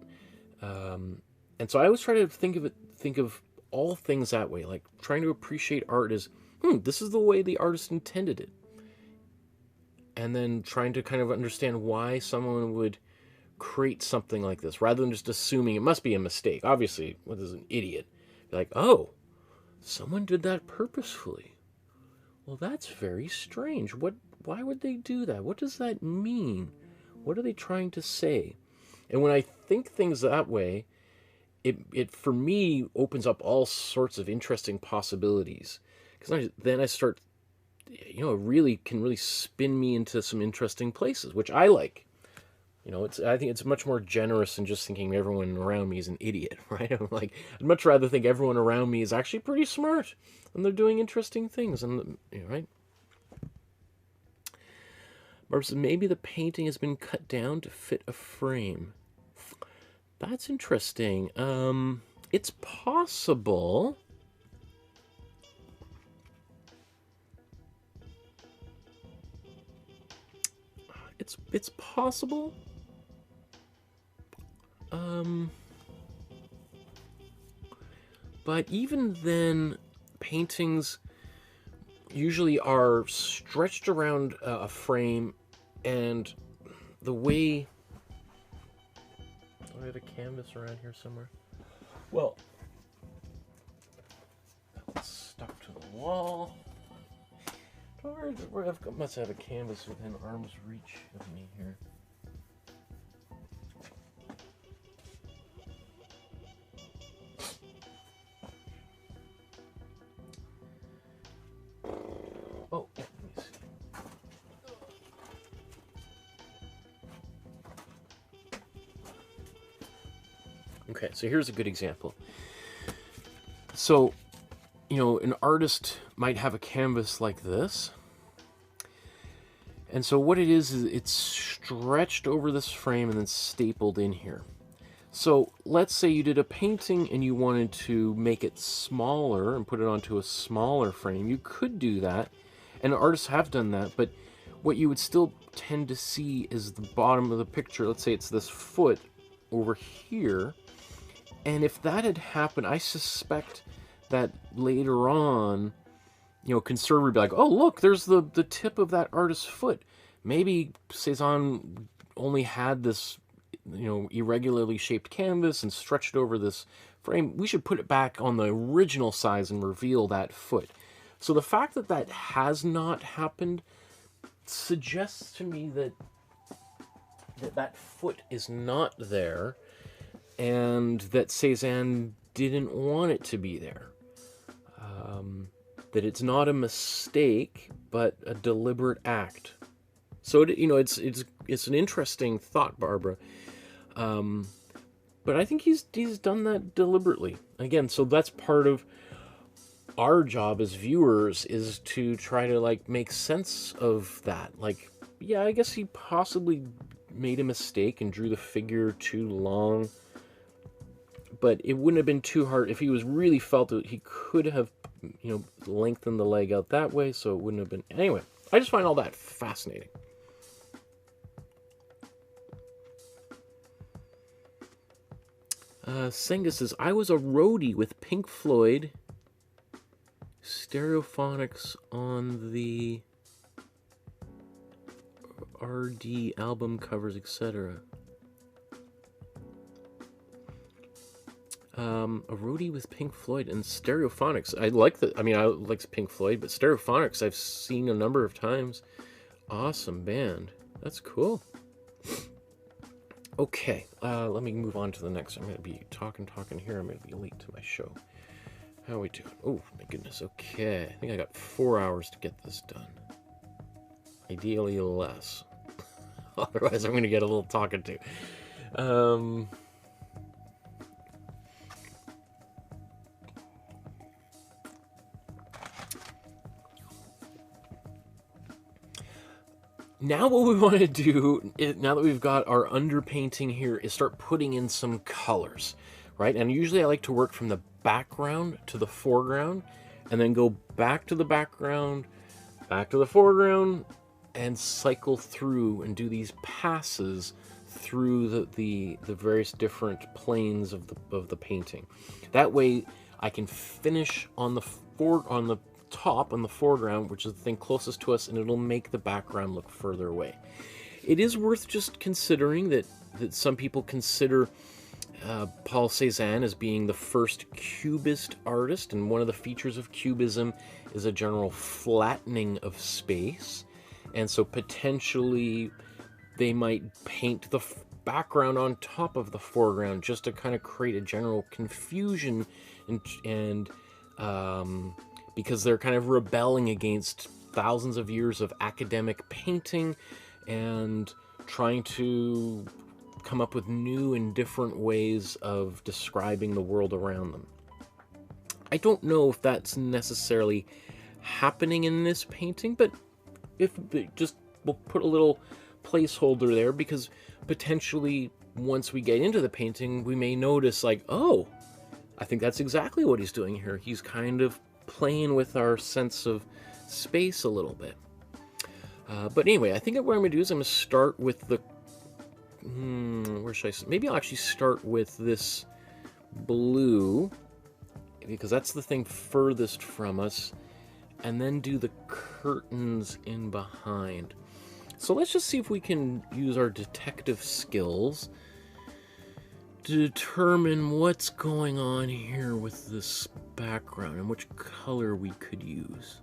And so I always try to think of all things that way, like trying to appreciate art as, this is the way the artist intended it. And then trying to kind of understand why someone would create something like this, rather than just assuming it must be a mistake. Obviously, what is an idiot? You're like, oh, someone did that purposefully. Well, that's very strange. Why would they do that? What does that mean? What are they trying to say? And when I think things that way, it for me opens up all sorts of interesting possibilities. Because then I start, it really can spin me into some interesting places, which I like. I think it's much more generous than just thinking everyone around me is an idiot, right? I'd much rather think everyone around me is actually pretty smart and they're doing interesting things, and right? Barbara says, maybe the painting has been cut down to fit a frame. That's interesting. It's possible. It's possible. But even then, paintings usually are stretched around a frame, and the way... Do I have a canvas around here somewhere? Well, that's stuck to the wall. I must have a canvas within arm's reach of me here. Oh, yeah, let me see. Okay, so here's a good example. So, an artist might have a canvas like this. And so what it is it's stretched over this frame and then stapled in here. So let's say you did a painting and you wanted to make it smaller and put it onto a smaller frame. You could do that, and artists have done that, but what you would still tend to see is the bottom of the picture. Let's say it's this foot over here. And if that had happened, I suspect that later on, conservator would be like, oh, look, there's the tip of that artist's foot. Maybe Cézanne only had this, irregularly shaped canvas and stretched over this frame. We should put it back on the original size and reveal that foot. So the fact that that has not happened suggests to me that that foot is not there, and that Cézanne didn't want it to be there. That it's not a mistake, but a deliberate act. So it's an interesting thought, Barbara. But I think he's done that deliberately. Again, so that's part of our job as viewers is to try to like make sense of that. Like, yeah, I guess he possibly made a mistake and drew the figure too long, but it wouldn't have been too hard if he was really felt that he could have, lengthened the leg out that way, so it wouldn't have been. Anyway, I just find all that fascinating. Senga says, I was a roadie with Pink Floyd, Stereophonics on the RD album covers, etc. A roadie with Pink Floyd and Stereophonics. I like I like Pink Floyd, but Stereophonics I've seen a number of times. Awesome band. That's cool. Okay, let me move on to the next. I'm going to be talking here. I'm going to be late to my show. How are we doing? Oh, my goodness. Okay, I think I got 4 hours to get this done. Ideally less. Otherwise, I'm going to get a little talking to. Now what we want to do, now that we've got our underpainting here, is start putting in some colors, right? And usually I like to work from the background to the foreground, and then go back to the background, back to the foreground, and cycle through and do these passes through the various different planes of the painting. That way I can finish on the top on the foreground, which is the thing closest to us, and it'll make the background look further away. It is worth just considering that some people consider Paul Cézanne as being the first cubist artist, and one of the features of cubism is a general flattening of space, and so potentially they might paint the background on top of the foreground just to kind of create a general confusion and because they're kind of rebelling against thousands of years of academic painting and trying to come up with new and different ways of describing the world around them. I don't know if that's necessarily happening in this painting, but we'll put a little placeholder there, because potentially once we get into the painting, we may notice like, oh, I think that's exactly what he's doing here. He's kind of playing with our sense of space a little bit. But anyway, I think what I'm going to do is I'm going to start with the... where should I... Maybe I'll actually start with this blue, because that's the thing furthest from us, and then do the curtains in behind. So let's just see if we can use our detective skills to determine what's going on here with this background and which color we could use.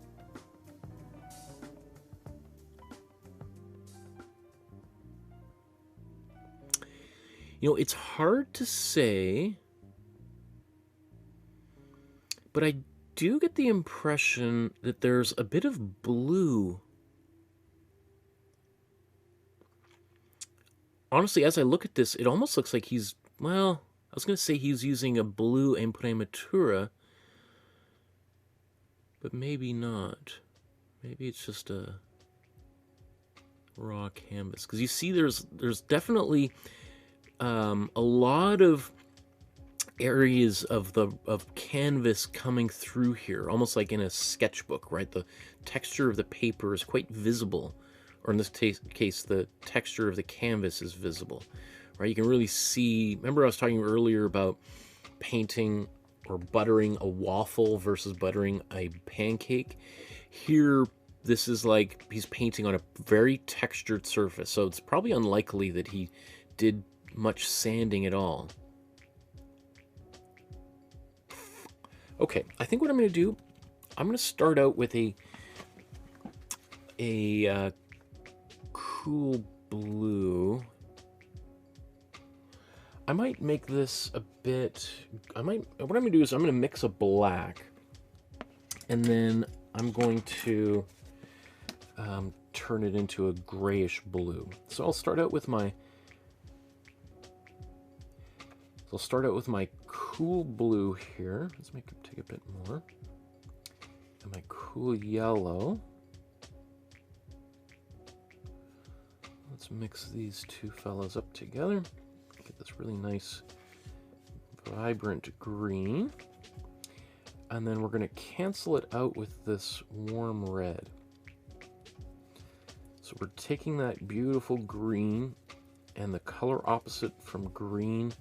It's hard to say, but I do get the impression that there's a bit of blue. Honestly, as I look at this, it almost looks like he's, well, I was going to say he's using a blue Imprimatura, but maybe not. Maybe it's just a raw canvas. Because you see there's definitely a lot of areas of canvas coming through here, almost like in a sketchbook, right? The texture of the paper is quite visible, or in this case, the texture of the canvas is visible, right? You can really see, remember I was talking earlier about painting or buttering a waffle versus buttering a pancake? Here, this is like he's painting on a very textured surface, so it's probably unlikely that he did much sanding at all. Okay, I think what I'm going to do, I'm going to start out with a cool blue. I might make this a bit, what I'm going to do is I'm going to mix a black, and then I'm going to turn it into a grayish blue. So I'll start out with my cool blue here. Let's take a bit more. and my cool yellow. Let's mix these two fellows up together. Get this really nice, vibrant green. And then we're going to cancel it out with this warm red. So we're taking that beautiful green, and the color opposite from green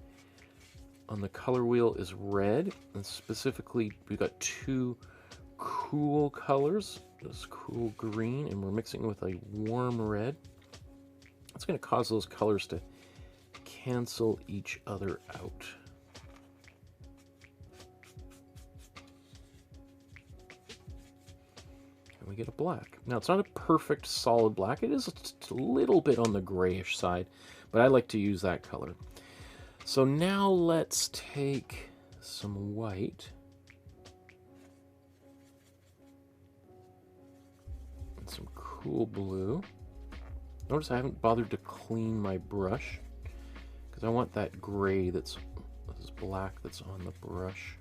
on the color wheel is red. And specifically, we've got two cool colors, this cool green, and we're mixing it with a warm red. It's going to cause those colors to cancel each other out. And we get a black. Now, it's not a perfect solid black. It is a little bit on the grayish side, but I like to use that color. So now let's take some white and some cool blue. Notice I haven't bothered to clean my brush because I want that gray that's this black that's on the brush.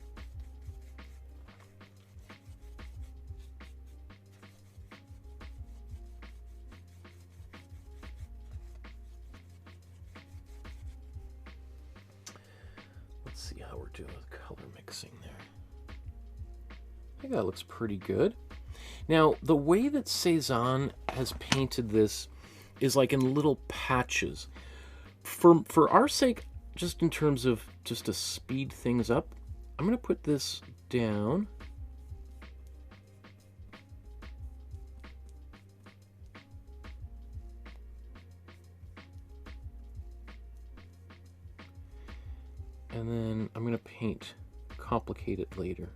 Let's see how we're doing with color mixing there. I think that looks pretty good. Now, the way that Cézanne has painted this is like in little patches. For our sake, just in terms of just to speed things up, I'm going to put this down. And then I'm going to paint complicate it later.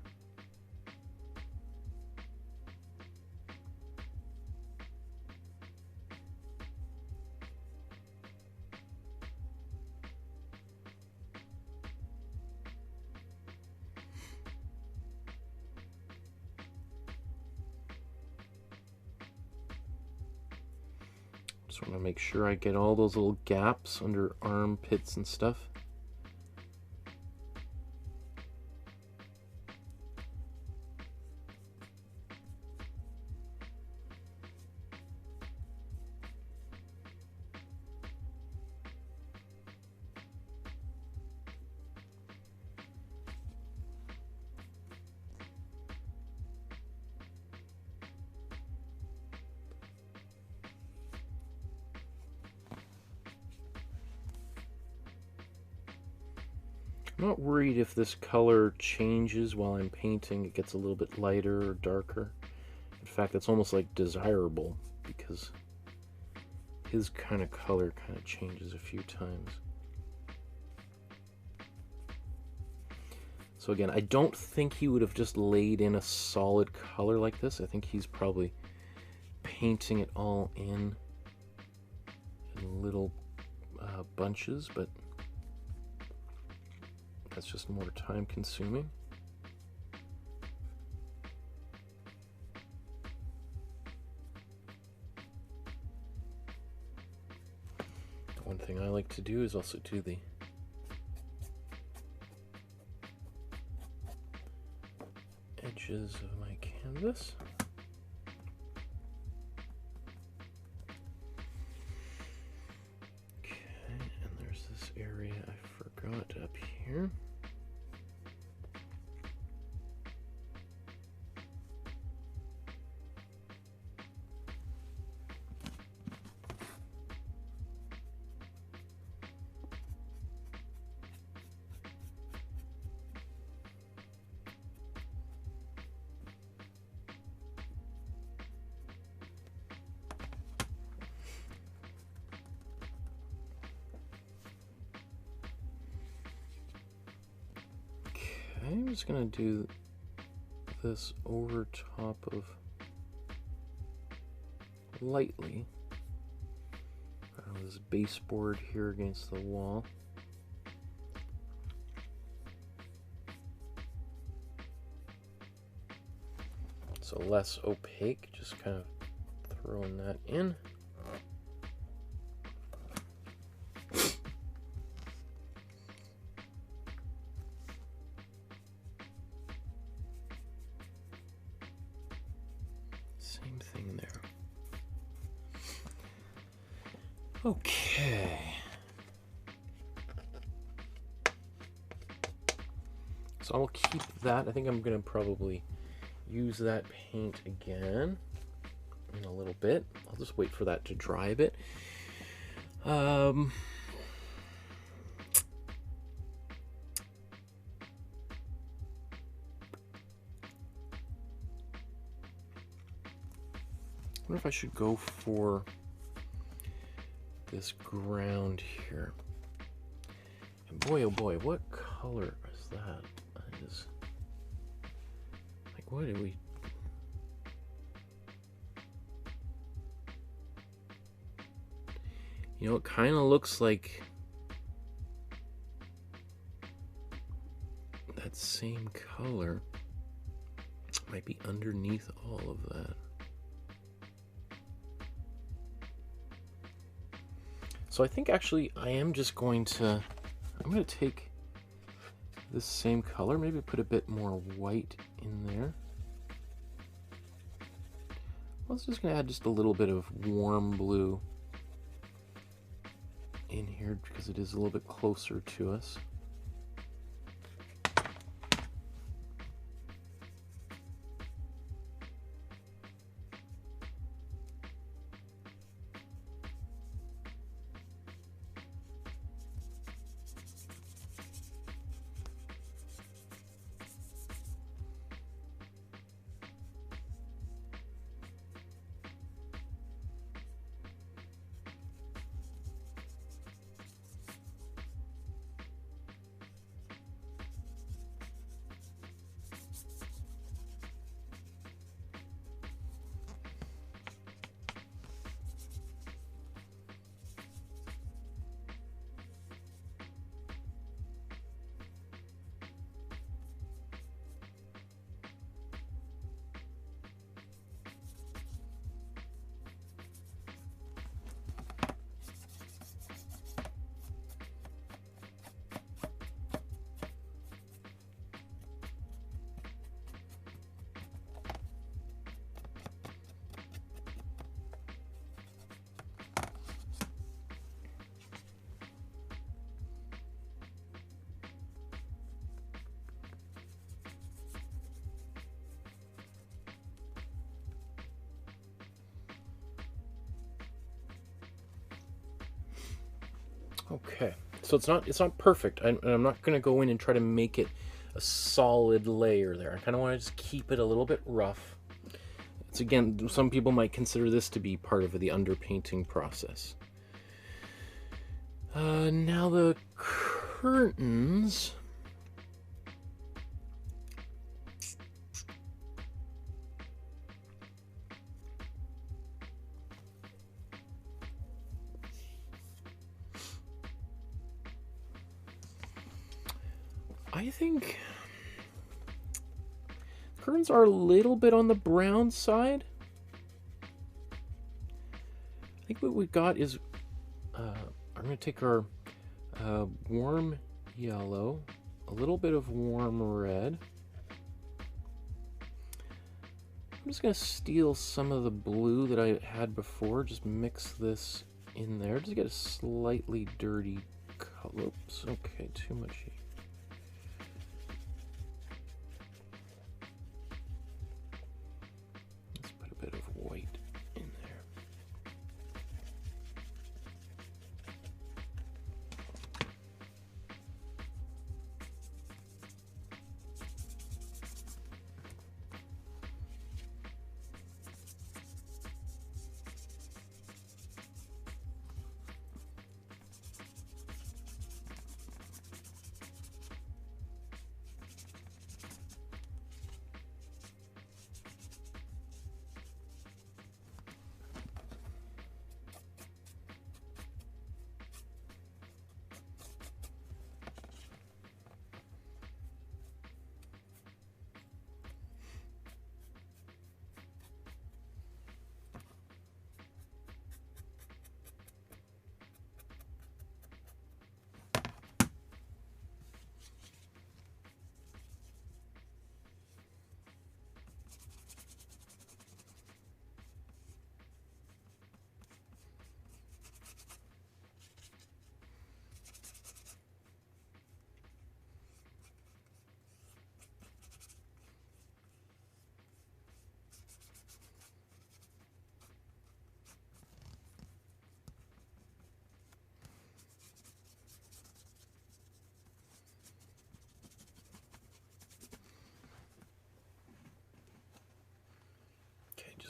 Just want to make sure I get all those little gaps under armpits and stuff. I'm not worried if this color changes while I'm painting. It gets a little bit lighter or darker. In fact, it's almost like desirable because his kind of color kind of changes a few times. So again, I don't think he would have just laid in a solid color like this. I think he's probably painting it all in little bunches, but that's just more time consuming. One thing I like to do is also do the edges of my canvas. Okay, and there's this area I forgot up here. I'm just going to do this over top of lightly this baseboard here against the wall. So less opaque, just kind of throwing that in. Same thing there. Okay. So I'll keep that. I think I'm going to probably use that paint again in a little bit. I'll just wait for that to dry a bit. I wonder if I should go for this ground here. And boy, oh boy, what color is that? That is like, what did we? You know, it kind of looks like that same color might be underneath all of that. So I think actually I am just going to, I'm going to take this same color, maybe put a bit more white in there. I was just going to add just a little bit of warm blue in here because it is a little bit closer to us. Okay, so it's not perfect. I'm not going to go in and try to make it a solid layer there. I kind of want to just keep it a little bit rough. It's, again, some people might consider this to be part of the underpainting process. Now the curtains. I think curtains are a little bit on the brown side. I think what we've got is, I'm going to take our warm yellow, a little bit of warm red. I'm just going to steal some of the blue that I had before, just mix this in there, just get a slightly dirty color. Oops, okay, too much heat. Bit of white in there.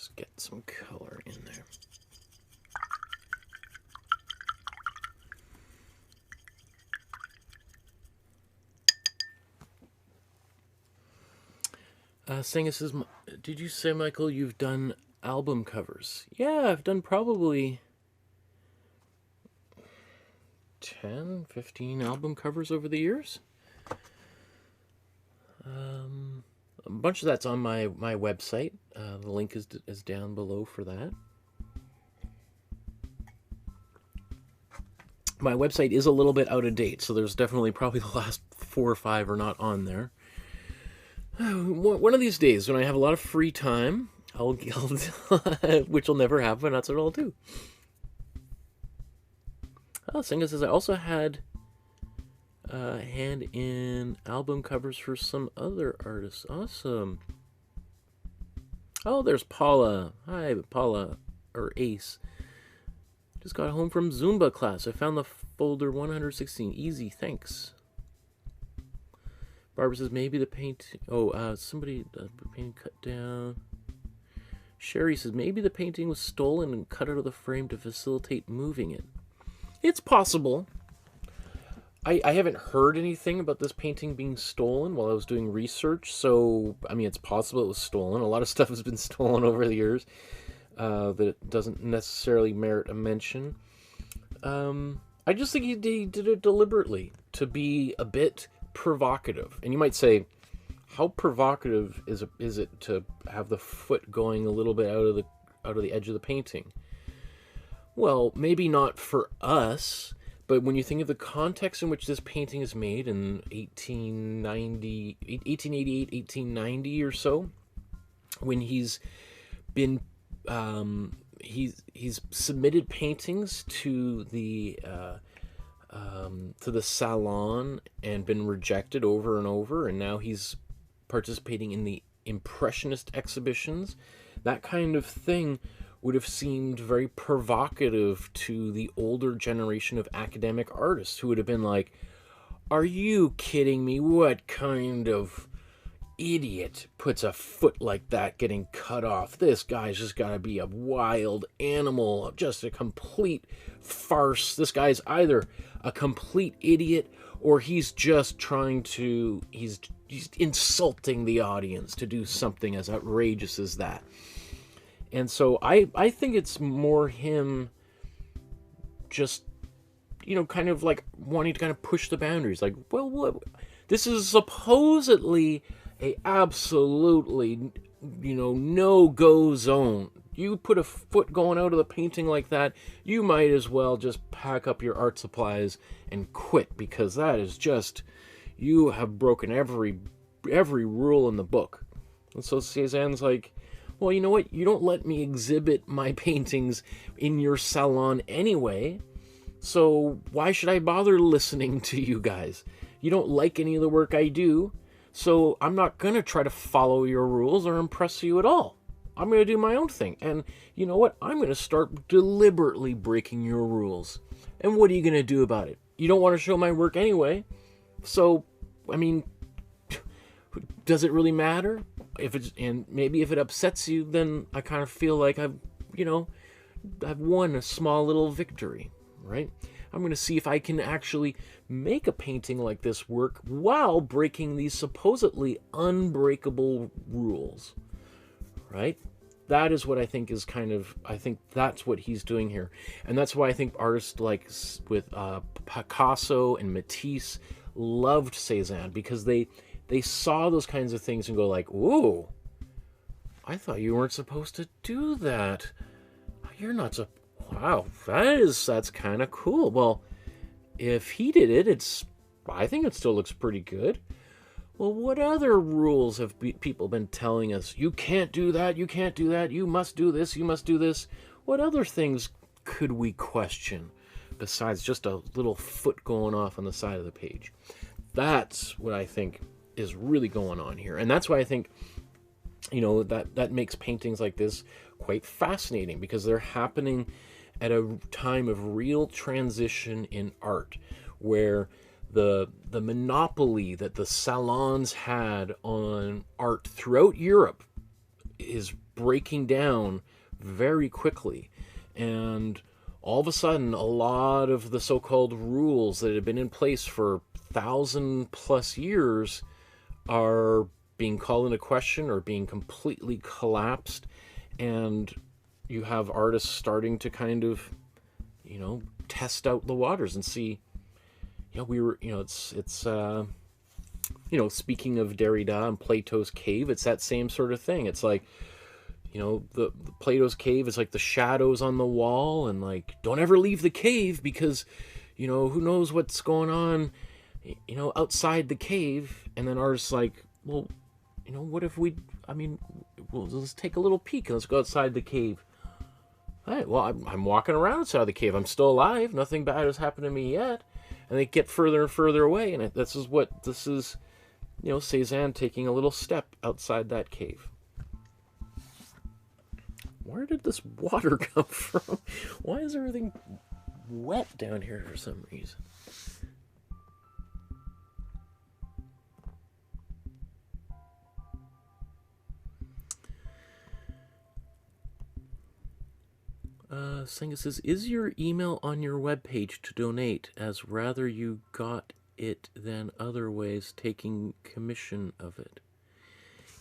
just get some color in there. Sangus says, did you say, Michael, you've done album covers? Yeah, I've done probably 10, 15 album covers over the years. A bunch of that's on my website. The link is down below for that. My website is a little bit out of date, so there's definitely probably the last 4 or 5 are not on there. One of these days, when I have a lot of free time, I'll which will never happen, that's what I'll do. Oh, Singa says, I also had hand in album covers for some other artists. Awesome. Oh, there's Paula. Hi, Paula, or Ace. Just got home from Zumba class. I found the folder 116. Easy, thanks. Barbara says, maybe the paint... Oh, somebody... painting cut down. Sherry says, maybe the painting was stolen and cut out of the frame to facilitate moving it. It's possible. I haven't heard anything about this painting being stolen while I was doing research, so, I mean, it's possible it was stolen. A lot of stuff has been stolen over the years that doesn't necessarily merit a mention. I just think he did it deliberately to be a bit provocative. And you might say, how provocative is it to have the foot going a little bit out of the edge of the painting? Well, maybe not for us, but when you think of the context in which this painting is made in 1888, 1890 or so, when he's been he's submitted paintings to the salon and been rejected over and over, and now he's participating in the Impressionist exhibitions. That kind of thing would have seemed very provocative to the older generation of academic artists who would have been like, are you kidding me? What kind of idiot puts a foot like that getting cut off? This guy's just got to be a wild animal, just a complete farce. This guy's either a complete idiot or he's just trying to, he's insulting the audience to do something as outrageous as that. And so I think it's more him just, you know, kind of like wanting to kind of push the boundaries. Like, well, what? This is supposedly a absolutely, you know, no-go zone. You put a foot going out of the painting like that, you might as well just pack up your art supplies and quit, because that is just, you have broken every rule in the book. And so Cézanne's like, well, you know what? You don't let me exhibit my paintings in your salon anyway, so why should I bother listening to you guys? You don't like any of the work I do, so I'm not going to try to follow your rules or impress you at all. I'm going to do my own thing. And you know what? I'm going to start deliberately breaking your rules. And what are you going to do about it? You don't want to show my work anyway. So, I mean, does it really matter? And maybe if it upsets you, then I kind of feel like I've won a small little victory, right? I'm going to see if I can actually make a painting like this work while breaking these supposedly unbreakable rules, right? That is what I think is I think that's what he's doing here. And that's why I think artists like with Picasso and Matisse loved Cézanne, because they saw those kinds of things and go like, ooh, I thought you weren't supposed to do that. You're not so, wow, that's kind of cool. Well, if he did it, I think it still looks pretty good. Well, what other rules have people been telling us? You can't do that, you can't do that, you must do this, you must do this. What other things could we question besides just a little foot going off on the side of the page? That's what I think is really going on here. And that's why I think, you know, that makes paintings like this quite fascinating, because they're happening at a time of real transition in art, where the monopoly that the salons had on art throughout Europe is breaking down very quickly. And all of a sudden, a lot of the so-called rules that had been in place for 1,000+ years are being called into question or being completely collapsed. And you have artists starting to kind of, test out the waters and see, speaking of Derrida and Plato's cave, it's that same sort of thing. It's like, the Plato's cave is like the shadows on the wall, and like, don't ever leave the cave because, who knows what's going on, outside the cave. And then artists like, well, what if we'll let's take a little peek. Let's go outside the cave. All right, well, I'm walking around outside the cave. I'm still alive. Nothing bad has happened to me yet. And they get further and further away. And this is Cézanne taking a little step outside that cave. Where did this water come from? Why is everything wet down here for some reason? Senga says, is your email on your webpage to donate, as rather you got it than other ways taking commission of it?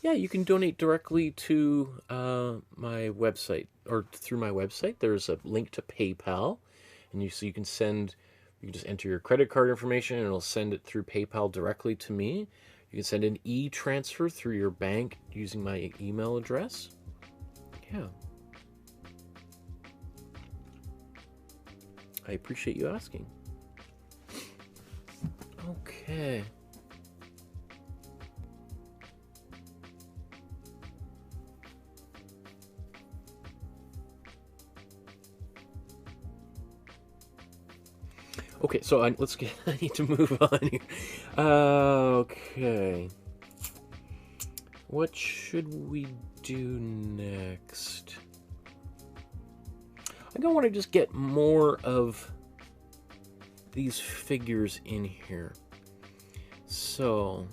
Yeah, you can donate directly to my website, or through my website. There's a link to PayPal, and you can just enter your credit card information, and it'll send it through PayPal directly to me. You can send an e-transfer through your bank using my email address. Yeah. I appreciate you asking. Okay. Okay, so I need to move on here. Okay. What should we do next? I think I want to just get more of these figures in here. So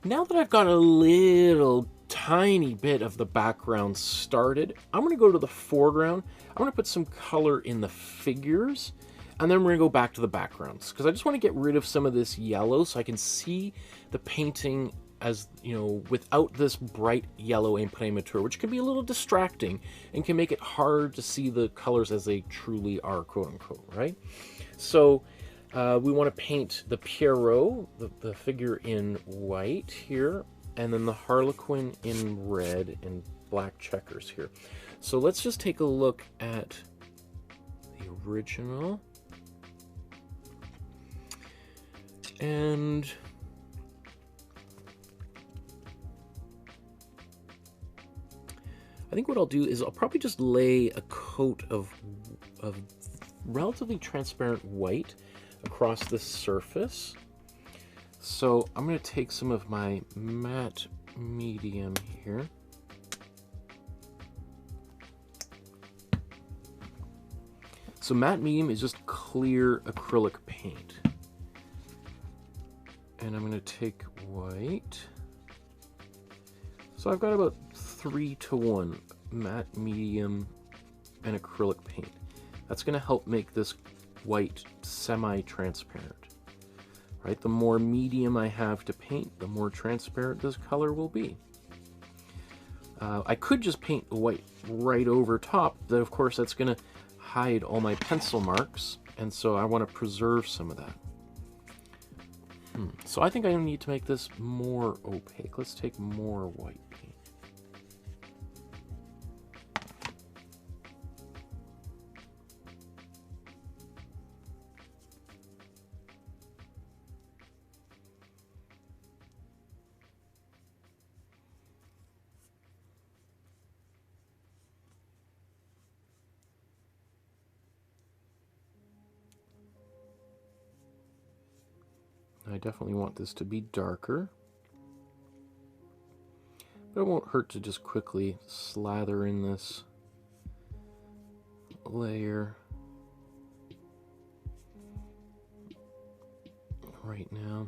now that I've got a little tiny bit of the background started, I'm going to go to the foreground. I'm going to put some color in the figures, and then we're going to go back to the backgrounds, because I just want to get rid of some of this yellow so I can see the painting as, without this bright yellow Imprimatura, which can be a little distracting and can make it hard to see the colors as they truly are, quote unquote, right? So we want to paint the Pierrot, the figure, in white here, and then the Harlequin in red and black checkers here. So let's just take a look at the original. And I think what I'll do is I'll probably just lay a coat of relatively transparent white across the surface. So I'm going to take some of my matte medium here. So matte medium is just clear acrylic paint. And I'm going to take white. So I've got about 3-to-1 matte medium and acrylic paint. That's going to help make this white semi-transparent. Right? The more medium I have to paint, the more transparent this color will be. I could just paint the white right over top, but of course that's going to hide all my pencil marks, and so I want to preserve some of that. So I think I need to make this more opaque. Let's take more white paint. I definitely want this to be darker, but it won't hurt to just quickly slather in this layer right now.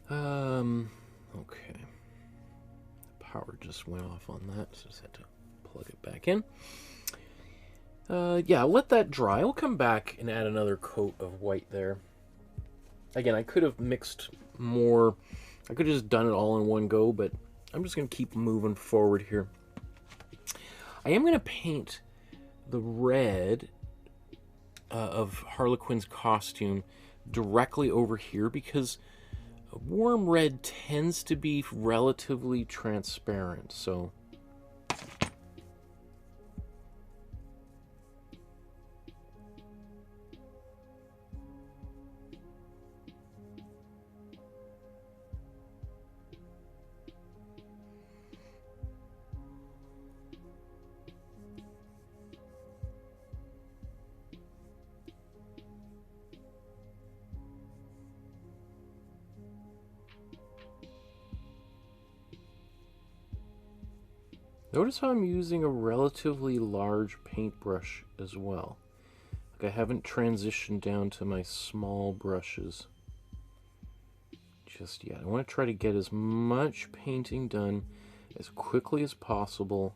Okay. The power just went off on that, so I just had to plug it back in. Yeah, let that dry. I'll come back and add another coat of white there. Again, I could have mixed more. I could have just done it all in one go, but I'm just going to keep moving forward here. I am going to paint the red of Harlequin's costume directly over here because warm red tends to be relatively transparent, so notice how I'm using a relatively large paintbrush as well. Like I haven't transitioned down to my small brushes just yet. I want to try to get as much painting done as quickly as possible,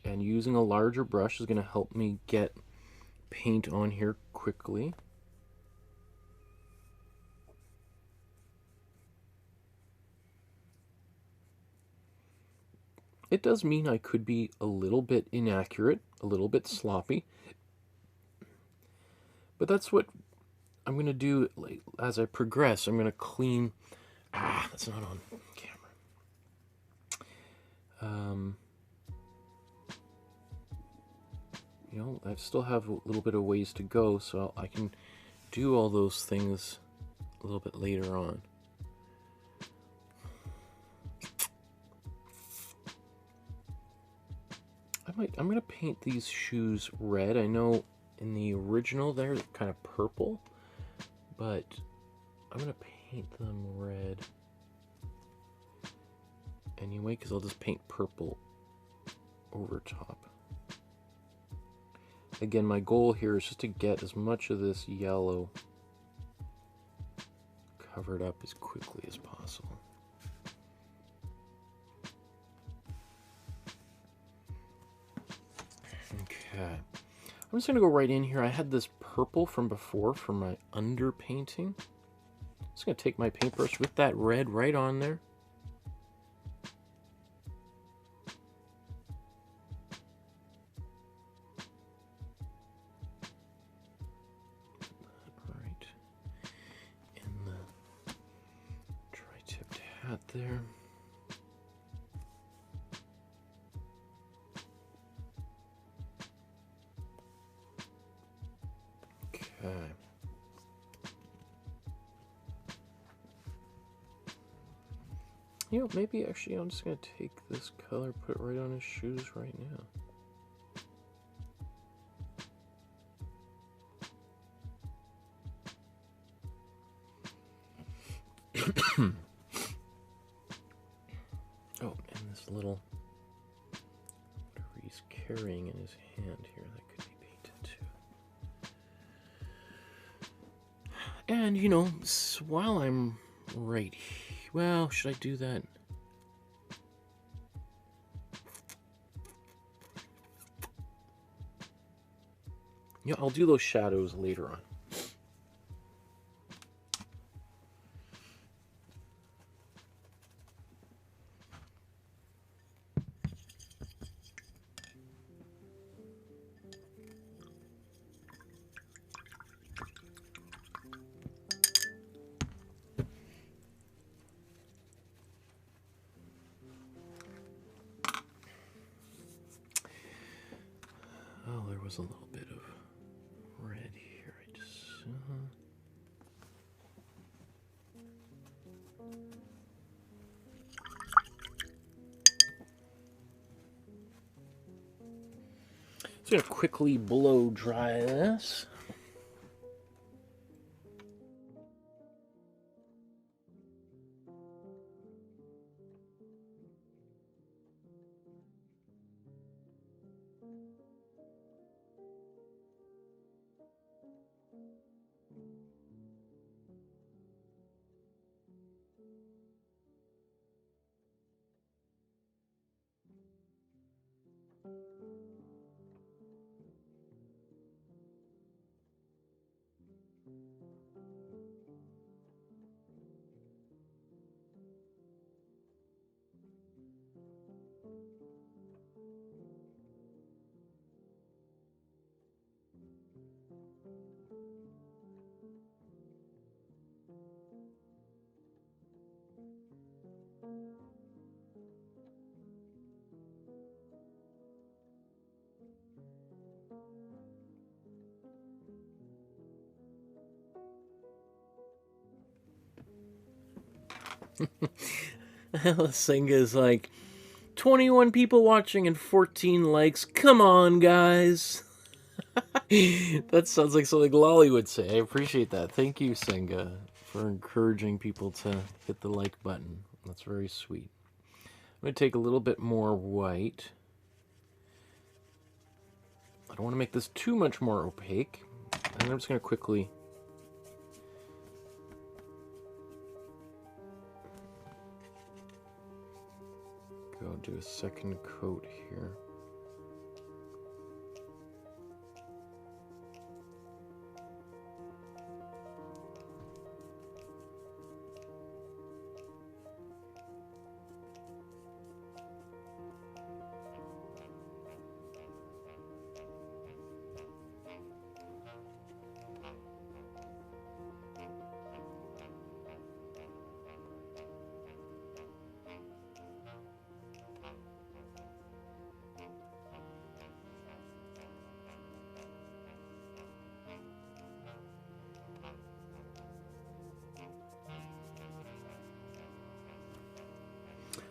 and using a larger brush is going to help me get paint on here quickly. It does mean I could be a little bit inaccurate, a little bit sloppy, but that's what I'm going to do. Like, as I progress, I'm going to clean. That's not on camera. You know, I still have a little bit of ways to go, so I can do all those things a little bit later on. I'm gonna paint these shoes red. I know in the original they're kind of purple, but I'm gonna paint them red anyway, because I'll just paint purple over top. Again, my goal here is just to get as much of this yellow covered up as quickly as possible. Okay, I'm just gonna go right in here. I had this purple from before for my underpainting. Just gonna take my paintbrush with that red right on there. Right in the tri-tipped hat there. Okay. You know, maybe actually I'm just going to take this color, put it right on his shoes right now. Oh, and this little, whatever he's carrying in his hand here, that could be painted too. And, you know, while I'm right here, well, should I do that? Yeah, I'll do those shadows later on. Oh, there was a little bit of red here. I just... So I'm going to quickly blow dry this. Senga is like, 21 people watching and 14 likes. Come on, guys. That sounds like something Lolly would say. I appreciate that. Thank you, Senga, for encouraging people to hit the like button. That's very sweet. I'm going to take a little bit more white. I don't want to make this too much more opaque. And I'm just going to quickly... go do a second coat here.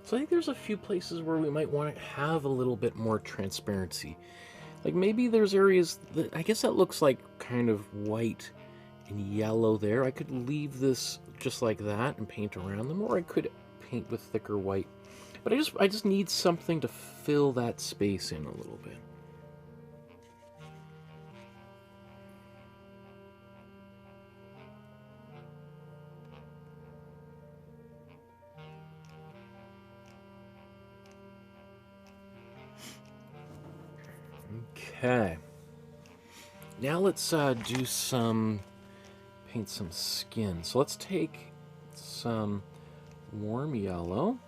So I think there's a few places where we might want to have a little bit more transparency. Like maybe there's areas that, I guess that looks like kind of white and yellow there. I could leave this just like that and paint around them, or I could paint with thicker white. But I just need something to fill that space in a little bit. Okay. Now let's do some, paint some skin. So let's take some warm yellow,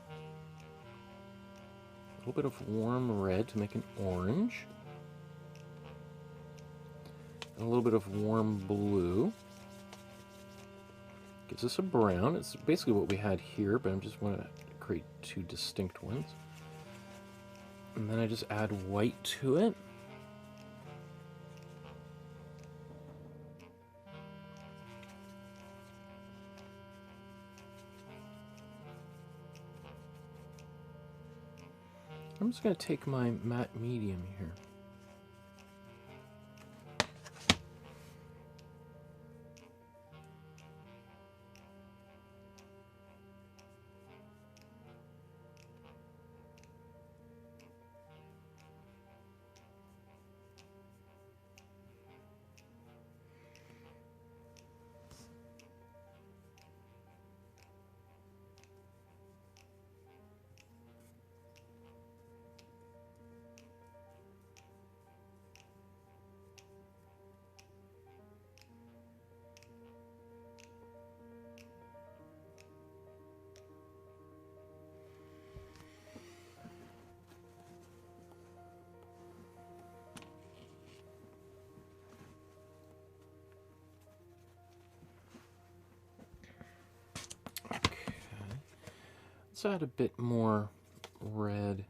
a little bit of warm red to make an orange, and a little bit of warm blue. Gives us a brown. It's basically what we had here, but I just want to create two distinct ones. And then I just add white to it. I'm just going to take my matte medium here. Let's add a bit more red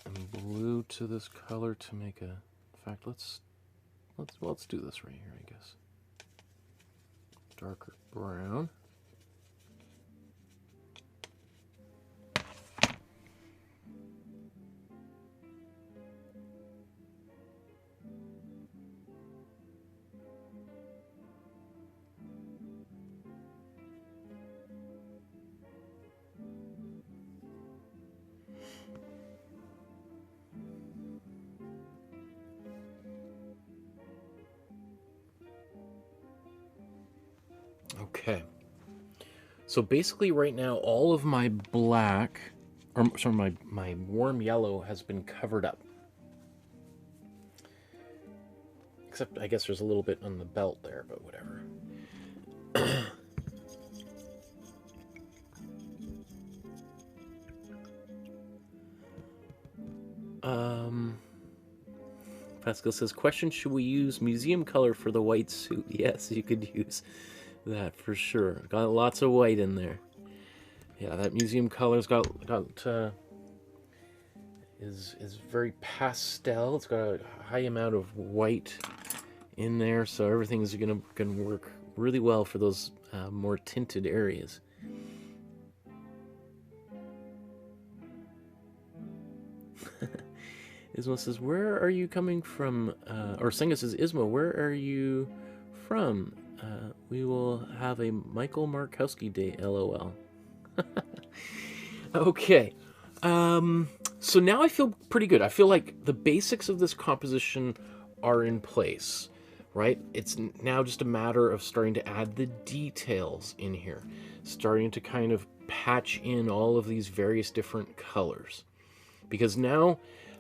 and blue to this color to make a. In fact, let's do this right here, I guess. Darker brown. Okay, so basically right now all of my black, or sorry, my warm yellow has been covered up. Except I guess there's a little bit on the belt there, but whatever. Pascal says, question, should we use museum color for the white suit? Yes, you could use that for sure. Got lots of white in there. Yeah, that museum color's got is very pastel. It's got a high amount of white in there, so everything's gonna work really well for those more tinted areas. Ismo says, where are you coming from? Or Senga says, Ismo, where are you from? We will have a Michael Markowsky day, LOL. Okay. So now I feel pretty good. I feel like the basics of this composition are in place, right? It's now just a matter of starting to add the details in here, starting to kind of patch in all of these various different colors. Because now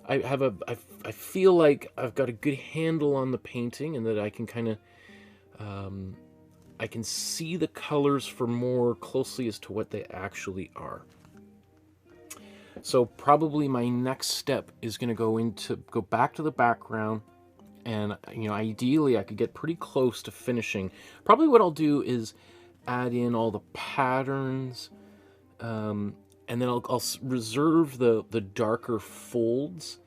I feel like I've got a good handle on the painting, and that I can kind of I can see the colors for more closely as to what they actually are. So probably my next step is going to go back to the background, and ideally I could get pretty close to finishing. Probably what I'll do is add in all the patterns, and then I'll reserve the darker folds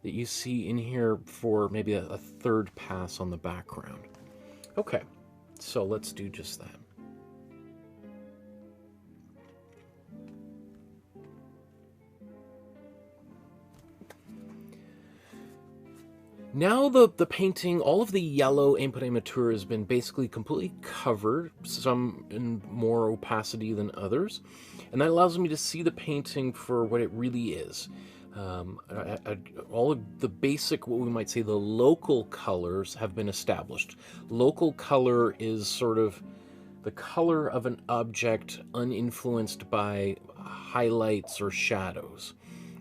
that you see in here for maybe a third pass on the background. Okay, so let's do just that. Now the painting, all of the yellow Imprimatura has been basically completely covered, some in more opacity than others, and that allows me to see the painting for what it really is. All of the basic, what we might say, the local colors have been established. Local color is sort of the color of an object uninfluenced by highlights or shadows,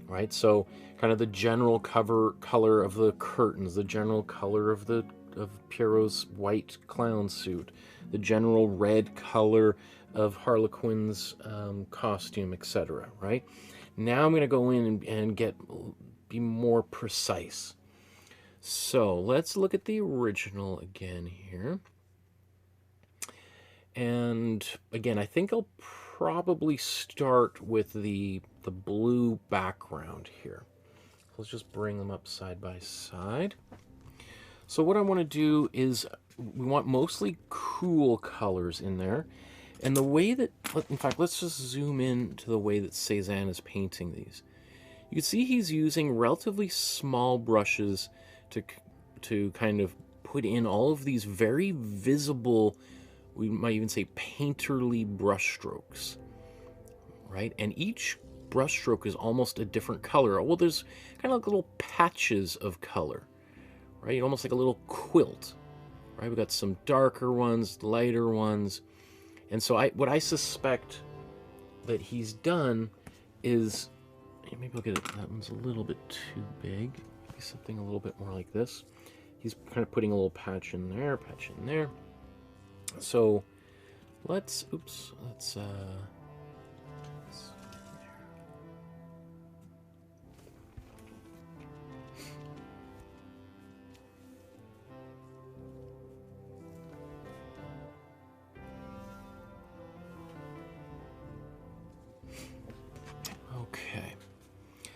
right? So kind of the general color of the curtains, the general color of Pierrot's white clown suit, the general red color of Harlequin's costume, etc. Right? Now I'm going to go in and be more precise. So let's look at the original again here. And again, I think I'll probably start with the blue background here. Let's just bring them up side by side. So what I want to do is, we want mostly cool colors in there. And the way that, in fact, let's just zoom in to the way that Cézanne is painting these. You can see he's using relatively small brushes to kind of put in all of these very visible, we might even say painterly brush strokes, right? And each brush stroke is almost a different color. Well, there's kind of like little patches of color, right? Almost like a little quilt, right? We've got some darker ones, lighter ones. And so what I suspect that he's done is, maybe look at it, that one's a little bit too big. Maybe something a little bit more like this. He's kind of putting a little patch in there, patch in there. So let's okay.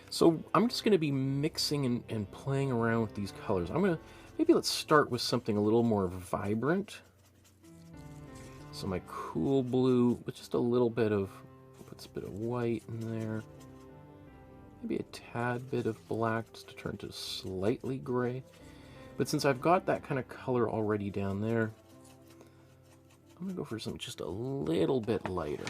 So I'm just going to be mixing and playing around with these colors. Maybe let's start with something a little more vibrant. So my cool blue with just a little bit of, puts a bit of white in there. Maybe a tad bit of black just to turn to slightly gray. But since I've got that kind of color already down there, I'm going to go for something just a little bit lighter.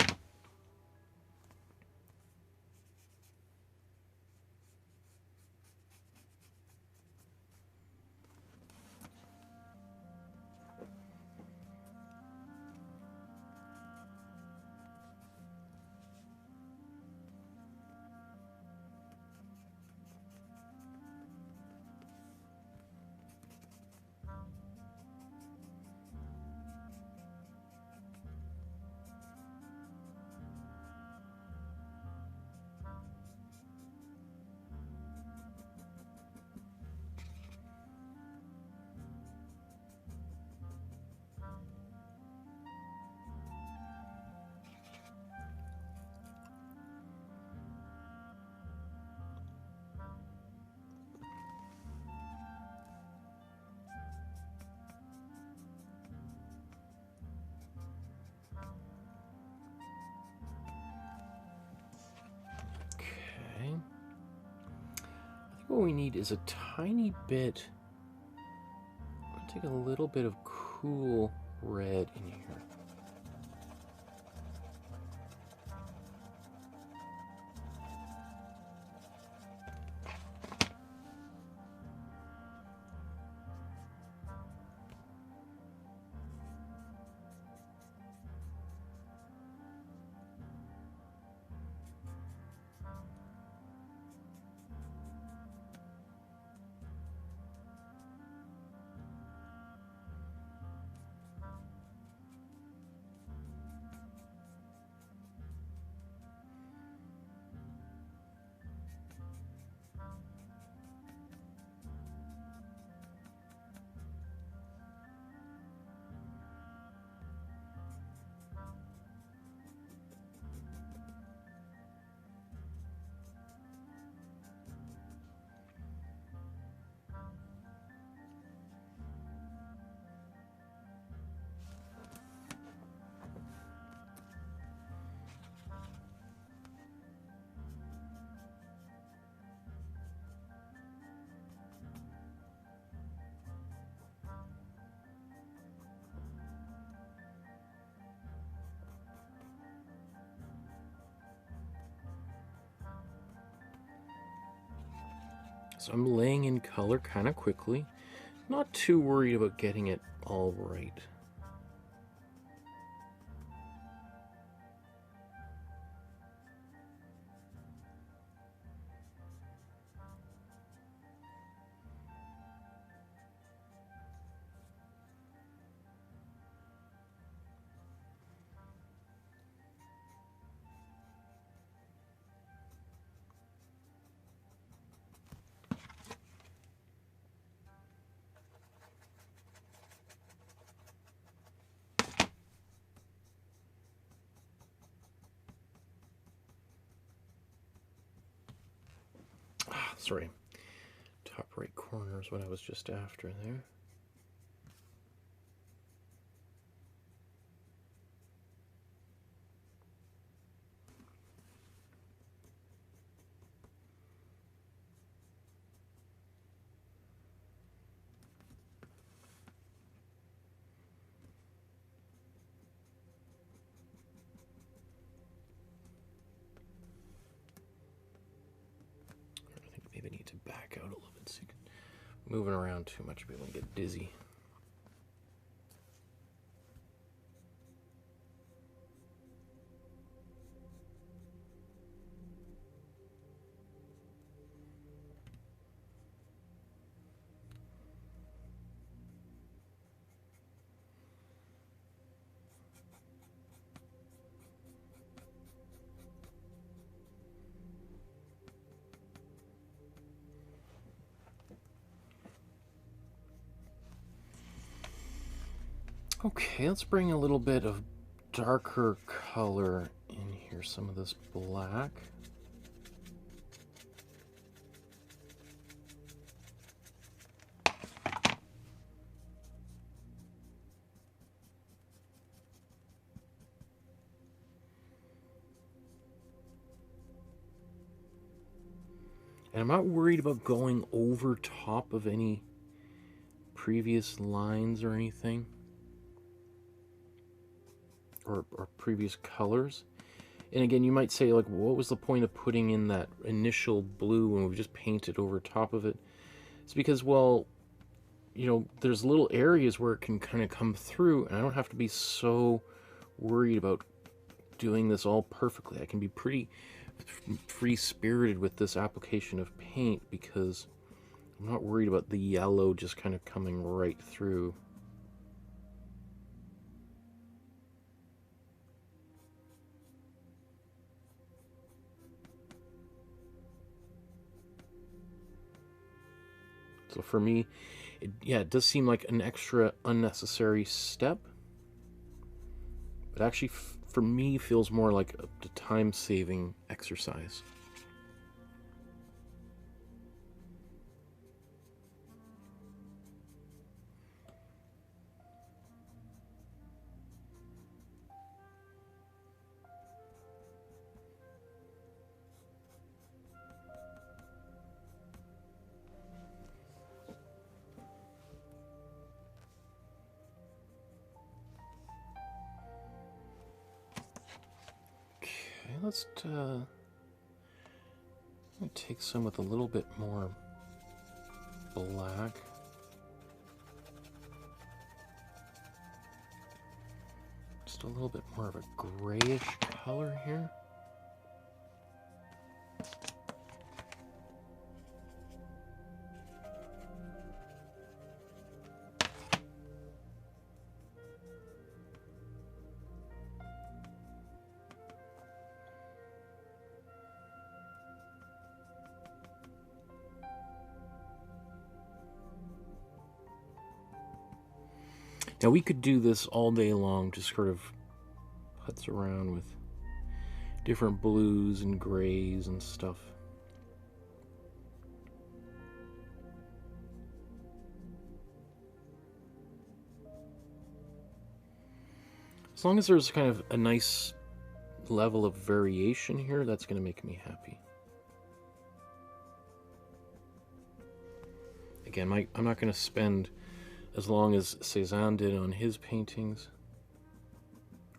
what we need is a tiny bit. I'll take a little bit of cool red in here. So I'm laying in color kind of quickly, not too worried about getting it all right. Sorry, top right corner is what I was just after there. Maybe need to back out a little bit so you can, moving around too much, people get dizzy. Okay, let's bring a little bit of darker color in here, some of this black. And I'm not worried about going over top of any previous lines or anything. Or previous colors. And again, you might say, like, what was the point of putting in that initial blue when we just painted over top of it? It's because, well, you know, there's little areas where it can kind of come through, and I don't have to be so worried about doing this all perfectly. I can be pretty free-spirited with this application of paint because I'm not worried about the yellow just kind of coming right through. So for me, it does seem like an extra unnecessary step. But actually, for me, feels more like a time-saving exercise. let's take some with a little bit more black. Just a little bit more of a grayish color here. Now we could do this all day long, just sort of putz around with different blues and grays and stuff. As long as there's kind of a nice level of variation here, that's going to make me happy. Again, I'm not going to spend as long as Cézanne did on his paintings,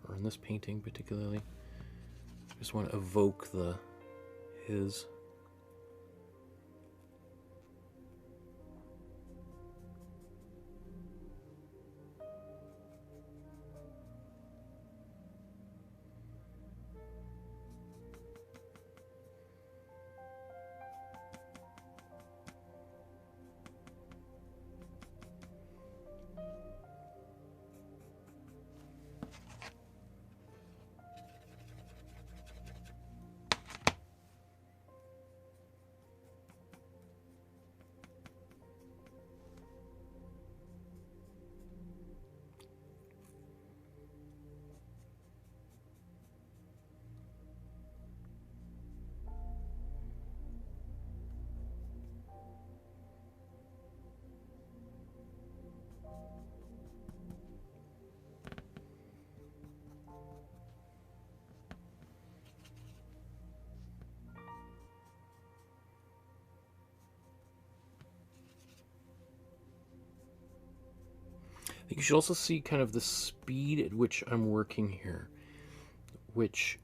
or in this painting particularly. I just want to evoke his. You should also see kind of the speed at which I'm working here, which,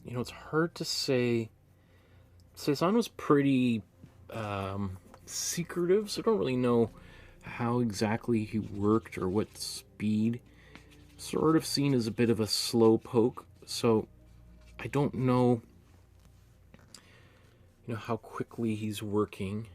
you know, it's hard to say. Cézanne was pretty secretive, so I don't really know how exactly he worked or what speed. Sort of seen as a bit of a slow poke, so I don't know, you know, how quickly he's working.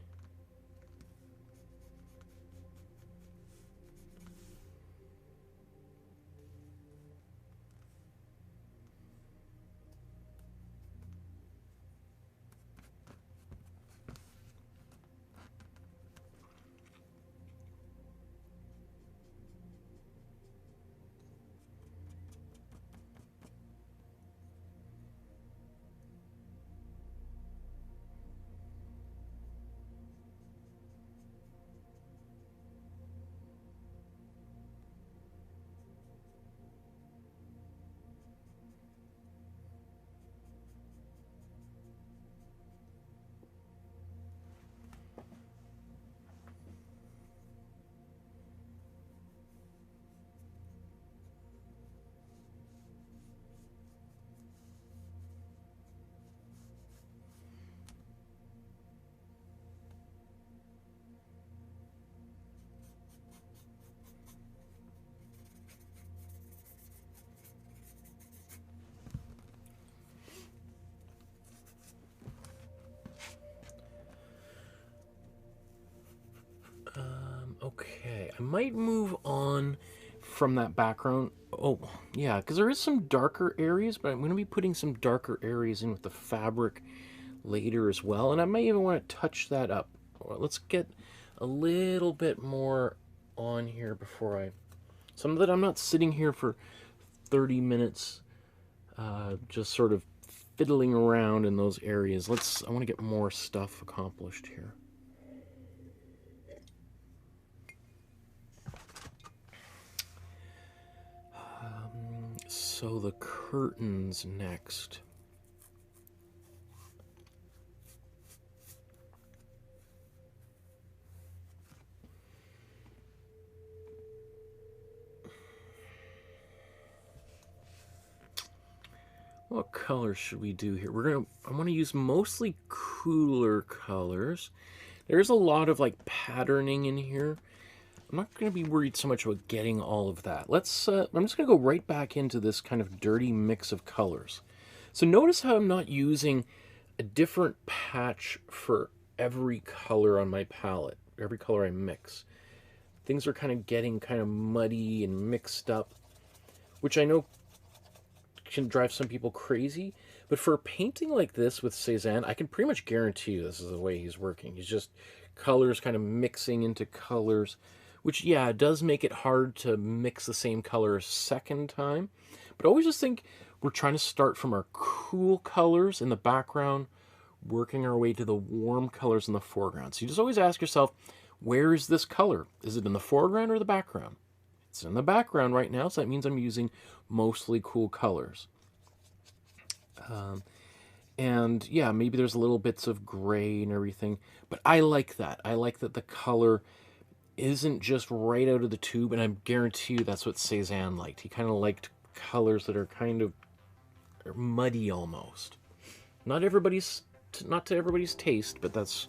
Okay, I might move on from that background. Oh, yeah, because there is some darker areas, but I'm going to be putting some darker areas in with the fabric later as well, and I might even want to touch that up. Well, let's get a little bit more on here before so that I'm not sitting here for 30 minutes just sort of fiddling around in those areas. I want to get more stuff accomplished here. So the curtains next. What colors should we do here? I want to use mostly cooler colors. There's a lot of like patterning in here. I'm not going to be worried so much about getting all of that. I'm just going to go right back into this kind of dirty mix of colors. So notice how I'm not using a different patch for every color on my palette, every color I mix. Things are kind of getting kind of muddy and mixed up, which I know can drive some people crazy. But for a painting like this with Cézanne, I can pretty much guarantee you this is the way he's working. He's just colors kind of mixing into colors, which, yeah, does make it hard to mix the same color a second time. But always just think we're trying to start from our cool colors in the background, working our way to the warm colors in the foreground. So you just always ask yourself, where is this color? Is it in the foreground or the background? It's in the background right now, so that means I'm using mostly cool colors. And yeah, maybe there's little bits of gray and everything, but I like that. I like that the color isn't just right out of the tube, and I guarantee you that's what Cézanne liked. He kind of liked colors that are kind of muddy almost. Not to everybody's taste, but that's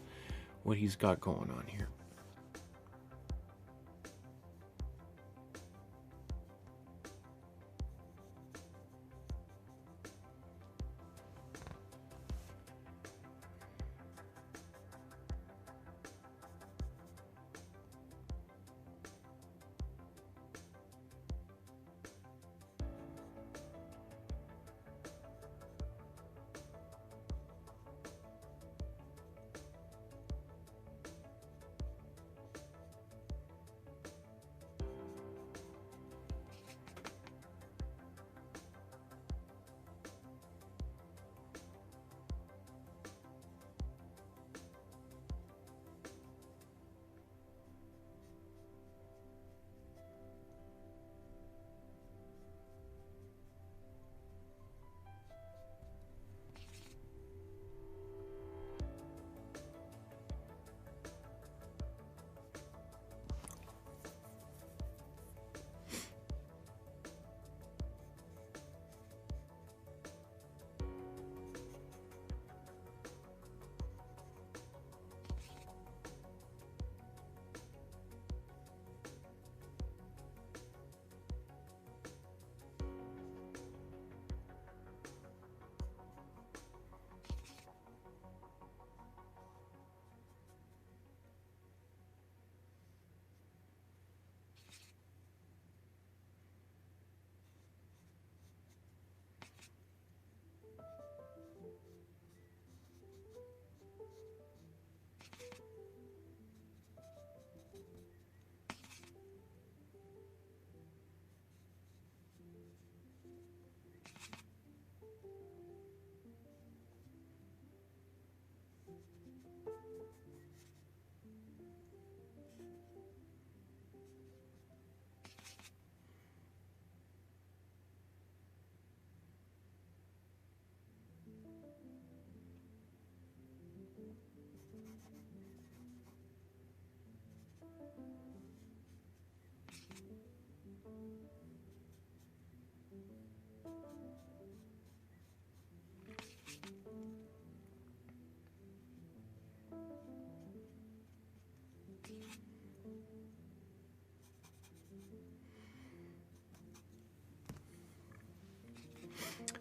what he's got going on here.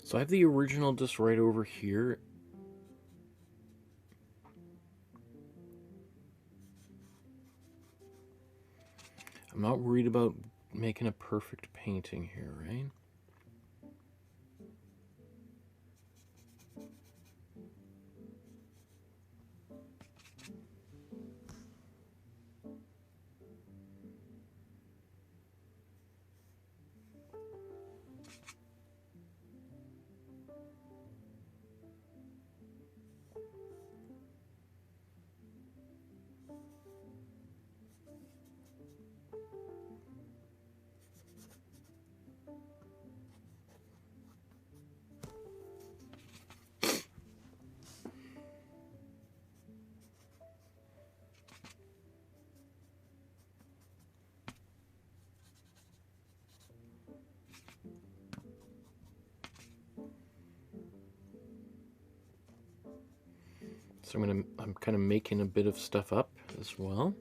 So I have the original just right over here. I'm not worried about making a perfect painting here, right? So I'm kind of making a bit of stuff up as well.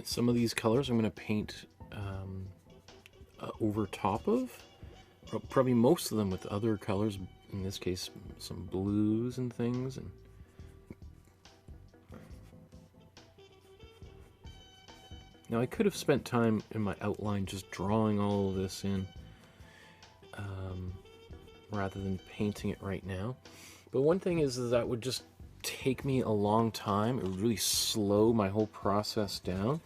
Some of these colors I'm going to paint over top of, probably most of them with other colors, in this case some blues and things. And now I could have spent time in my outline just drawing all of this in rather than painting it right now. But one thing is that would just take me a long time. It would really slow my whole process down.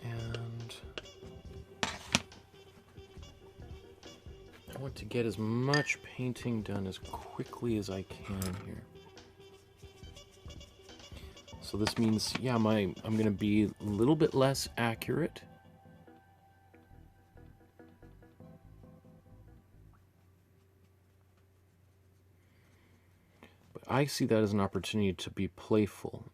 And I want to get as much painting done as quickly as I can here. So this means, yeah, I'm going to be a little bit less accurate. But I see that as an opportunity to be playful.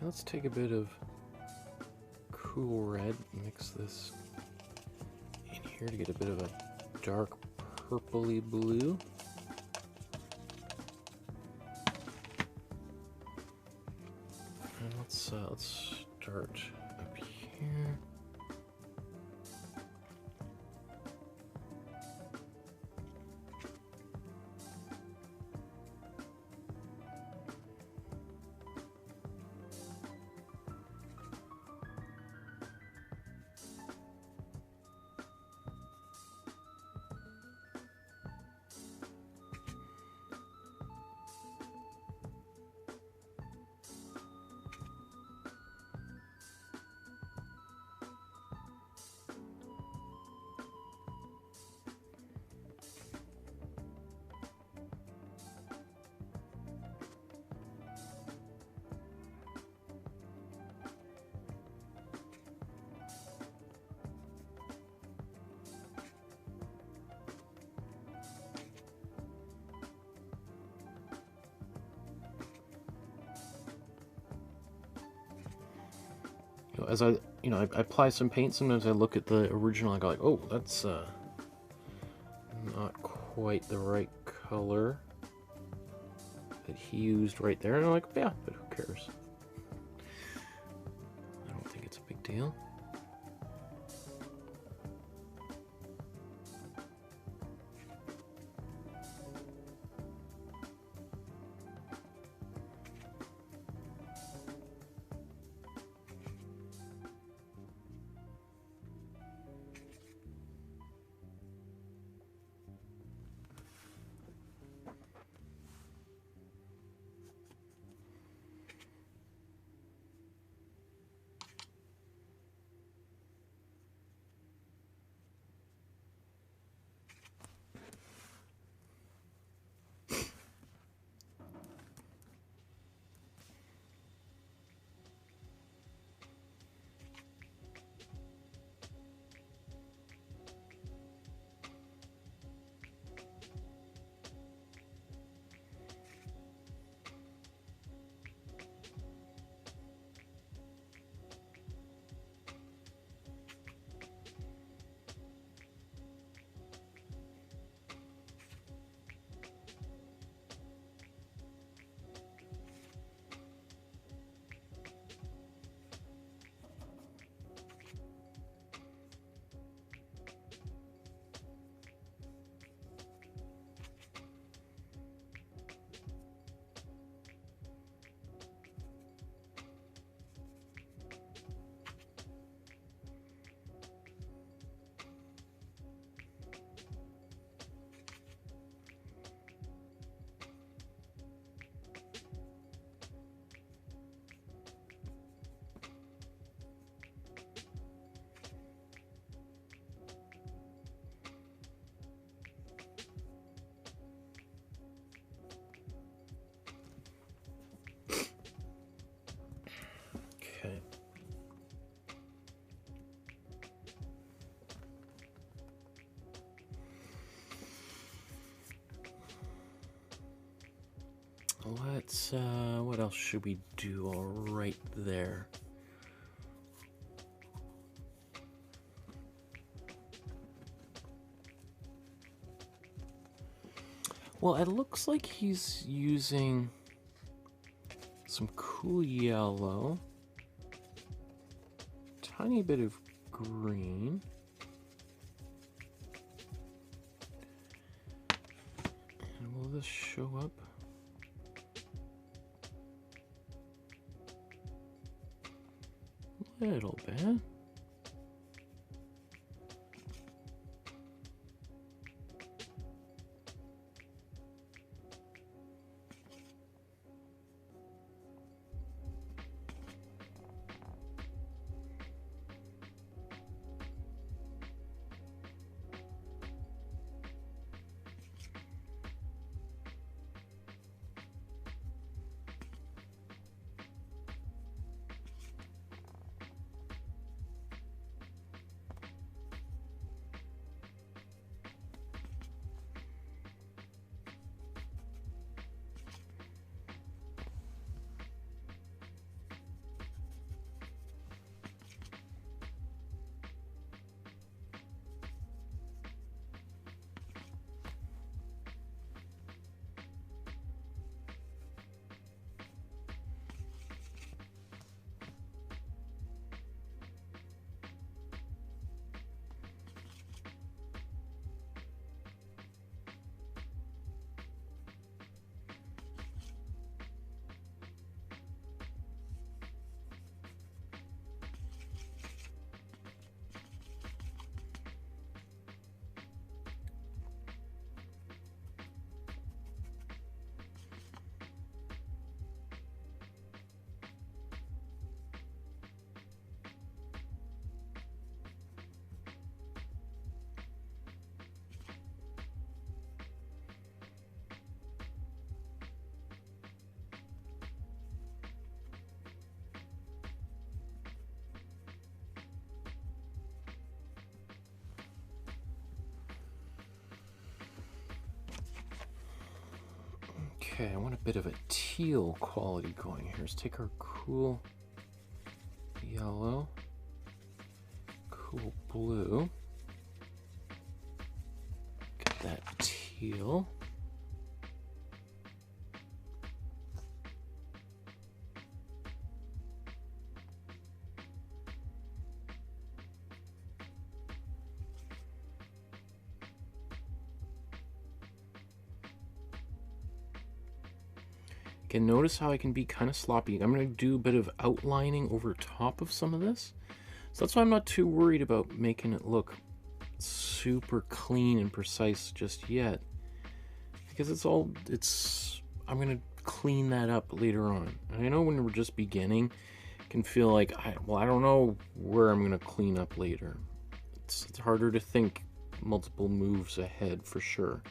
let's take a bit of cool red, mix this in here to get a bit of a dark purpley blue. And let's start up here. As I apply some paint, sometimes I look at the original, I go like, oh, that's not quite the right color that he used right there. And I'm like, yeah, but who cares? I don't think it's a big deal. Okay. Let's, what else should we do all right there? Well, it looks like he's using some cool yellow, tiny bit of green, and will this show up? A little bit. Okay, I want a bit of a teal quality going here. Let's take our cool yellow, cool blue, get that teal. Again, notice how I can be kind of sloppy. I'm going to do a bit of outlining over top of some of this. So that's why I'm not too worried about making it look super clean and precise just yet. Because I'm going to clean that up later on. And I know when we're just beginning, it can feel like, I don't know where I'm going to clean up later. It's harder to think multiple moves ahead for sure.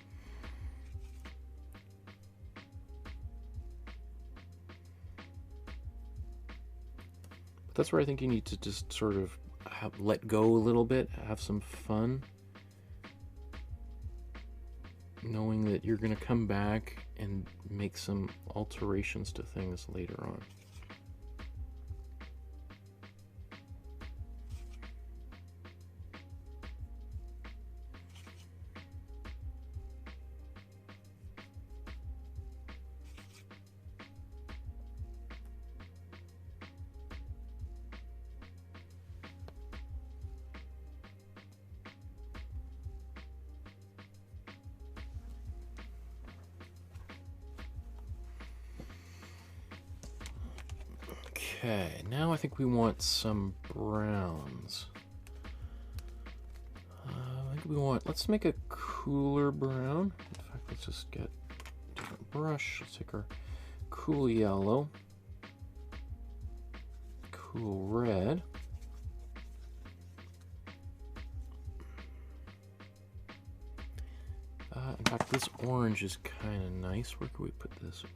That's where I think you need to just sort of let go a little bit, have some fun, knowing that you're going to come back and make some alterations to things later on. Okay, now I think we want some browns. Let's make a cooler brown. In fact, let's just get a different brush. Let's take our cool yellow, cool red, in fact, this orange is kind of nice. Where can we put this orange?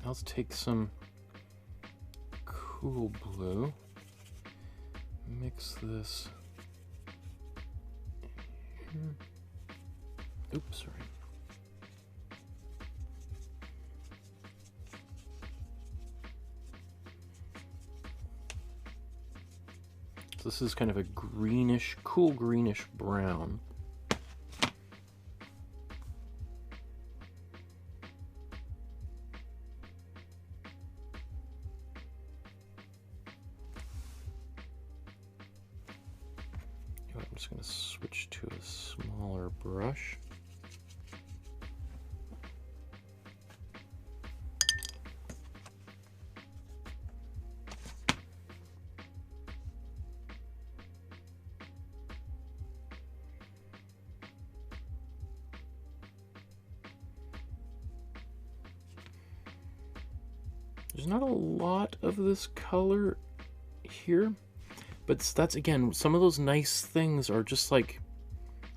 Let's take some cool blue, mix this here. Oops, sorry. So this is kind of a greenish, cool greenish brown. I'm just going to switch to a smaller brush. There's not a lot of this color here. But that's, again, some of those nice things are just like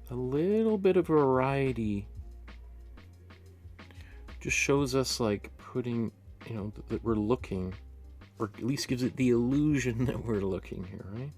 a little bit of variety. Just shows us like putting, you know, that we're looking, or at least gives it the illusion that we're looking here, right?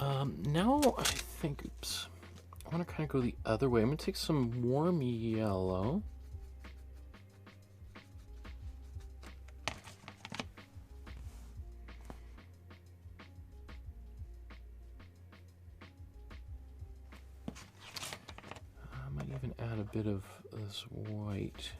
Now I think, oops, I want to kind of go the other way. I'm going to take some warm yellow. I might even add a bit of this white.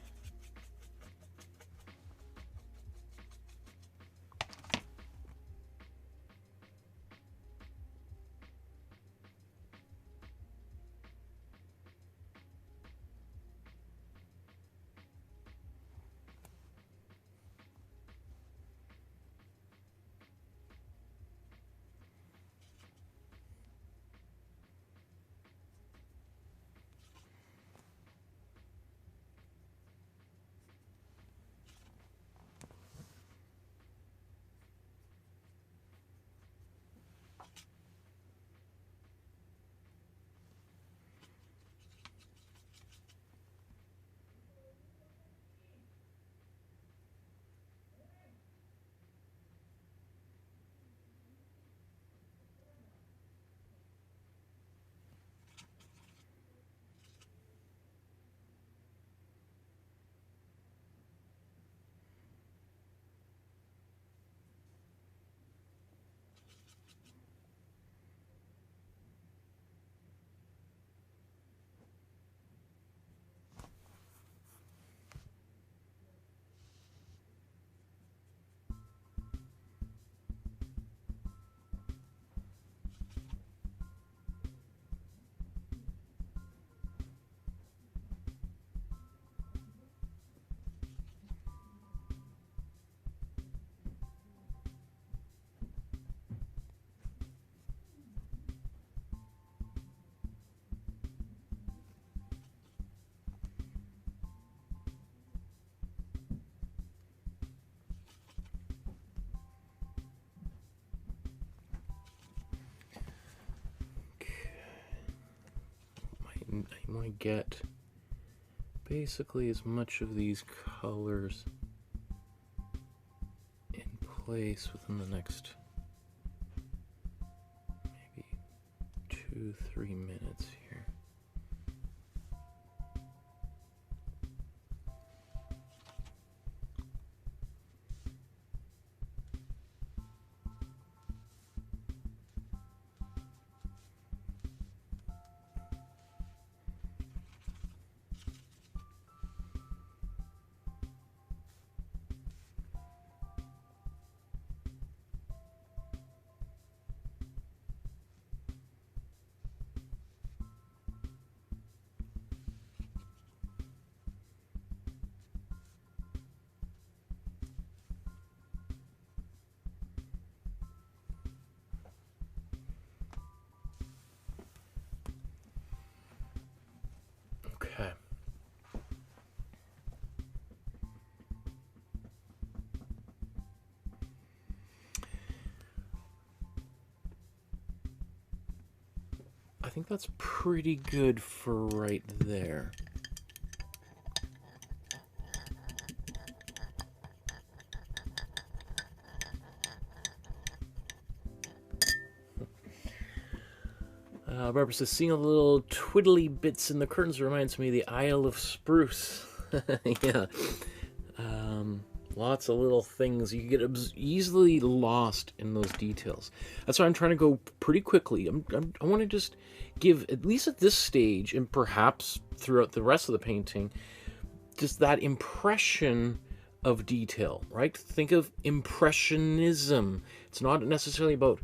I want to get basically as much of these colors in place within the next maybe 2-3 minutes here. Okay. I think that's pretty good for right there. Barbara says, seeing all the little twiddly bits in the curtains reminds me of the Isle of Spruce. Yeah. Lots of little things. You get easily lost in those details. That's why I'm trying to go pretty quickly. I want to just give, at least at this stage, and perhaps throughout the rest of the painting, just that impression of detail, right? Think of Impressionism. It's not necessarily about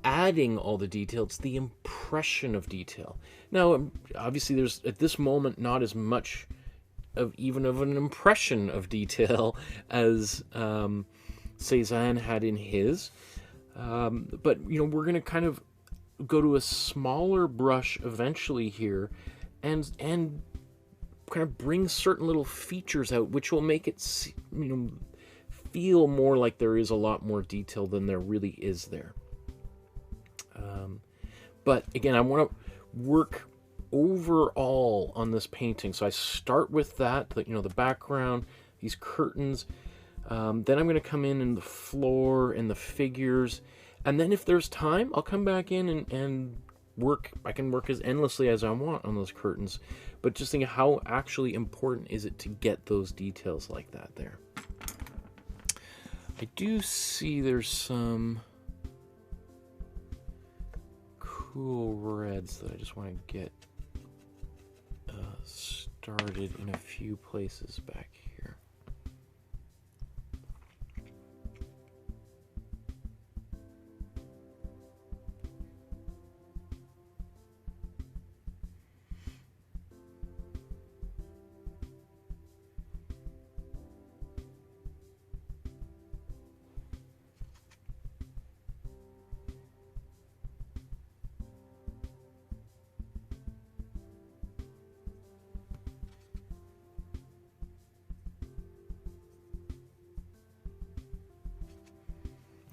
adding all the detail, it's the impression of detail. Now, obviously, there's at this moment not as much of even of an impression of detail as Cézanne had in his, but you know, we're going to kind of go to a smaller brush eventually here, and kind of bring certain little features out, which will make it, you know, feel more like there is a lot more detail than there really is there. But again, I want to work overall on this painting. So I start with that, you know, the background, these curtains. Then I'm going to come in the floor and the figures, And then if there's time, I'll come back in and work. I can work as endlessly as I want on those curtains. But just think, how actually important is it to get those details like that there? I do see there's some cool reds that I just want to get started in a few places back here.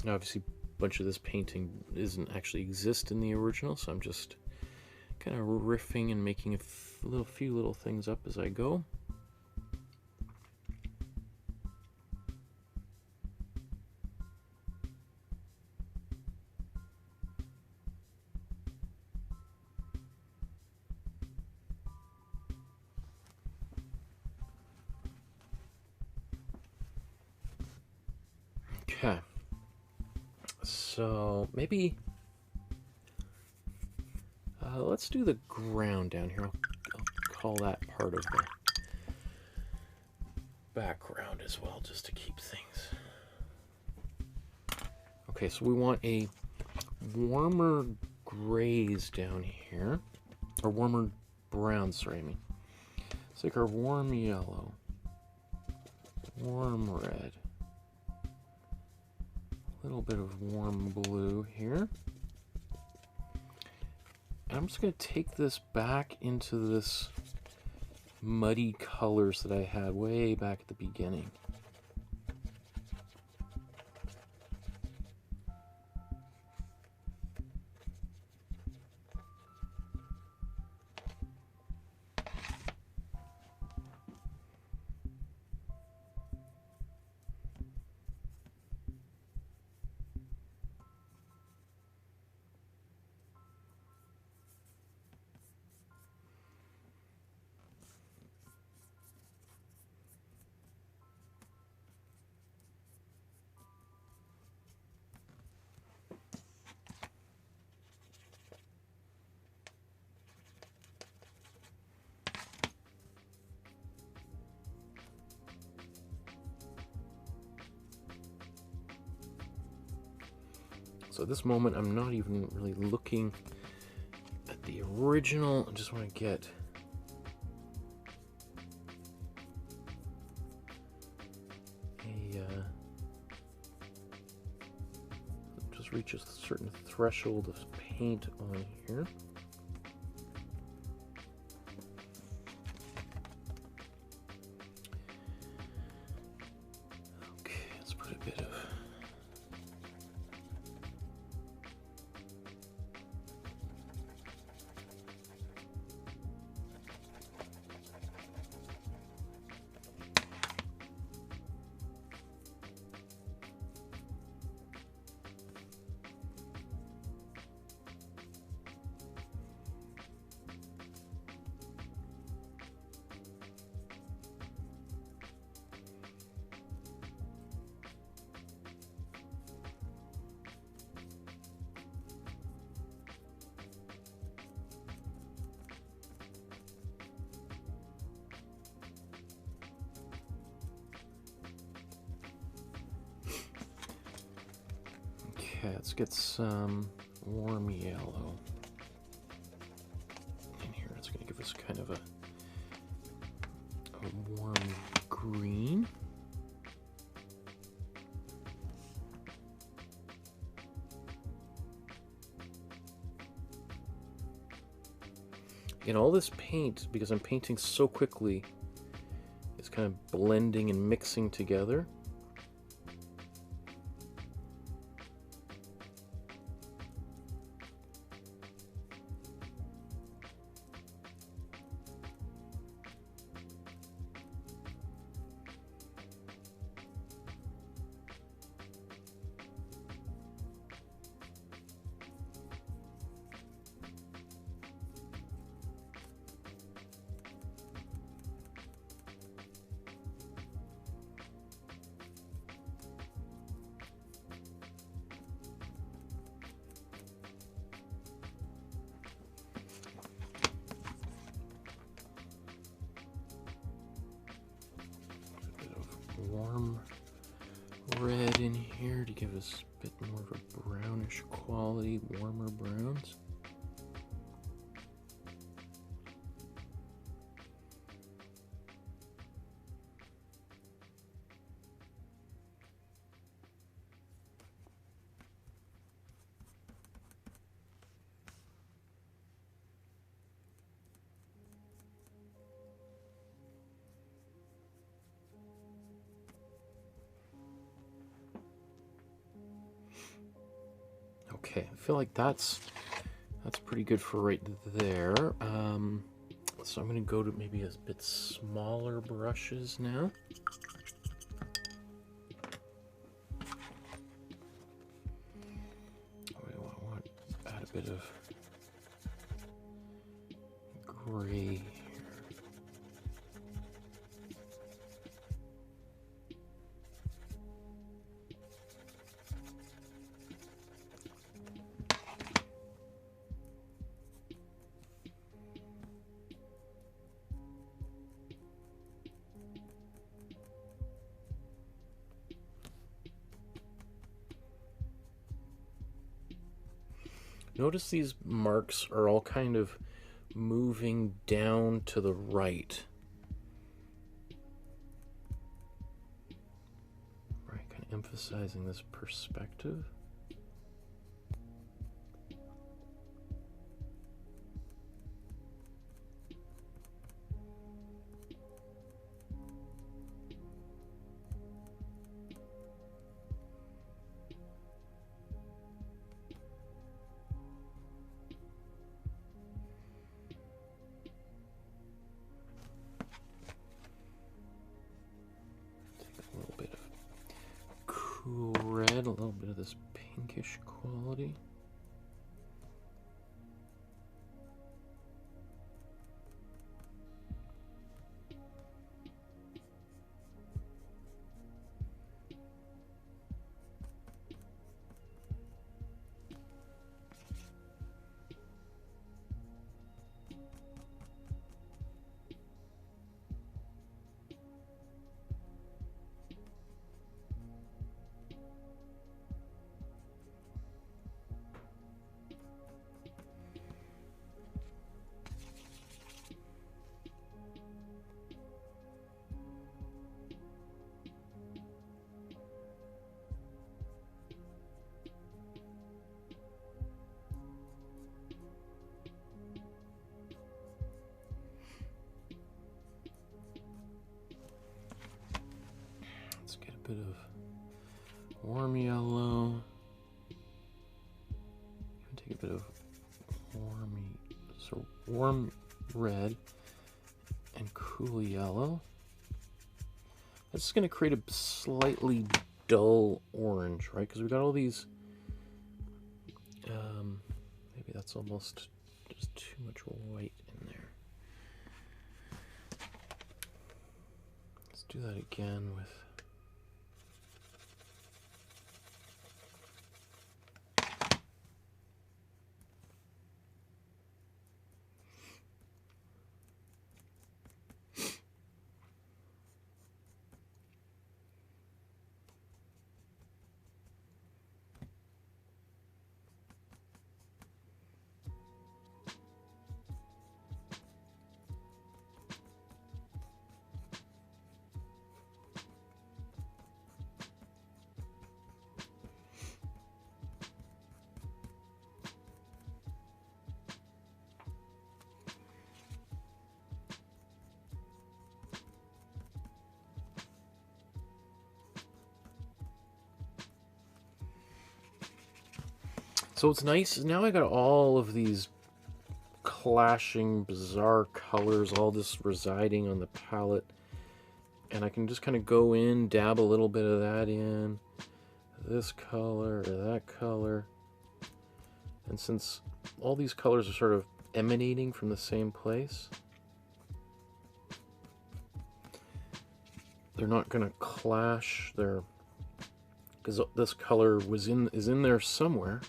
Now, obviously, a bunch of this painting doesn't actually exist in the original, so I'm just kind of riffing and making a few little things up as I go. Okay. So maybe let's do the ground down here. I'll call that part of the background as well, just to keep things. Okay, so we want a warmer grays down here, or warmer brown, sorry, I mean. Let's take our warm yellow, warm red, a little bit of warm blue here. And I'm just going to take this back into this muddy colors that I had way back at the beginning. So at this moment, I'm not even really looking at the original. I just want to get just reach a certain threshold of paint on here. Okay, let's put a bit of let's get some warm yellow in here. It's going to give us kind of a warm green. And all this paint, because I'm painting so quickly, is kind of blending and mixing together. give us a bit more of a brownish quality, warmer browns. Okay, I feel like that's pretty good for right there. So I'm going to go to maybe a bit smaller brushes now. I want to add a bit of gray. Notice these marks are all kind of moving down to the right. Right, kind of emphasizing this perspective. Cool red, a little bit of this pinkish quality. Bit of warm yellow. Take a bit of warm red and cool yellow. That's going to create a slightly dull orange, right? Because we've got all these. Maybe that's almost just too much white in there. Let's do that again with. So what's nice is now I got all of these clashing, bizarre colors, all just residing on the palette. And I can just kind of go in, dab a little bit of that in, this color or that color. And since all these colors are sort of emanating from the same place, they're not going to clash. They're, because this color is in there somewhere.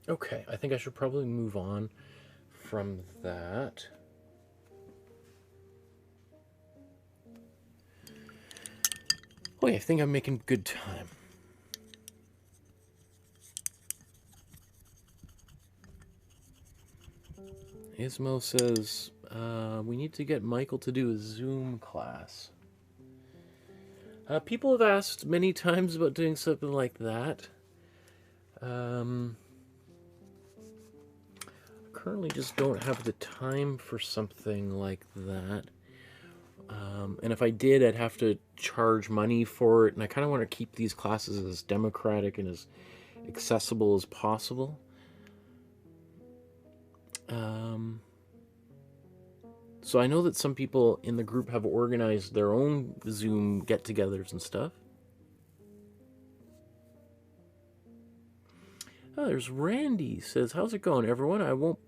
Okay, I think I should probably move on from that. Oh yeah, I think I'm making good time. Ismo says, we need to get Michael to do a Zoom class. People have asked many times about doing something like that. Currently just don't have the time for something like that. And if I did, I'd have to charge money for it, and I kind of want to keep these classes as democratic and as accessible as possible. So I know that some people in the group have organized their own Zoom get-togethers and stuff. Oh, there's Randy. Says, how's it going, everyone? I won't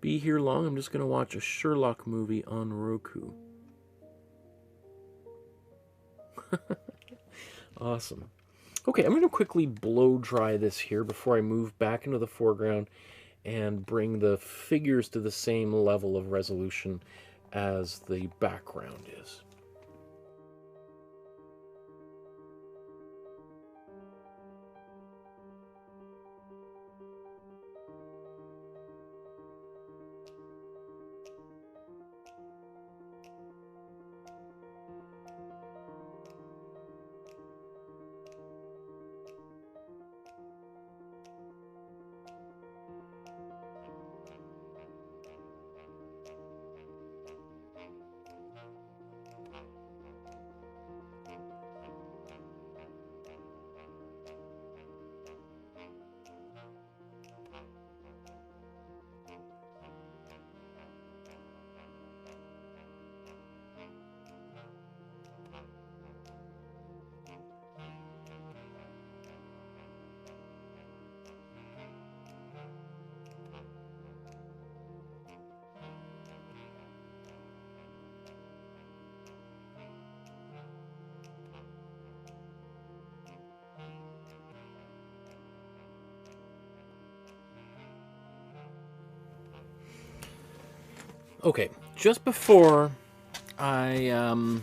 be here long. I'm just going to watch a Sherlock movie on Roku. Awesome. Okay, I'm going to quickly blow dry this here before I move back into the foreground and bring the figures to the same level of resolution as the background is. Okay, just before I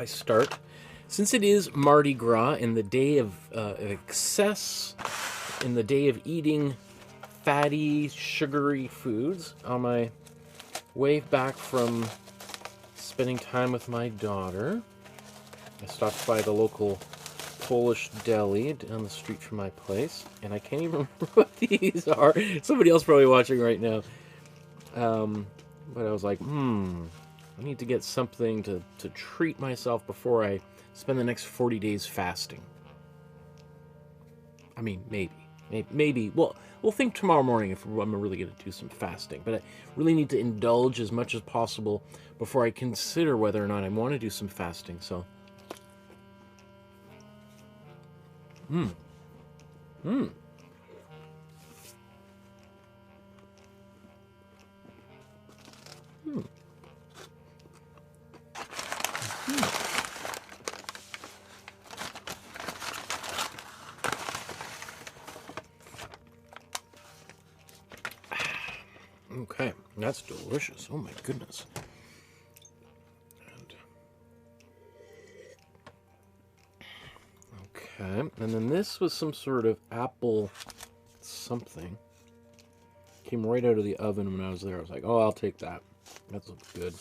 start, since it is Mardi Gras and the day of excess, in the day of eating fatty, sugary foods, on my way back from spending time with my daughter, I stopped by the local Polish deli down the street from my place, and I can't even remember what these are. Somebody else probably watching right now. But I was like, I need to get something to treat myself before I spend the next 40 days fasting. I mean, maybe. Well, we'll think tomorrow morning if I'm really going to do some fasting. But I really need to indulge as much as possible before I consider whether or not I want to do some fasting. So, Okay, that's delicious. Oh my goodness. Okay, and then this was some sort of apple something. Came right out of the oven when I was there. I was like, oh, I'll take that. That looks good.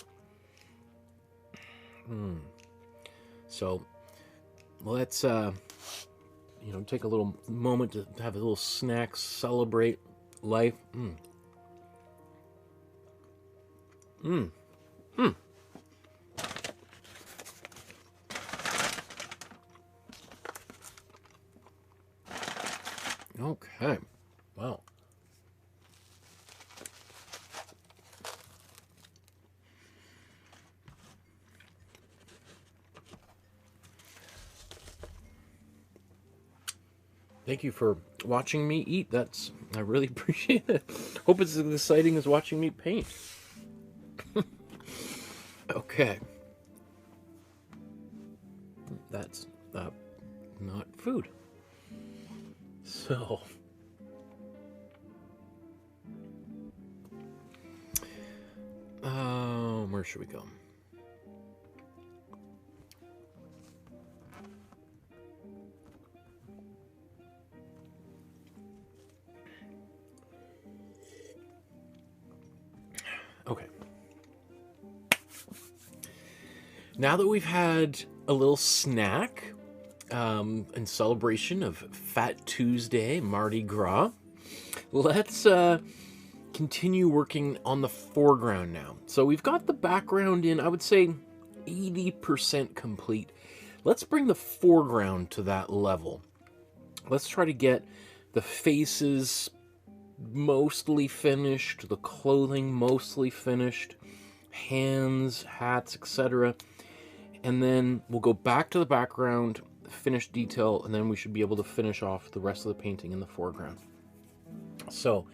So, let's, take a little moment to have a little snack, celebrate life. Okay. Wow. Thank you for watching me eat. I really appreciate it. Hope it's as exciting as watching me paint. Okay. That's not food. So, Where should we go? Okay. Now that we've had a little snack in celebration of Fat Tuesday, Mardi Gras, let's continue working on the foreground now. So we've got the background in, I would say, 80% complete. Let's bring the foreground to that level. Let's try to get the faces mostly finished, the clothing mostly finished, hands, hats, etc. And then we'll go back to the background, finish detail, and then we should be able to finish off the rest of the painting in the foreground. So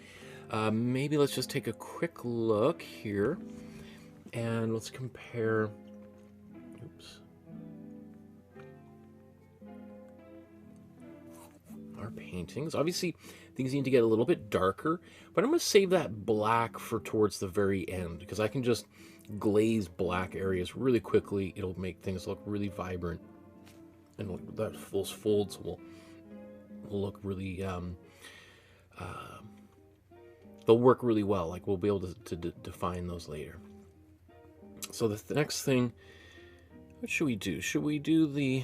maybe let's just take a quick look here and let's compare. Oops. Our paintings. Obviously, things need to get a little bit darker, but I'm going to save that black for towards the very end because I can just glaze black areas really quickly. It'll make things look really vibrant, and those folds will look really they'll work really well. Like, we'll be able to define those later. So the next thing, what should we do? Should we do the...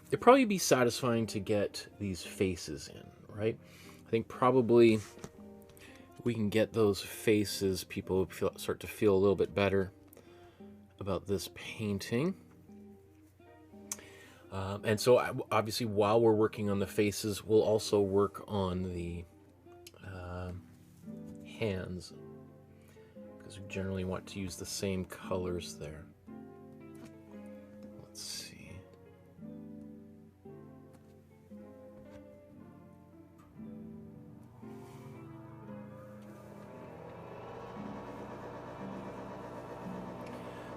It'd probably be satisfying to get these faces in, right? I think probably we can get those faces, people start to feel a little bit better about this painting. And so obviously while we're working on the faces, we'll also work on the hands, because we generally want to use the same colors there. Let's see.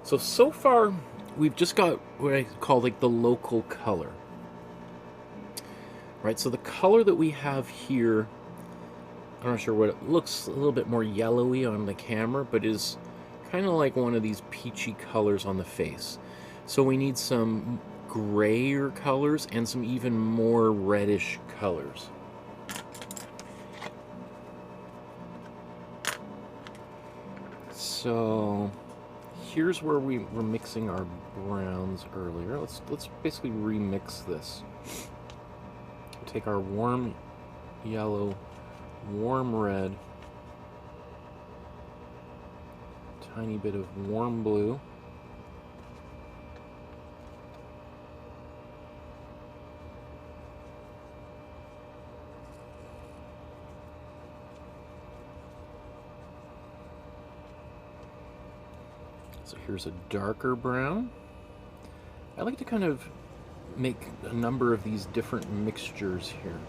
So far, we've just got what I call like the local color. Right, so the color that we have here, I'm not sure what it looks, a little bit more yellowy on the camera, but is kind of like one of these peachy colors on the face. So we need some grayer colors and some even more reddish colors. So here's where we were mixing our browns earlier. Let's basically remix this. Take our warm yellow, warm red, tiny bit of warm blue, so here's a darker brown. I like to kind of make a number of these different mixtures here.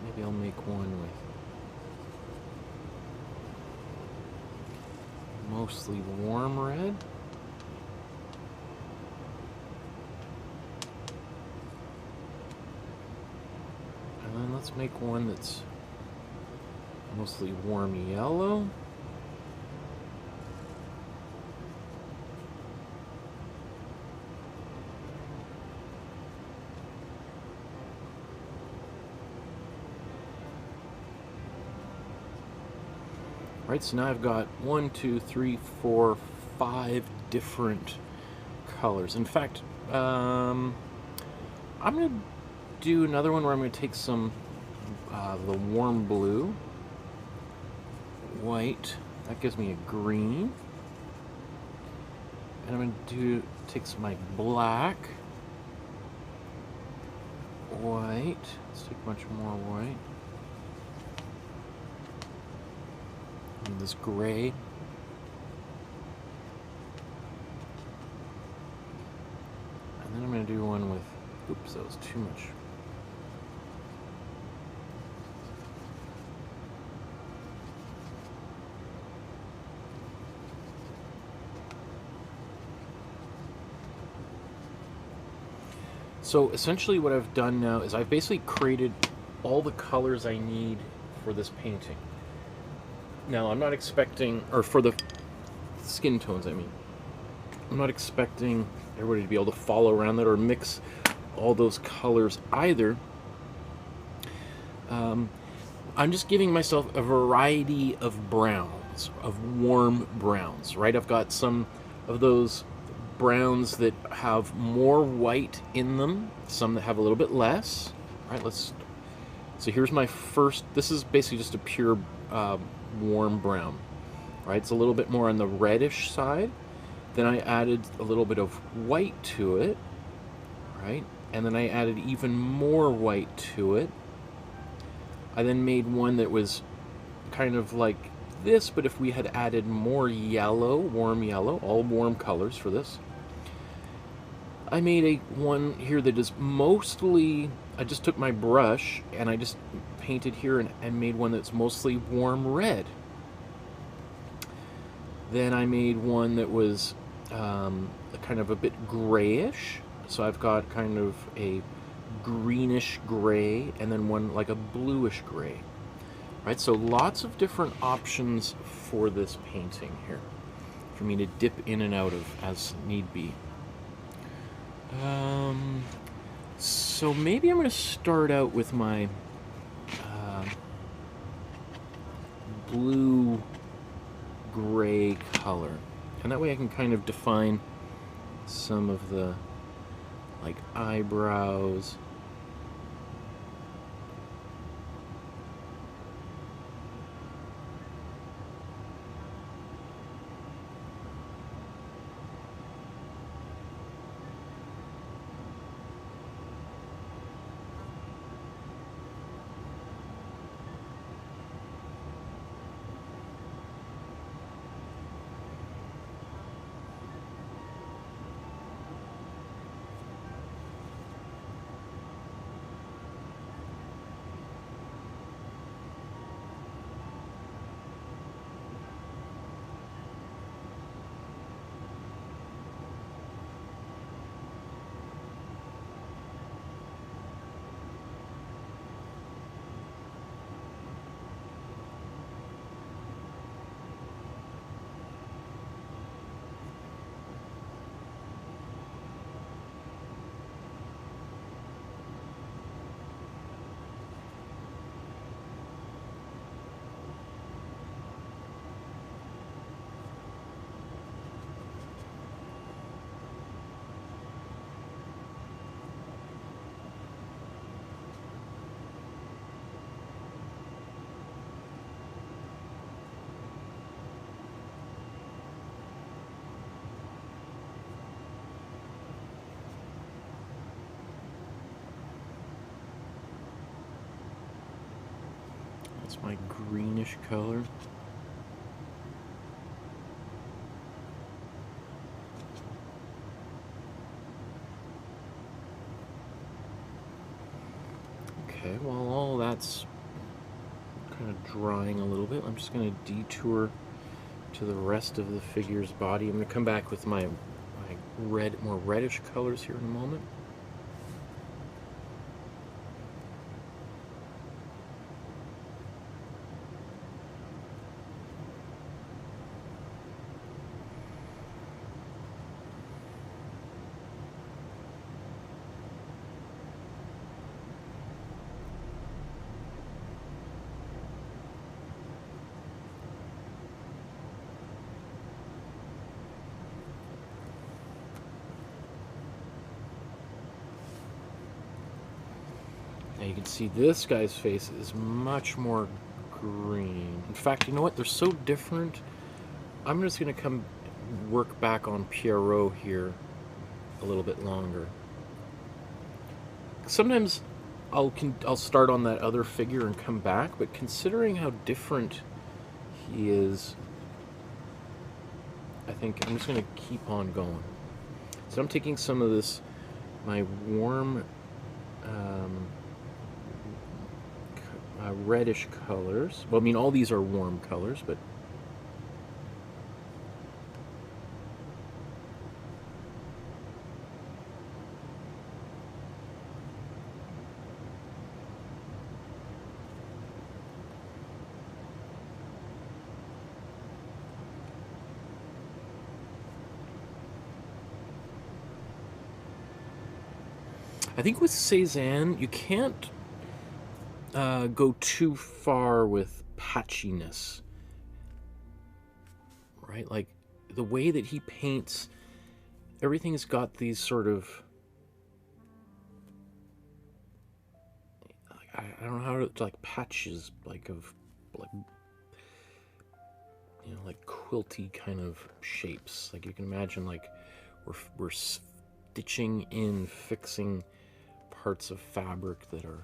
Maybe I'll make one with mostly warm red. And then let's make one that's mostly warm yellow. Right, so now I've got 1, 2, 3, 4, 5 different colors. In fact, I'm going to do another one where I'm going to take some the warm blue, white, that gives me a green, and I'm going to take some my black, white, let's take much more white, and this gray, and then I'm going to do one with, oops, that was too much So essentially what I've done now is I've basically created all the colors I need for this painting. Now I'm not expecting, or for the skin tones I mean, I'm not expecting everybody to be able to follow around that or mix all those colors either. I'm just giving myself a variety of browns, of warm browns, right? I've got some of those browns that have more white in them, some that have a little bit less. All right, so here's my first, this is basically just a pure warm brown, right? It's a little bit more on the reddish side. Then I added a little bit of white to it, right? And then I added even more white to it. I then made one that was kind of like this, but if we had added more yellow, warm yellow, all warm colors for this. I made one here that is mostly, I just took my brush and I just painted here and made one that's mostly warm red. Then I made one that was kind of a bit grayish. So I've got kind of a greenish gray and then one like a bluish gray. Right, so lots of different options for this painting here for me to dip in and out of as need be. So maybe I'm going to start out with my blue gray color, and that way I can kind of define some of the like eyebrows. That's my greenish color. Okay, while all that's kind of drying a little bit, I'm just going to detour to the rest of the figure's body. I'm going to come back with my more reddish colors here in a moment. Now you can see this guy's face is much more green. In fact, you know what? They're so different. I'm just going to come work back on Pierrot here a little bit longer. Sometimes I'll start on that other figure and come back, but considering how different he is, I think I'm just going to keep on going. So I'm taking some of this, my warm reddish colors. Well, I mean, all these are warm colors, but I think with Cézanne, you can't go too far with patchiness, right? Like the way that he paints, everything's got these sort of, I don't know how to, like patches, like of, like, you know, like quilty kind of shapes. Like you can imagine, like we're stitching in, fixing parts of fabric that are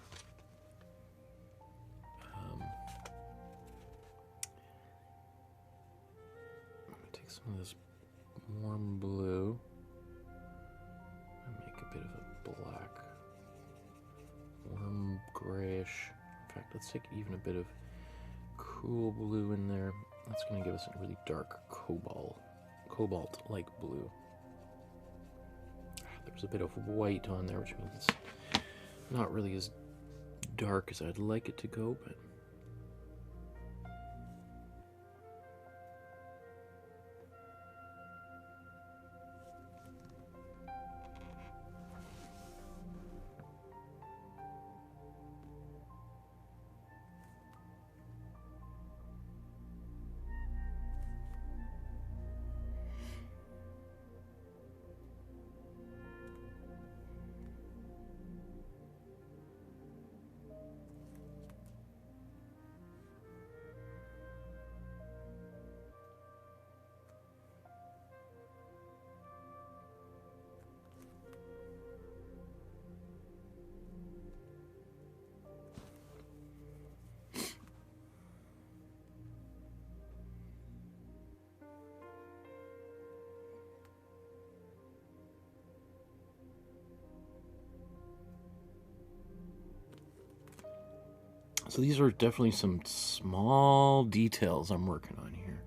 take some of this warm blue and make a bit of a black, warm grayish. In fact, let's take even a bit of cool blue in there. That's going to give us a really dark cobalt-like blue. There's a bit of white on there, which means it's not really as dark as I'd like it to go, but so these are definitely some small details I'm working on here.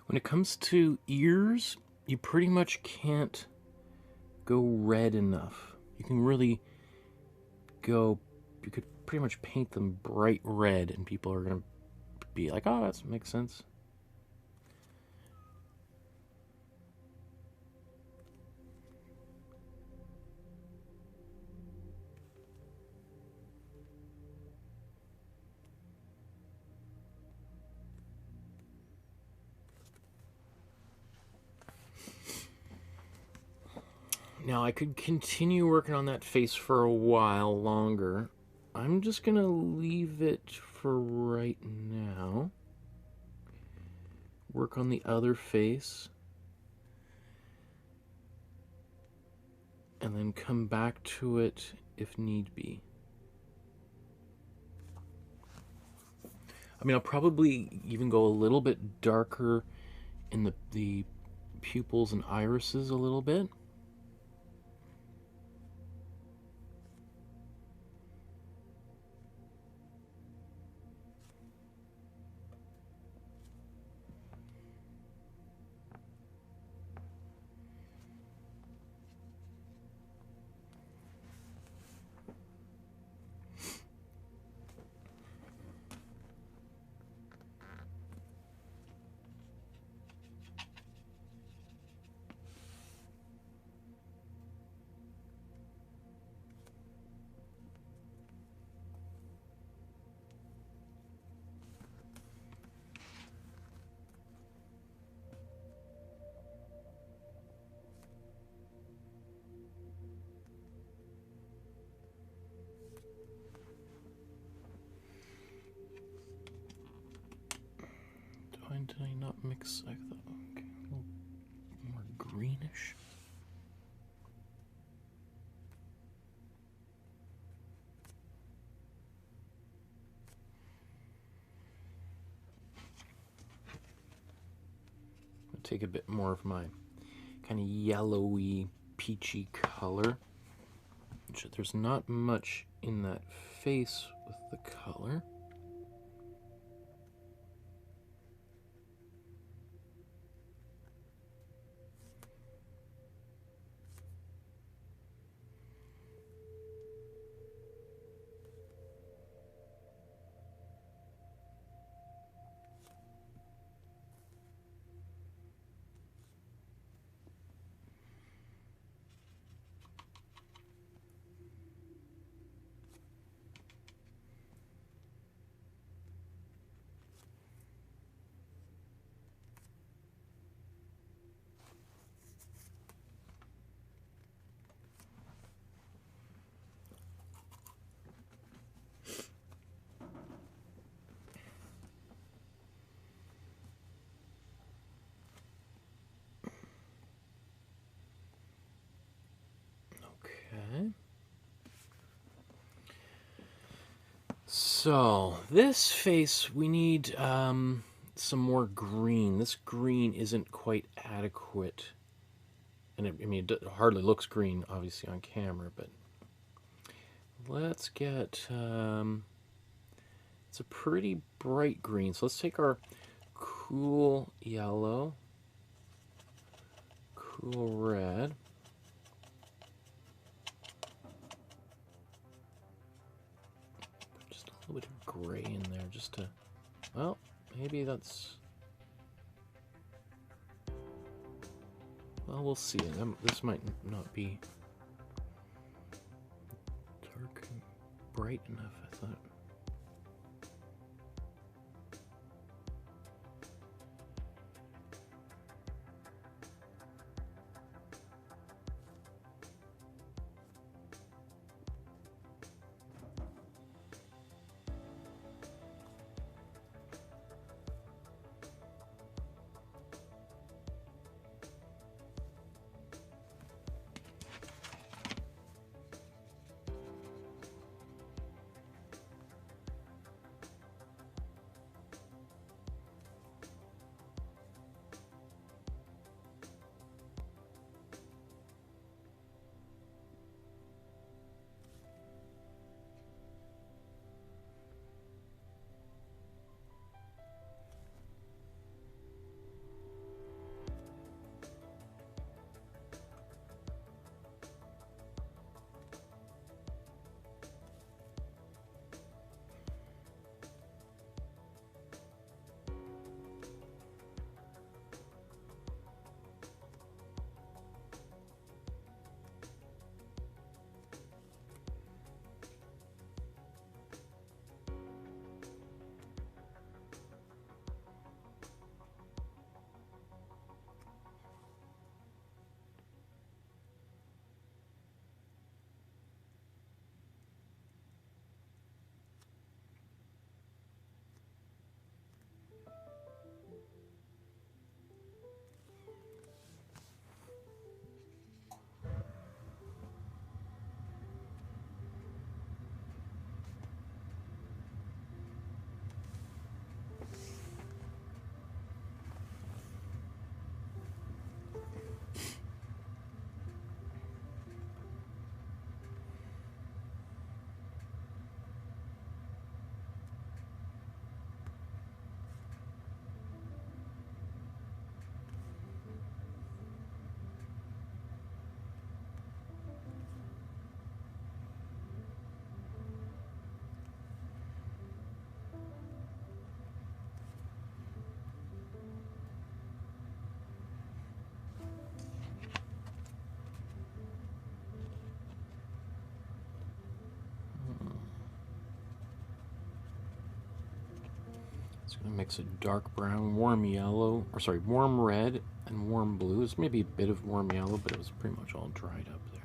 When it comes to ears, you pretty much can't go red enough. You can really go, you could pretty much paint them bright red and people are going to be like, oh, that makes sense. Now, I could continue working on that face for a while longer. I'm just going to leave it for right now. Work on the other face. And then come back to it if need be. I mean, I'll probably even go a little bit darker in the pupils and irises a little bit. Did I not mix? I thought, okay, a little more greenish. I'll take a bit more of my kind of yellowy, peachy color. There's not much in that face with the color. Okay. So this face, we need some more green. This green isn't quite adequate. And I mean, it hardly looks green, obviously, on camera, but let's get, it's a pretty bright green. So let's take our cool yellow, cool red. Just a little bit of gray in there just to, well, maybe that's, well, we'll see. This might not be dark and bright enough, I thought. It's going to mix a dark brown, warm yellow, or sorry, warm red and warm blue. It's maybe a bit of warm yellow, but it was pretty much all dried up there.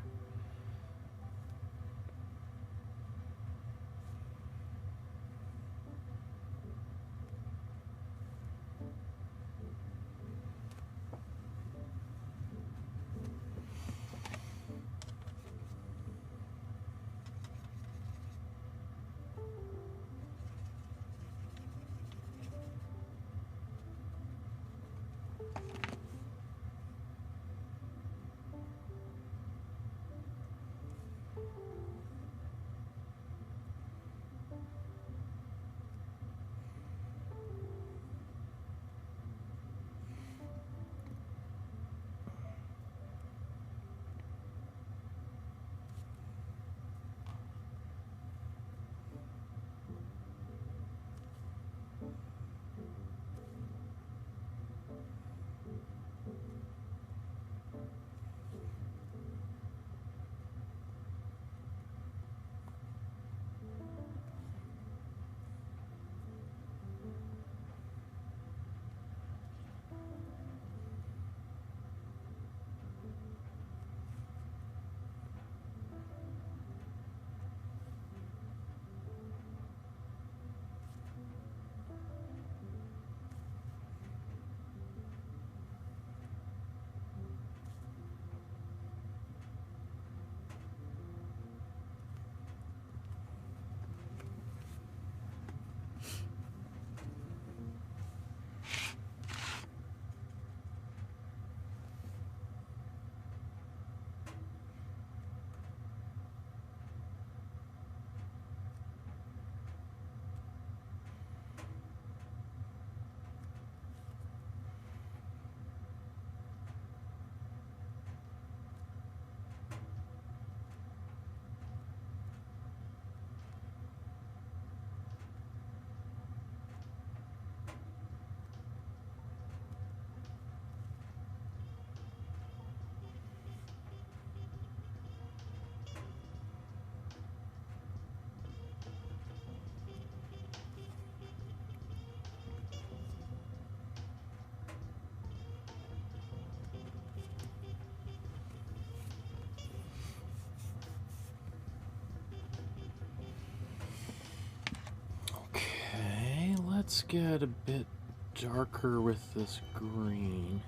Let's get a bit darker with this green.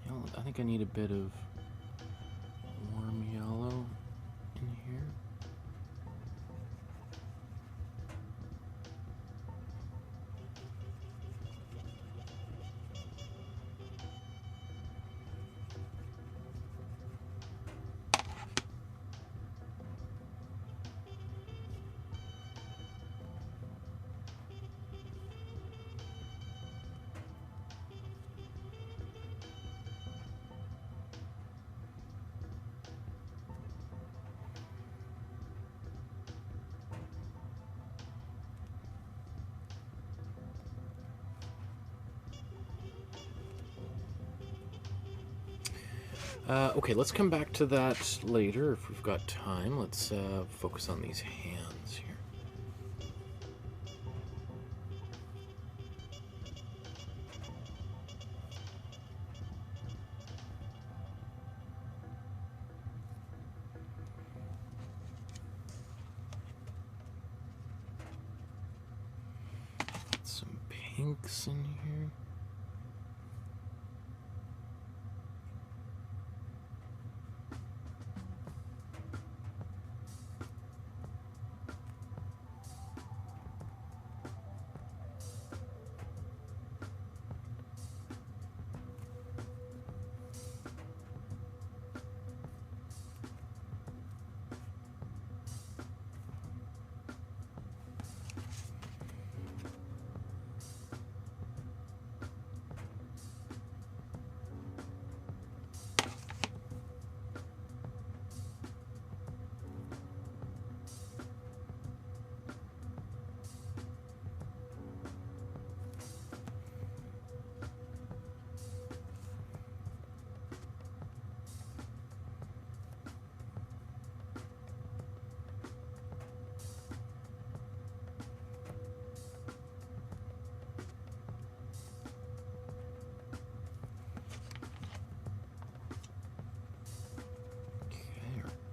You know, I think I need a bit of warm yellow in here. Okay, let's come back to that later if we've got time. Let's focus on these hands here. Some pinks in here.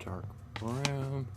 Dark brown.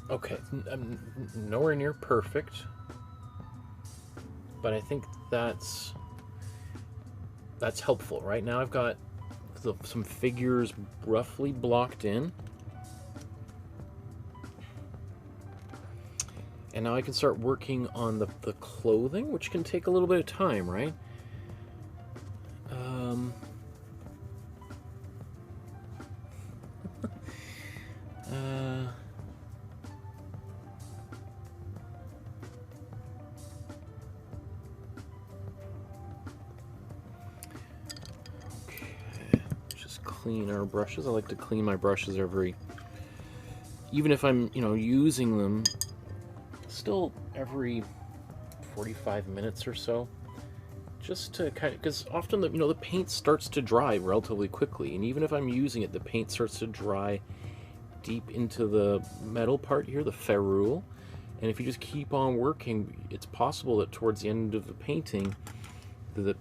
Okay, I'm nowhere near perfect, but I think that's helpful. Right now I've got some figures roughly blocked in. And now I can start working on the clothing, which can take a little bit of time, right? Clean our brushes. I like to clean my brushes every, even if I'm, using them, still every 45 minutes or so, just to kind of, because often the paint starts to dry relatively quickly, and even if I'm using it, the paint starts to dry deep into the metal part here, the ferrule. And if you just keep on working, it's possible that towards the end of the painting, there's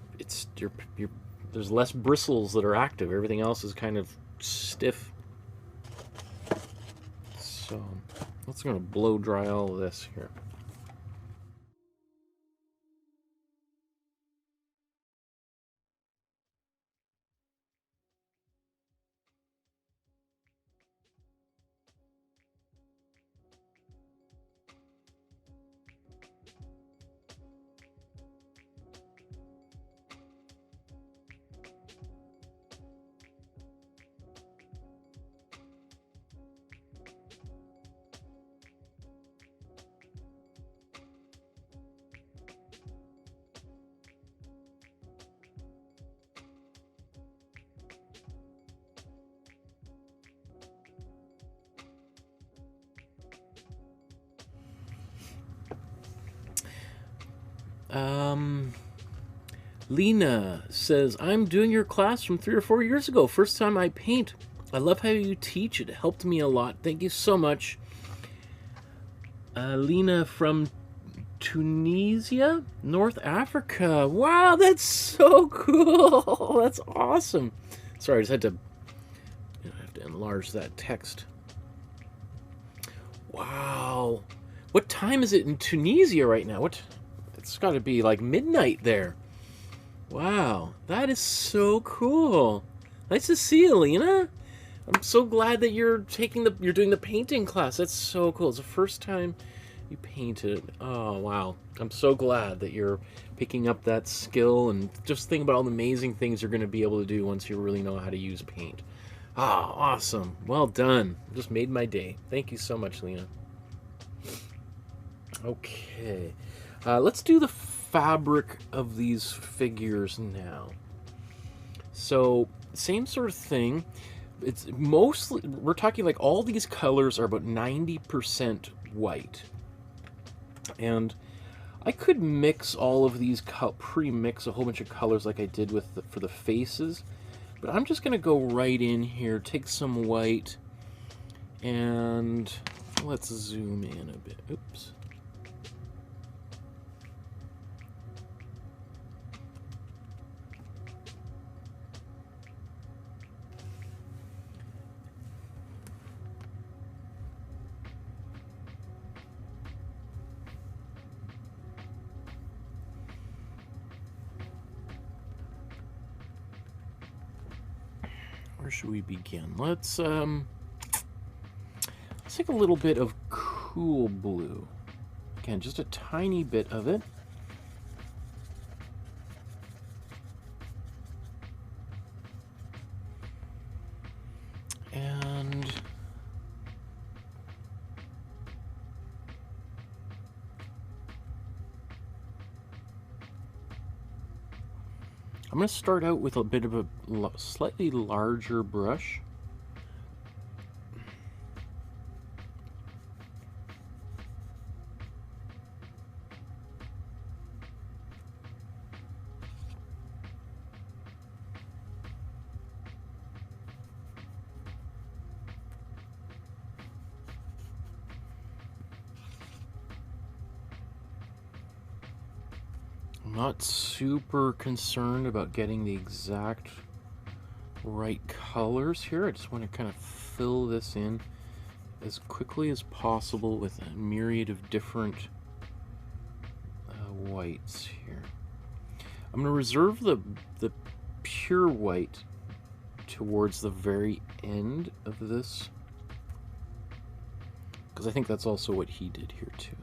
less bristles that are active. Everything else is kind of stiff. So let's going to blow dry all of this here. Lena says, I'm doing your class from 3 or 4 years ago. First time I paint. I love how you teach. It helped me a lot. Thank you so much. Lena from Tunisia, North Africa. Wow, that's so cool. That's awesome. Sorry, I just had to, I have to enlarge that text. Wow. What time is it in Tunisia right now? It's got to be like midnight there. Wow, that is so cool. Nice to see you, Lena. I'm so glad that you're doing the painting class. That's so cool. It's the first time you painted. Oh, wow. I'm so glad that you're picking up that skill, and just think about all the amazing things you're going to be able to do once you really know how to use paint. Ah, awesome. Well done. Just made my day. Thank you so much, Lena. Okay. Let's do the fabric of these figures now. So, same sort of thing. It's mostly, we're talking like all these colors are about 90% white. And I could mix all of these, pre-mix a whole bunch of colors like I did with for the faces. But I'm just going to go right in here, take some white, and let's zoom in a bit. Oops. Where should we begin? Let's take a little bit of cool blue. Again, just a tiny bit of it. And I'm going to start out with a bit of a slightly larger brush. Not super concerned about getting the exact right colors here. I just want to kind of fill this in as quickly as possible with a myriad of different whites here. I'm going to reserve the pure white towards the very end of this, because I think that's also what he did here too.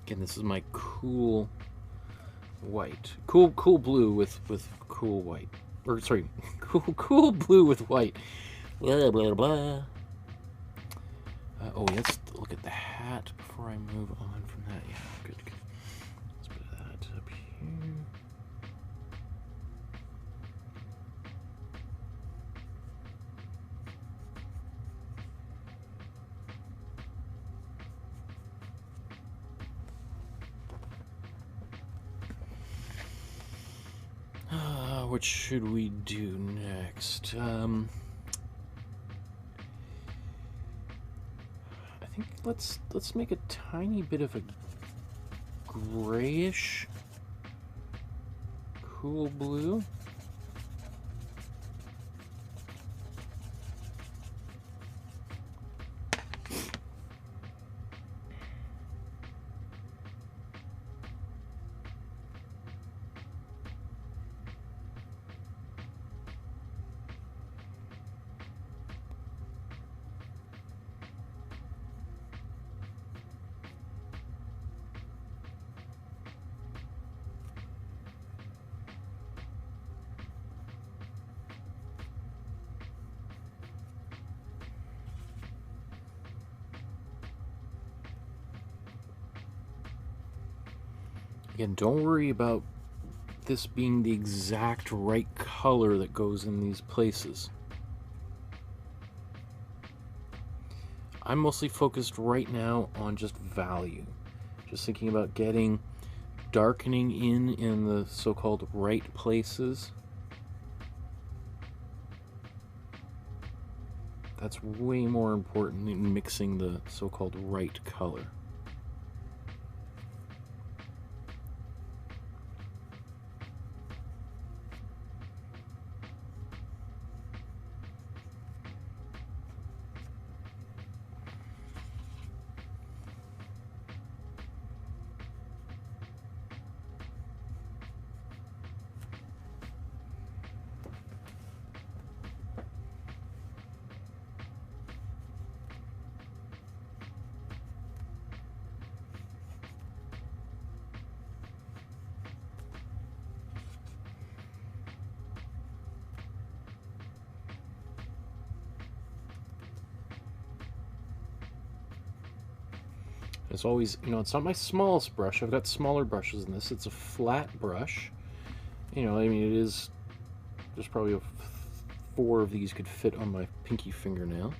Again, this is my cool white. Cool blue with cool white. Or, sorry, cool blue with white. Blah, blah, blah. Oh, let's look at the hat before I move on from that. Yeah, good. Let's put that up here. What should we do next? I think let's make a tiny bit of a grayish cool blue. Again, don't worry about this being the exact right color that goes in these places. I'm mostly focused right now on just value. Just thinking about getting darkening in the so-called right places. That's way more important than mixing the so-called right color. As always, you know, it's not my smallest brush. I've got smaller brushes than this. It's a flat brush. You know, I mean, it is, there's probably 4 of these could fit on my pinky fingernail.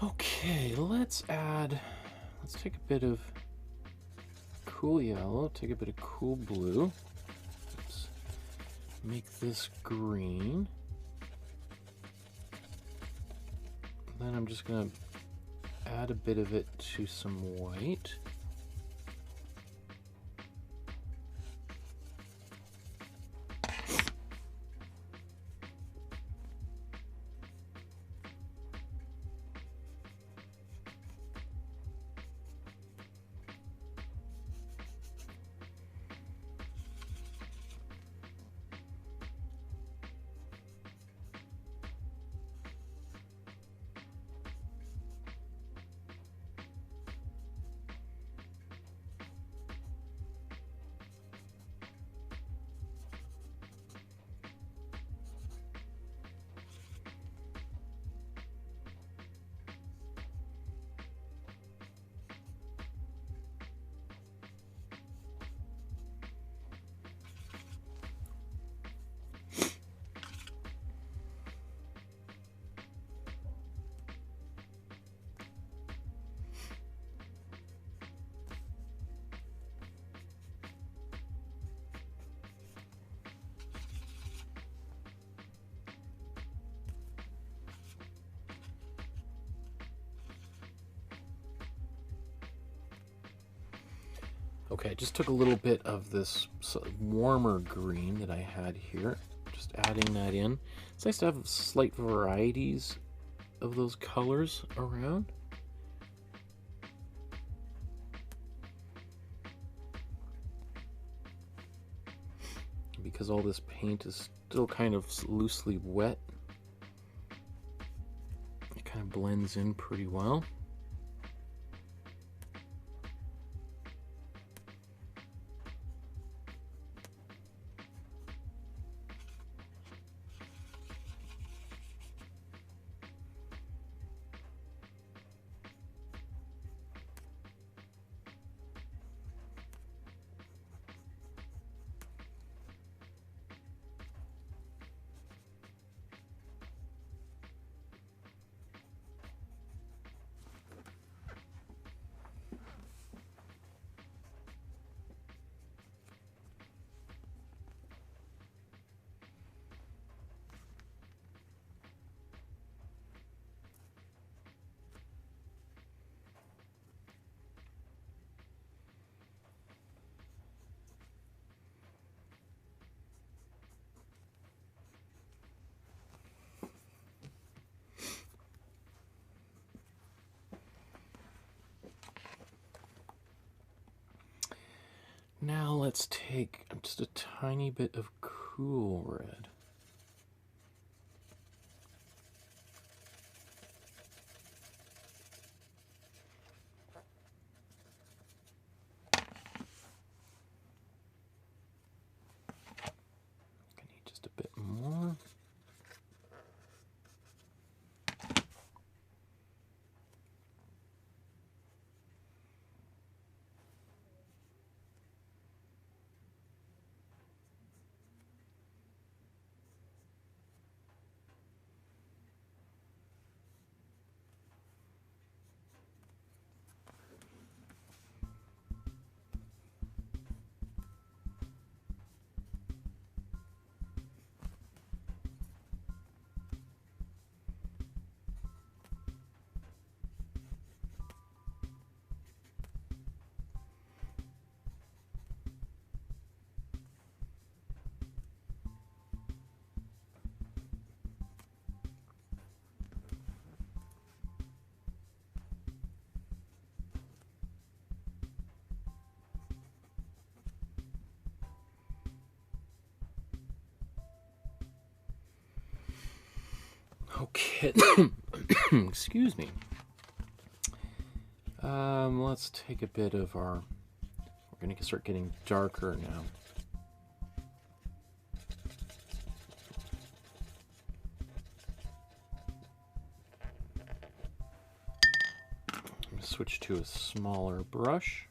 Okay, let's take a bit of cool yellow, take a bit of cool blue. Let's make this green. Then I'm just going to add a bit of it to some white. Okay, I just took a little bit of this warmer green that I had here, just adding that in. It's nice to have slight varieties of those colors around. Because all this paint is still kind of loosely wet, it kind of blends in pretty well. Now let's take just a tiny bit of cool red. I need just a bit more. Okay, excuse me. Let's take a bit of our, we're going to start getting darker now. I'm going to switch to a smaller brush.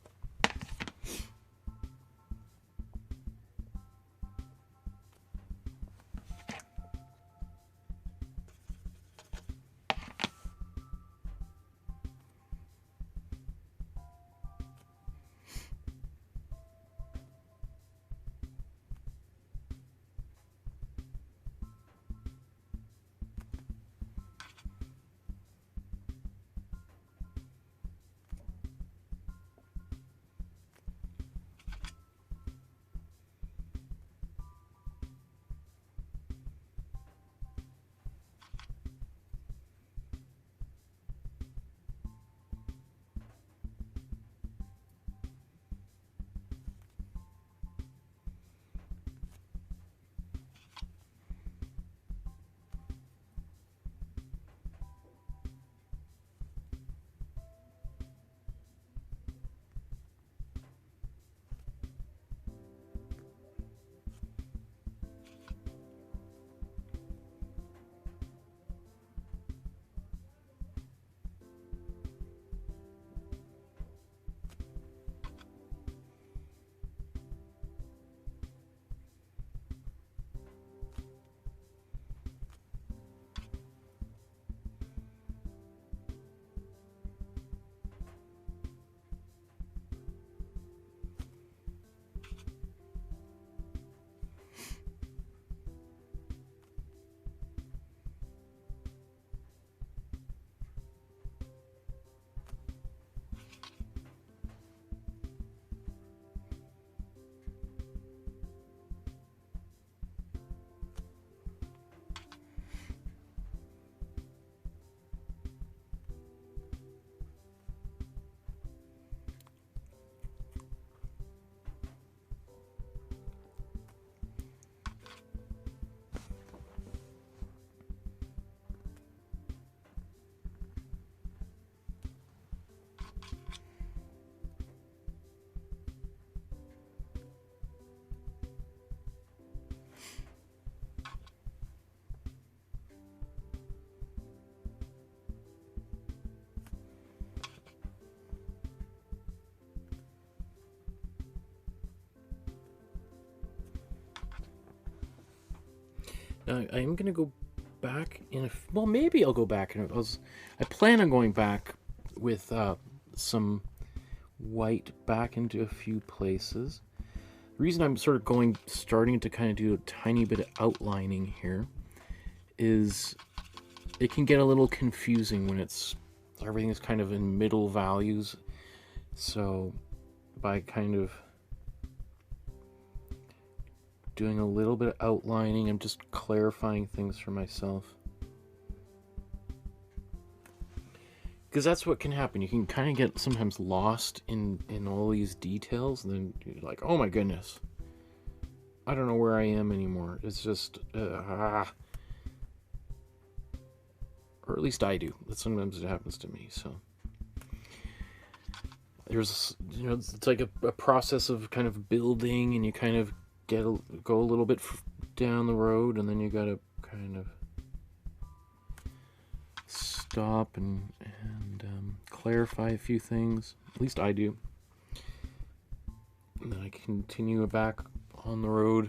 I am going to go back in well, maybe I'll go back. I plan on going back with some white back into a few places. The reason I'm sort of starting to kind of do a tiny bit of outlining here is it can get a little confusing when everything is kind of in middle values. So by kind of doing a little bit of outlining, I'm just clarifying things for myself. Because that's what can happen. You can kind of get sometimes lost in all these details, and then you're like, oh my goodness, I don't know where I am anymore. It's just, or at least I do. That sometimes it happens to me. So there's, it's like a process of kind of building, and you kind of go a little bit down the road, and then you gotta kind of stop and clarify a few things. At least I do. And then I continue back on the road.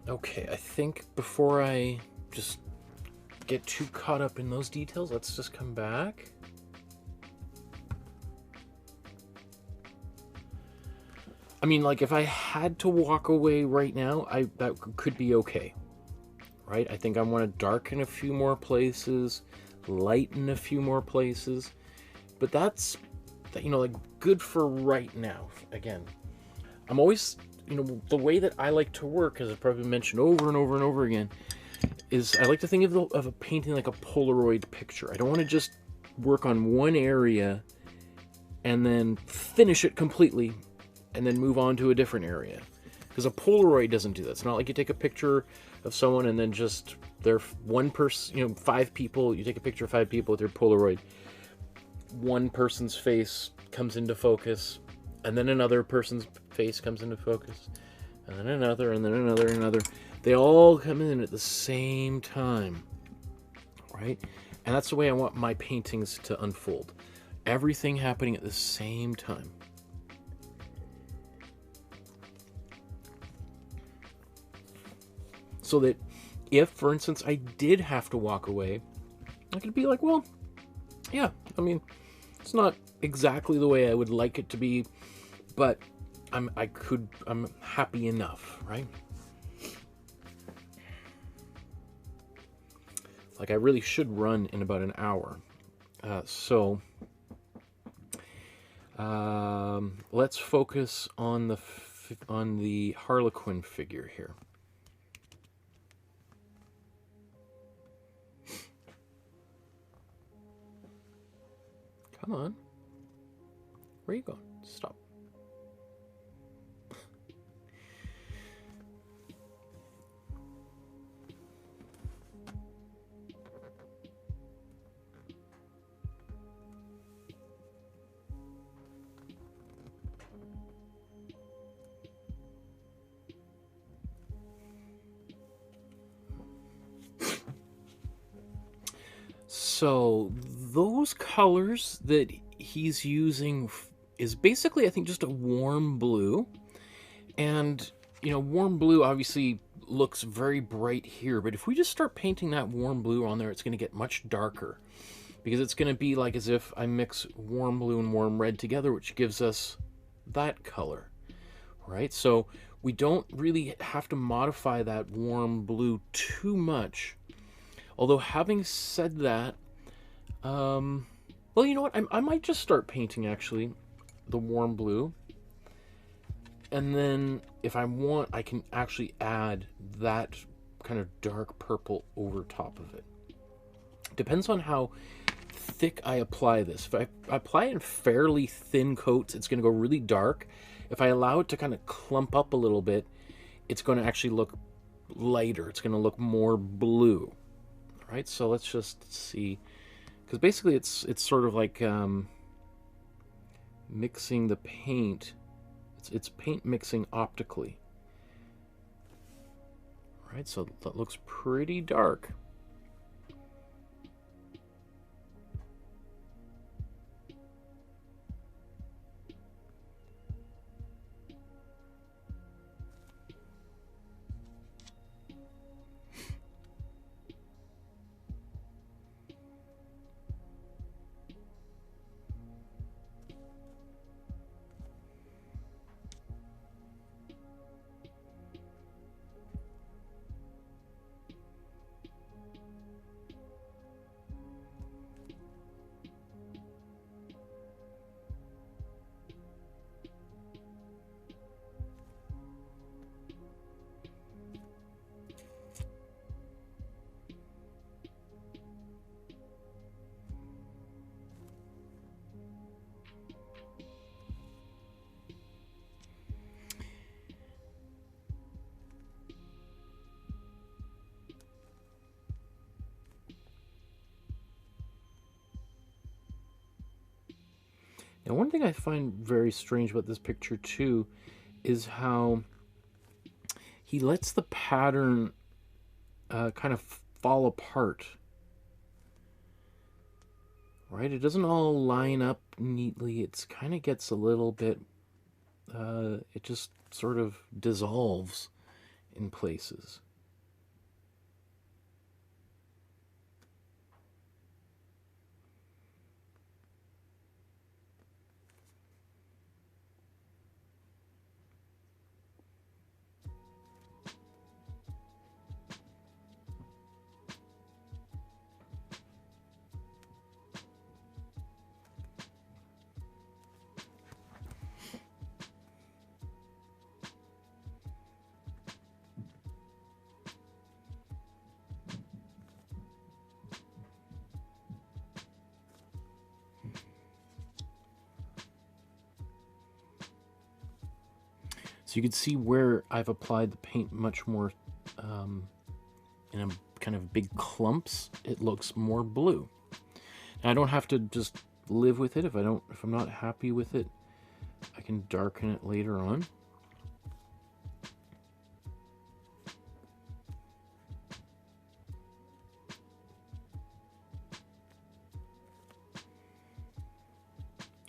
Okay, I think before I just get too caught up in those details, let's just come back. I mean, like, if I had to walk away right now, that could be okay, right? I think I want to darken a few more places, lighten a few more places, but that's, like, good for right now. Again, I'm always, the way that I like to work, as I've probably mentioned over and over and over again, is I like to think of a painting like a Polaroid picture. I don't want to just work on one area and then finish it completely and then move on to a different area. Because a Polaroid doesn't do that. It's not like you take a picture of someone and then just, they're one person, 5 people, you take a picture of 5 people with your Polaroid. One person's face comes into focus, and then another person's face comes into focus, and then another, and then another, and another. They all come in at the same time, right? And that's the way I want my paintings to unfold. Everything happening at the same time. so that if, for instance, I did have to walk away, I could be like, well, yeah, I mean, it's not exactly the way I would like it to be, but I'm happy enough, right? Like, I really should run in about an hour. So let's focus on the Harlequin figure here. Come on. Where are you going? Stop. So those colors that he's using is basically, I think, just a warm blue. And, you know, warm blue obviously looks very bright here, but if we just start painting that warm blue on there, it's going to get much darker, because it's going to be like as if I mix warm blue and warm red together, which gives us that color, right? So we don't really have to modify that warm blue too much. Although, having said that, well, you know what? I might just start painting, actually, the warm blue. And then, if I want, I can actually add that kind of dark purple over top of it. Depends on how thick I apply this. If I apply it in fairly thin coats, it's going to go really dark. If I allow it to kind of clump up a little bit, it's going to actually look lighter. It's going to look more blue. Right? So let's just see. Because basically it's sort of like mixing the paint. It's paint mixing optically. Right? So that looks pretty dark. Now, one thing I find very strange about this picture too is how he lets the pattern kind of fall apart. Right? It doesn't all line up neatly. It's kind of gets a little bit, it just sort of dissolves in places. So you can see where I've applied the paint much more in a kind of big clumps. It looks more blue. Now, I don't have to just live with it. If I'm not happy with it, I can darken it later on.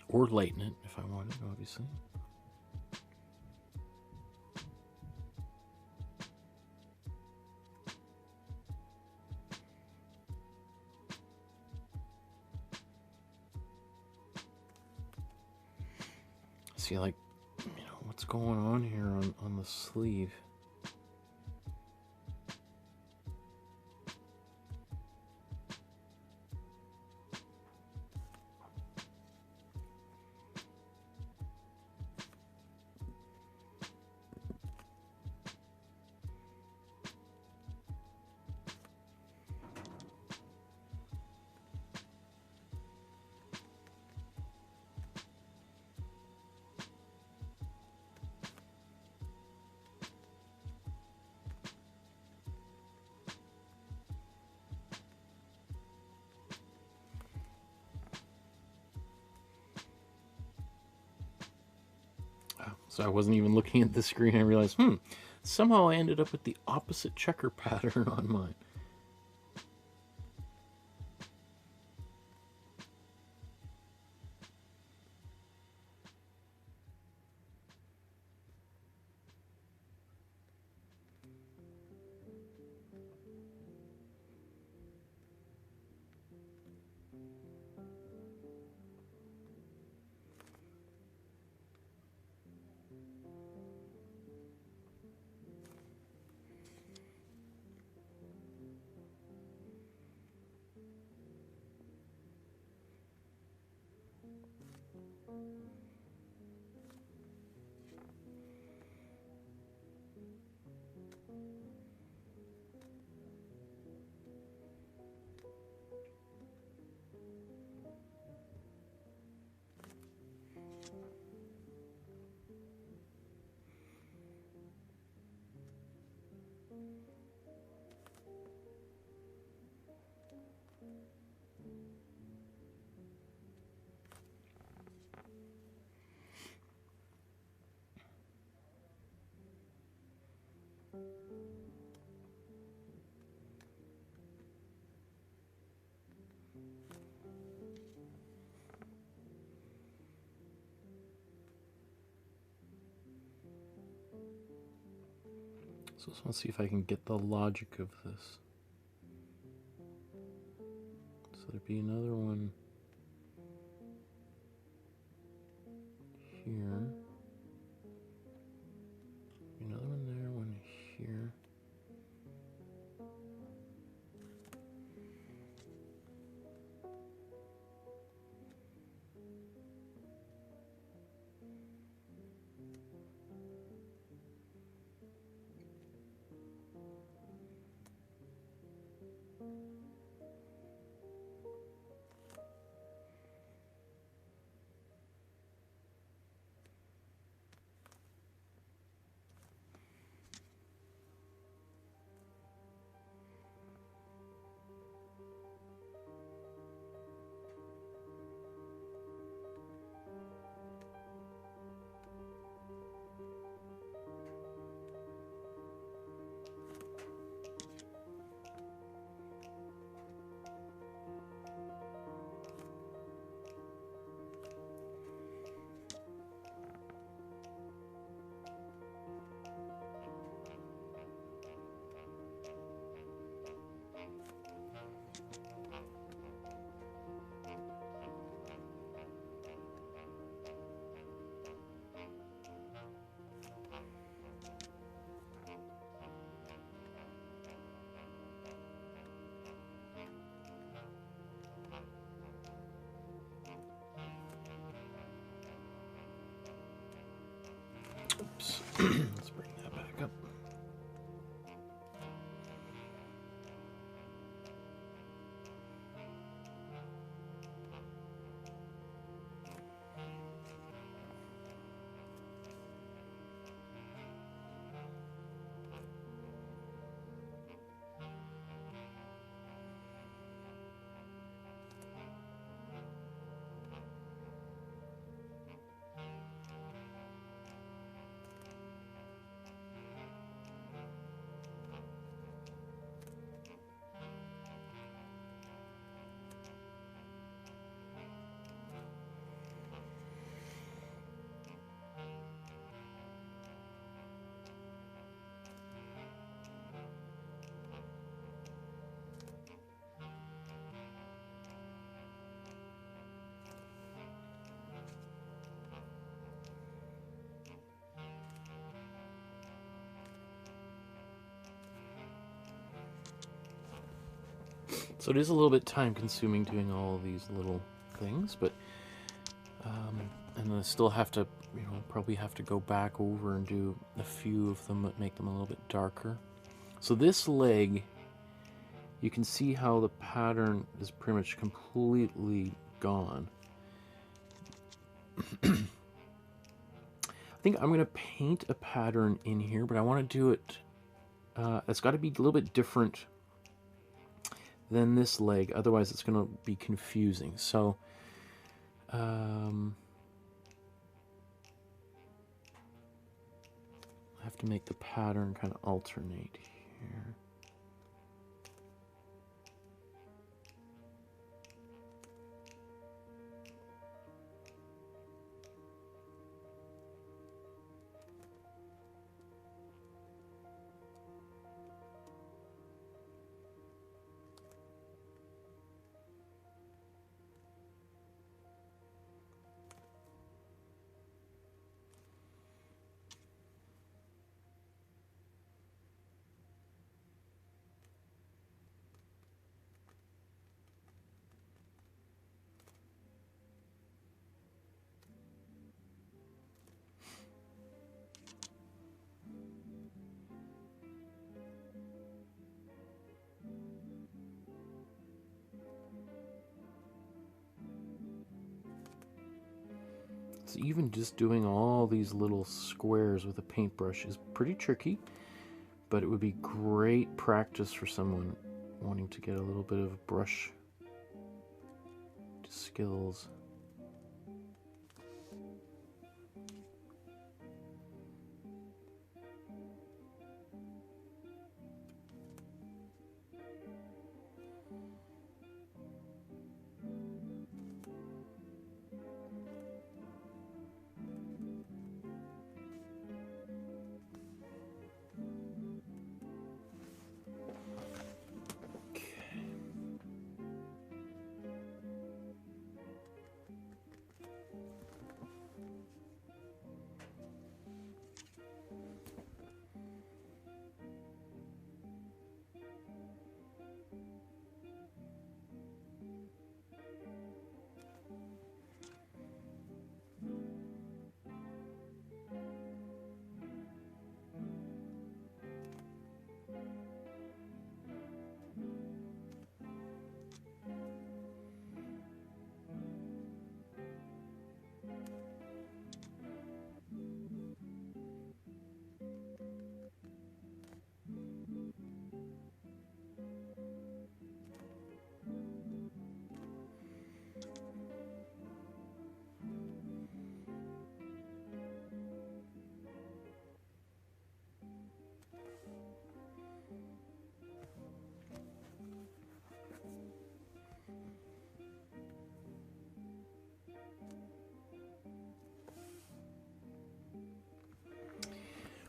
Or lighten it if I wanted, obviously. see, like, what's going on here on the sleeve. So I wasn't even looking at the screen. I realized, somehow I ended up with the opposite checker pattern on mine. So let's see if I can get the logic of this. So there'd be another one here. Another one there, one here. So it is a little bit time consuming doing all of these little things, but and then I still have to, you know, probably have to go back over and do a few of them that make them a little bit darker. So this leg, you can see how the pattern is pretty much completely gone. I think I'm going to paint a pattern in here, but I want to do it, it's got to be a little bit different than this leg, otherwise it's going to be confusing. So, I have to make the pattern kind of alternate here. So even just doing all these little squares with a paintbrush is pretty tricky, but it would be great practice for someone wanting to get a little bit of brush skills.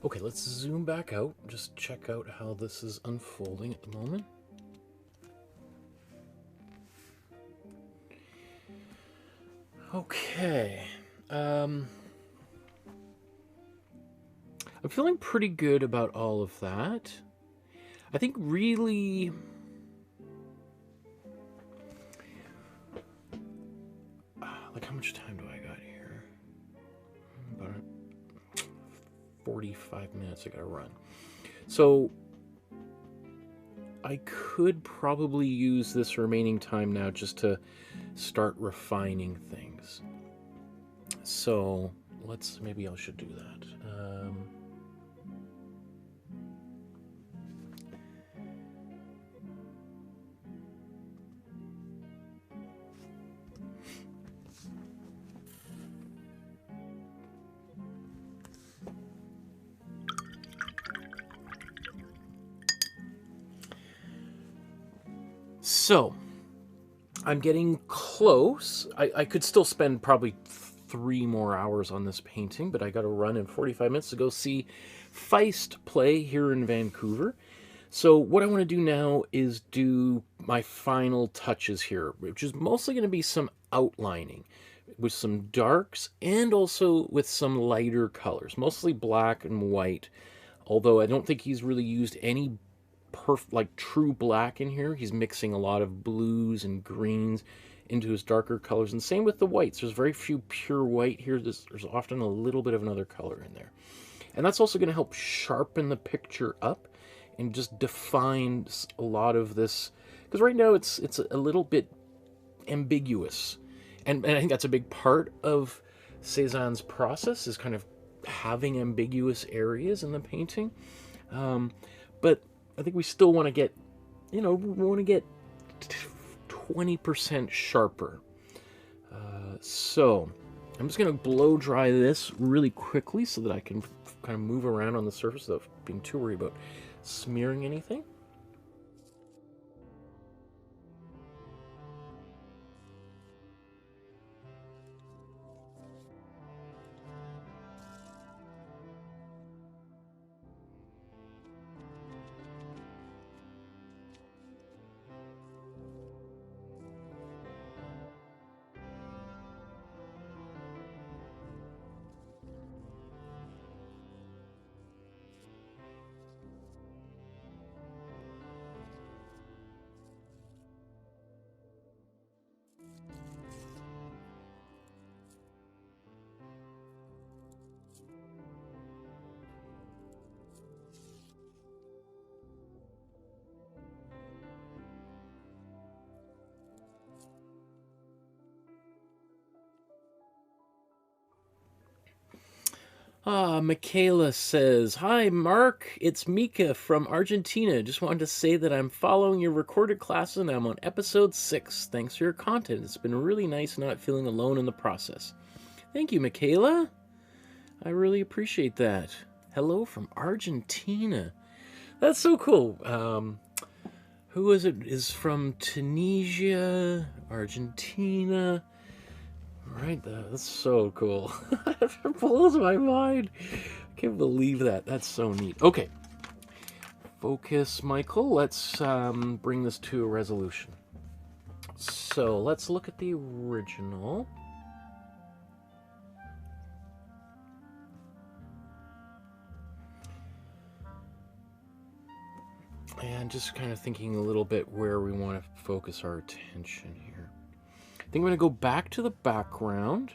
Okay, let's zoom back out, just check out how this is unfolding at the moment. Okay, I'm feeling pretty good about all of that. I think really, like, how much time do I got here? About 45 minutes I gotta run. So I could probably use this remaining time now just to start refining things. So maybe I should do that. So, I'm getting close. I could still spend probably 3 more hours on this painting, but I got to run in 45 minutes to go see Feist play here in Vancouver. So what I want to do now is do my final touches here, which is mostly going to be some outlining with some darks and also with some lighter colors, mostly black and white, although I don't think he's really used any like true black in here. He's mixing a lot of blues and greens into his darker colors, and same with the whites. There's very few pure white here. There's often a little bit of another color in there, and that's also going to help sharpen the picture up and just define a lot of this, because right now it's a little bit ambiguous, and I think that's a big part of Cézanne's process, is kind of having ambiguous areas in the painting. But I think we still want to get, we want to get 20% sharper. So I'm just going to blow dry this really quickly so that I can kind of move around on the surface without being too worried about smearing anything. Michaela says, "Hi, Mark. It's Mika from Argentina. Just wanted to say that I'm following your recorded classes and I'm on episode 6. Thanks for your content. It's been really nice not feeling alone in the process." Thank you, Michaela. I really appreciate that. Hello from Argentina. That's so cool. Who is it? Is from Tunisia, Argentina. Right, that's so cool. It blows my mind. I can't believe that. That's so neat. Okay. Focus, Michael. Let's bring this to a resolution. So let's look at the original. And just kind of thinking a little bit where we want to focus our attention here. I think I'm going to go back to the background,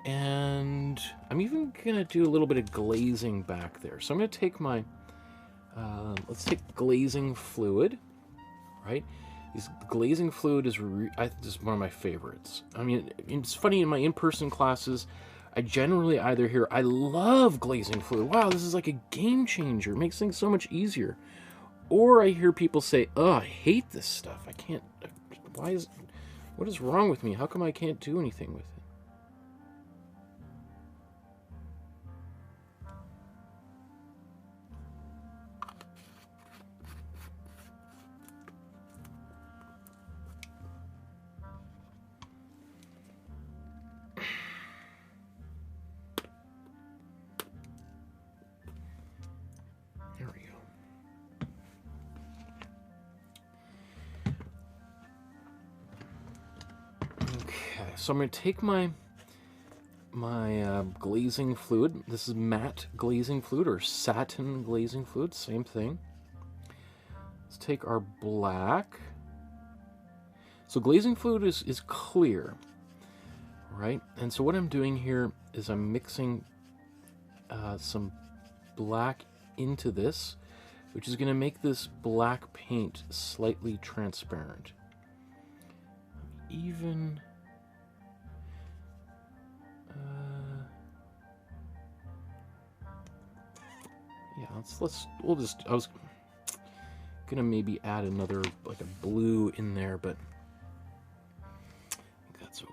and I'm even going to do a little bit of glazing back there. So I'm going to take my, let's take glazing fluid, right? This glazing fluid is one of my favorites. I mean, it's funny, in my in-person classes, I generally either hear, "I love glazing fluid. Wow, this is like a game changer. It makes things so much easier." Or I hear people say, "Oh, I hate this stuff. I can't, what is wrong with me? How come I can't do anything with it?" There we go. Okay, so I'm going to take my glazing fluid. This is matte glazing fluid or satin glazing fluid, same thing. Let's take our black. So glazing fluid is clear, right? And so what I'm doing here is I'm mixing some black into this, which is going to make this black paint slightly transparent. Even yeah, we'll just, I was gonna maybe add another, like a blue in there, but I think that's okay.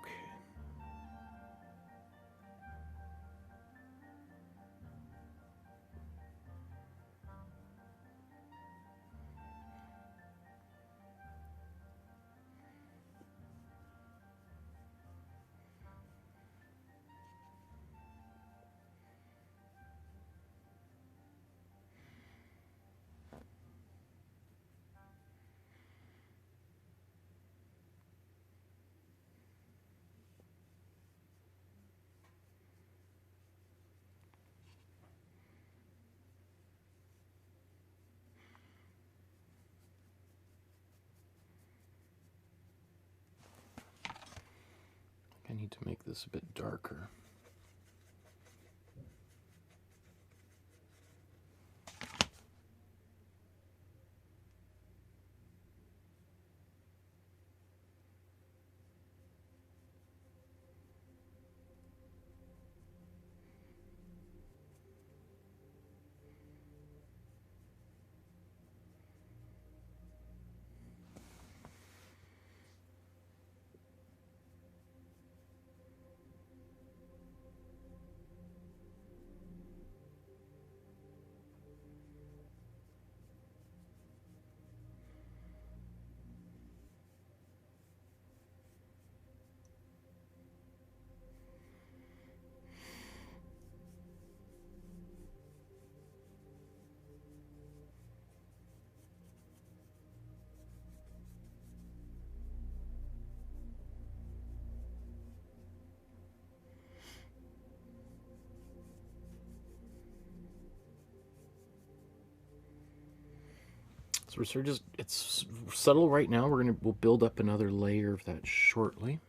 to make this a bit darker. So we're sort of just, it's subtle right now. We'll build up another layer of that shortly.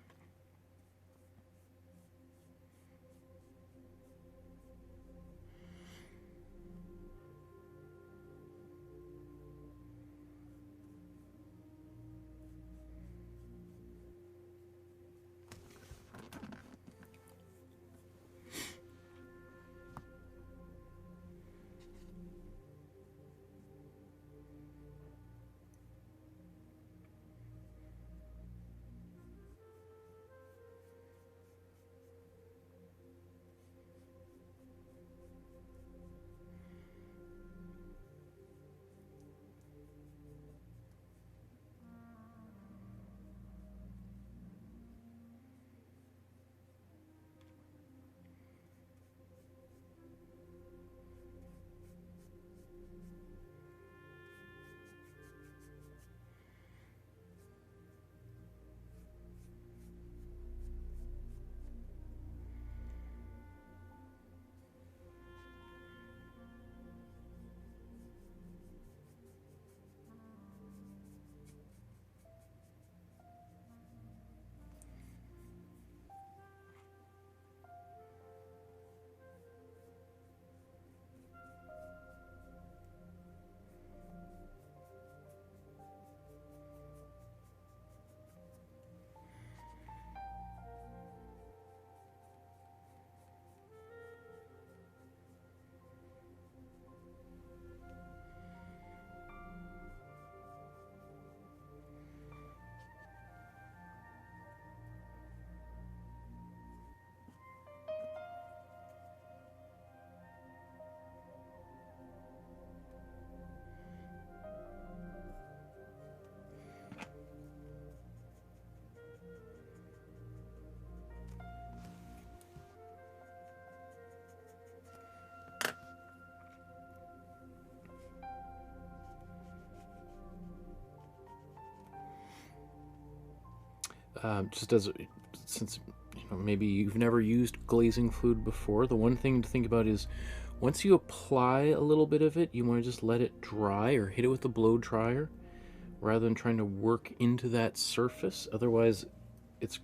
Just as, since maybe you've never used glazing fluid before, the one thing to think about is once you apply a little bit of it, you want to just let it dry or hit it with a blow dryer rather than trying to work into that surface. Otherwise,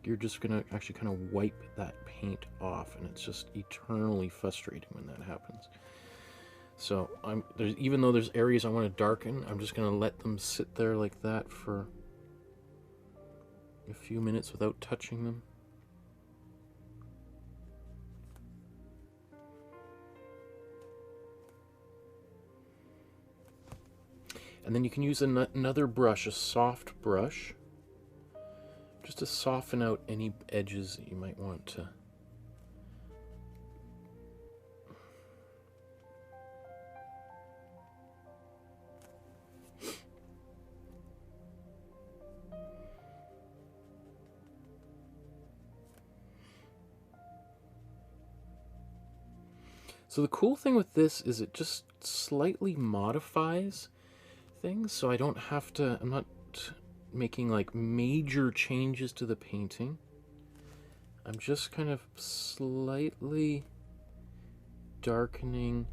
you're just going to actually kind of wipe that paint off, and it's just eternally frustrating when that happens. So even though there's areas I want to darken, I'm just going to let them sit there like that for a few minutes without touching them. And then you can use another brush, a soft brush, just to soften out any edges that you might want to. So the cool thing with this is it just slightly modifies things, so I don't have to, I'm not making like major changes to the painting. I'm just kind of slightly darkening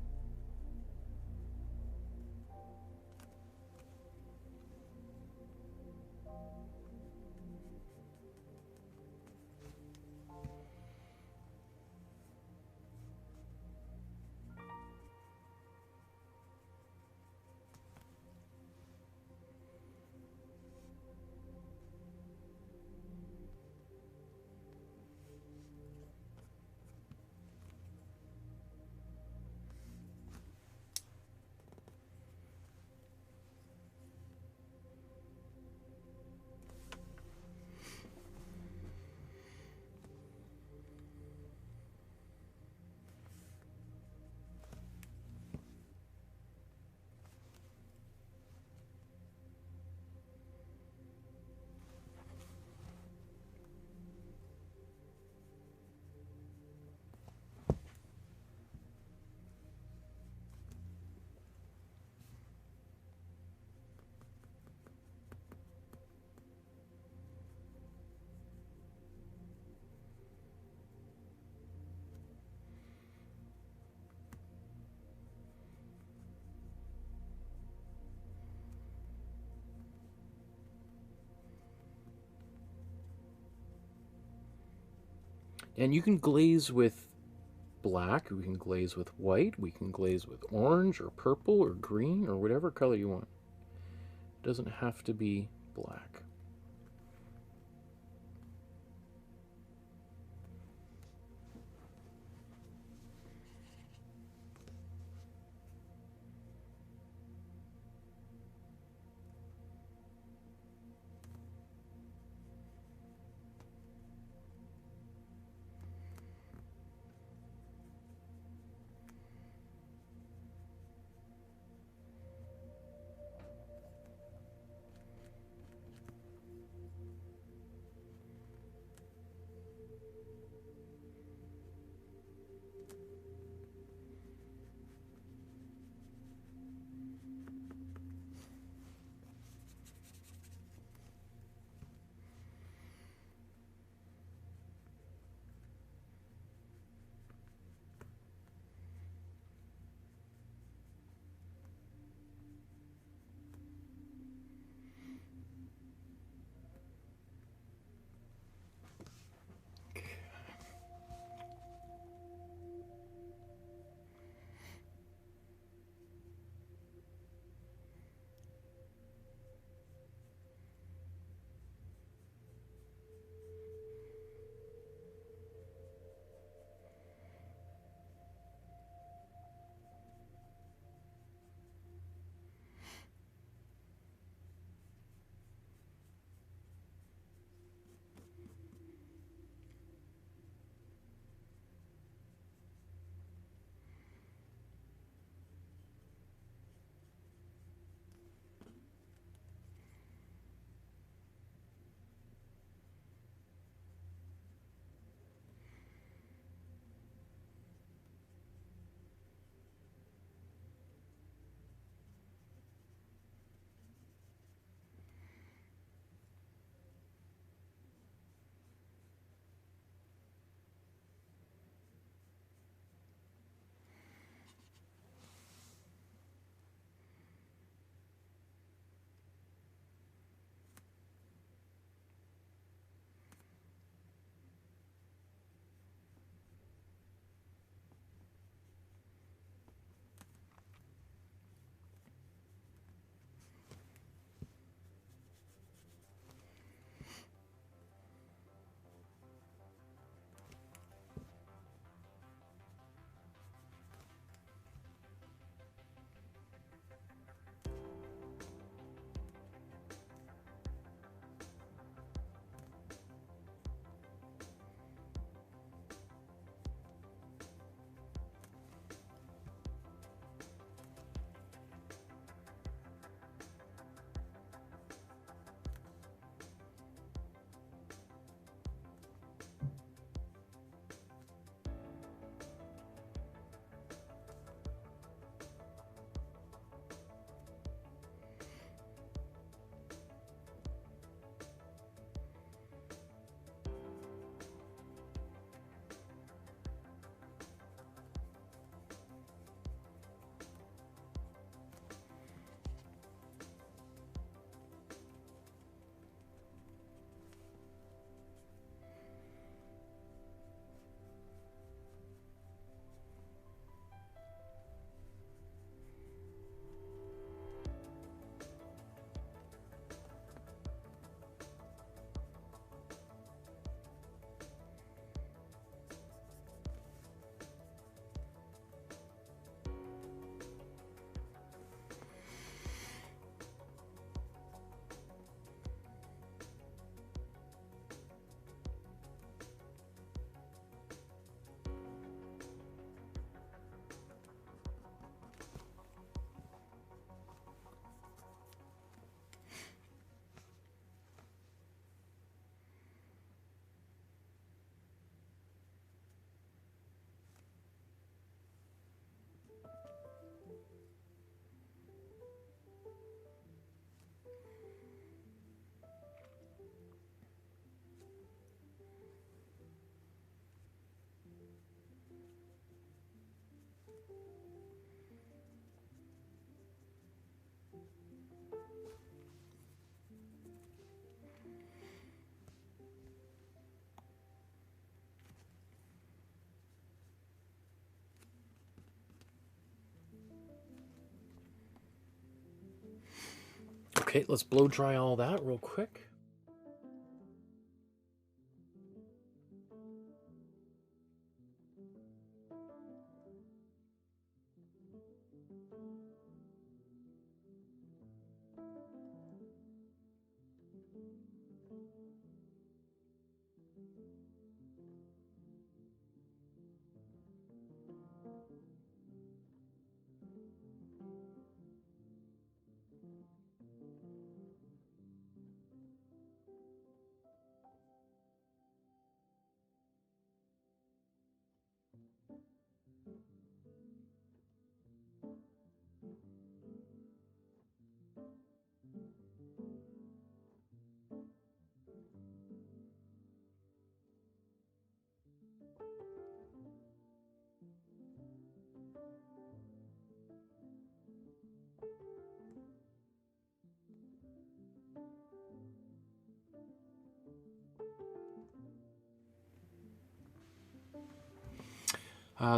And you can glaze with black, we can glaze with white, we can glaze with orange or purple or green or whatever color you want. It doesn't have to be black. Okay, let's blow dry all that real quick.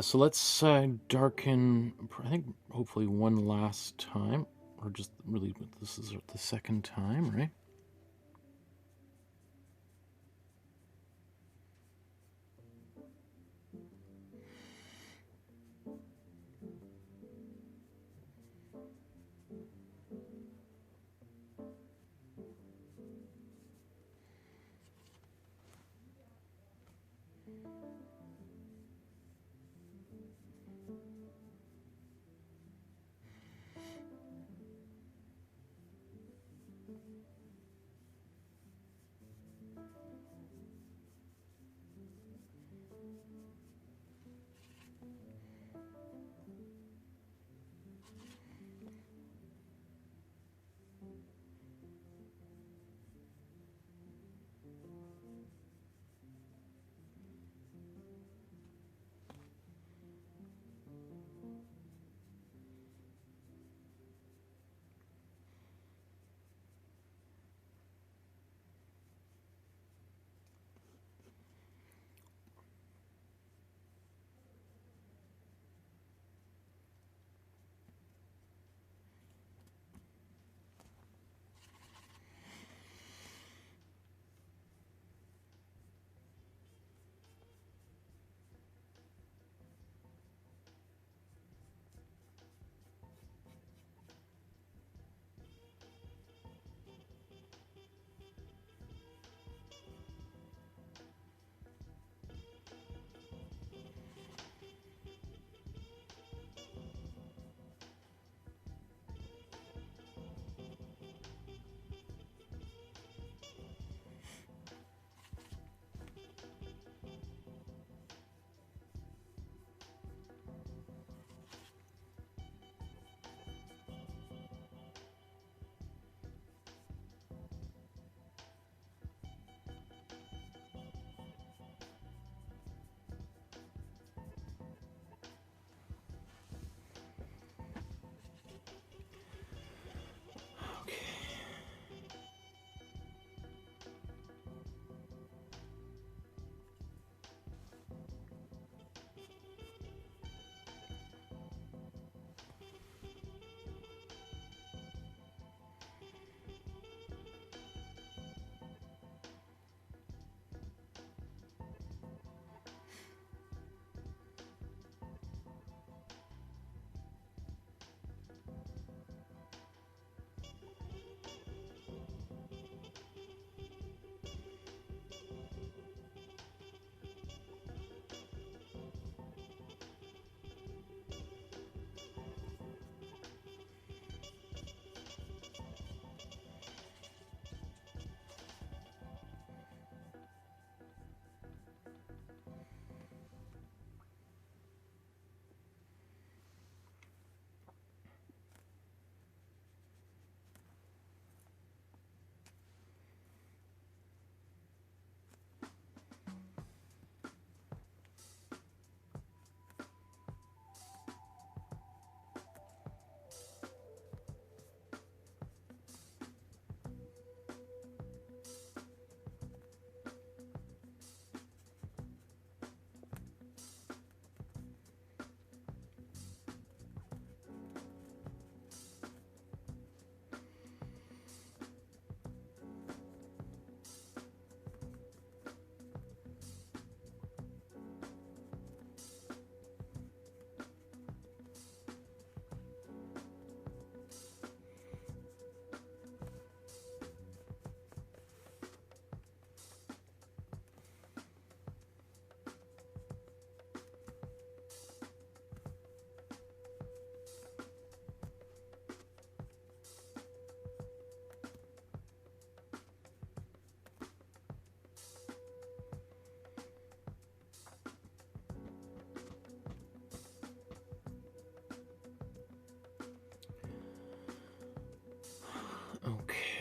So let's darken, I think, hopefully one last time, or just really, this is the second time, right?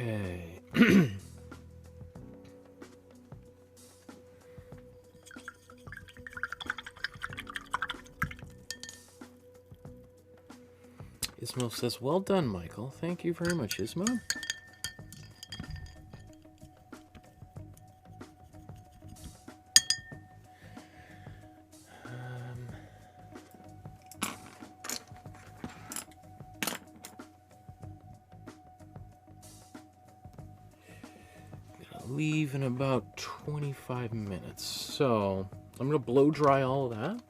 Okay. Ismo says, well done, Michael. Thank you very much, Ismo. Leave in about 25 minutes. So I'm going to blow dry all of that.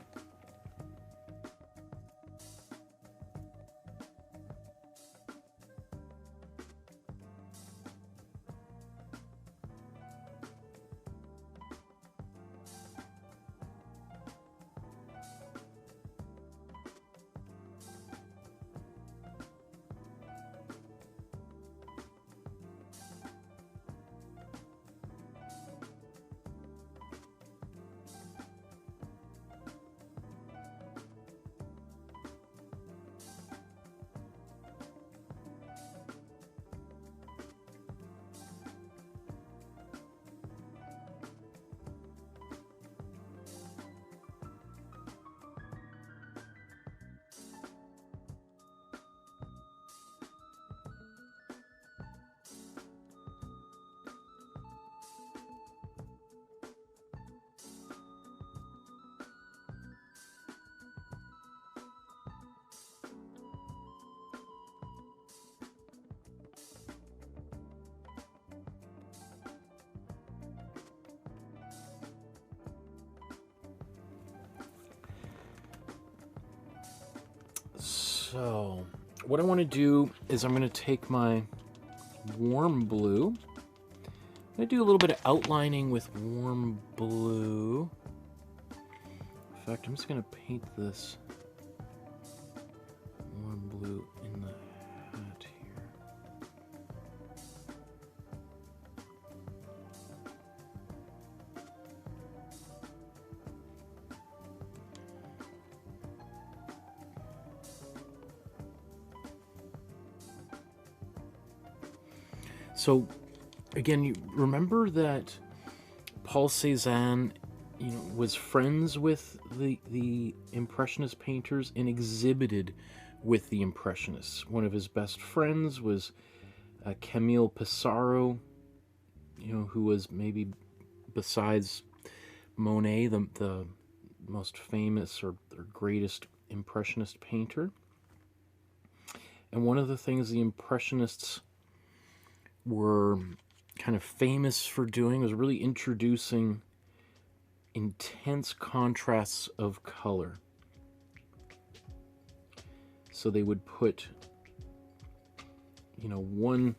So, what I want to do is I'm going to take my warm blue. I'm going to do a little bit of outlining with warm blue. In fact, I'm just going to paint this warm blue in the hat here. So, again, you remember that Paul Cézanne, was friends with the Impressionist painters and exhibited with the Impressionists. One of his best friends was Camille Pissarro, who was maybe, besides Monet, the most famous or greatest Impressionist painter. And one of the things the Impressionists were kind of famous for doing was really introducing intense contrasts of color. So they would put, one,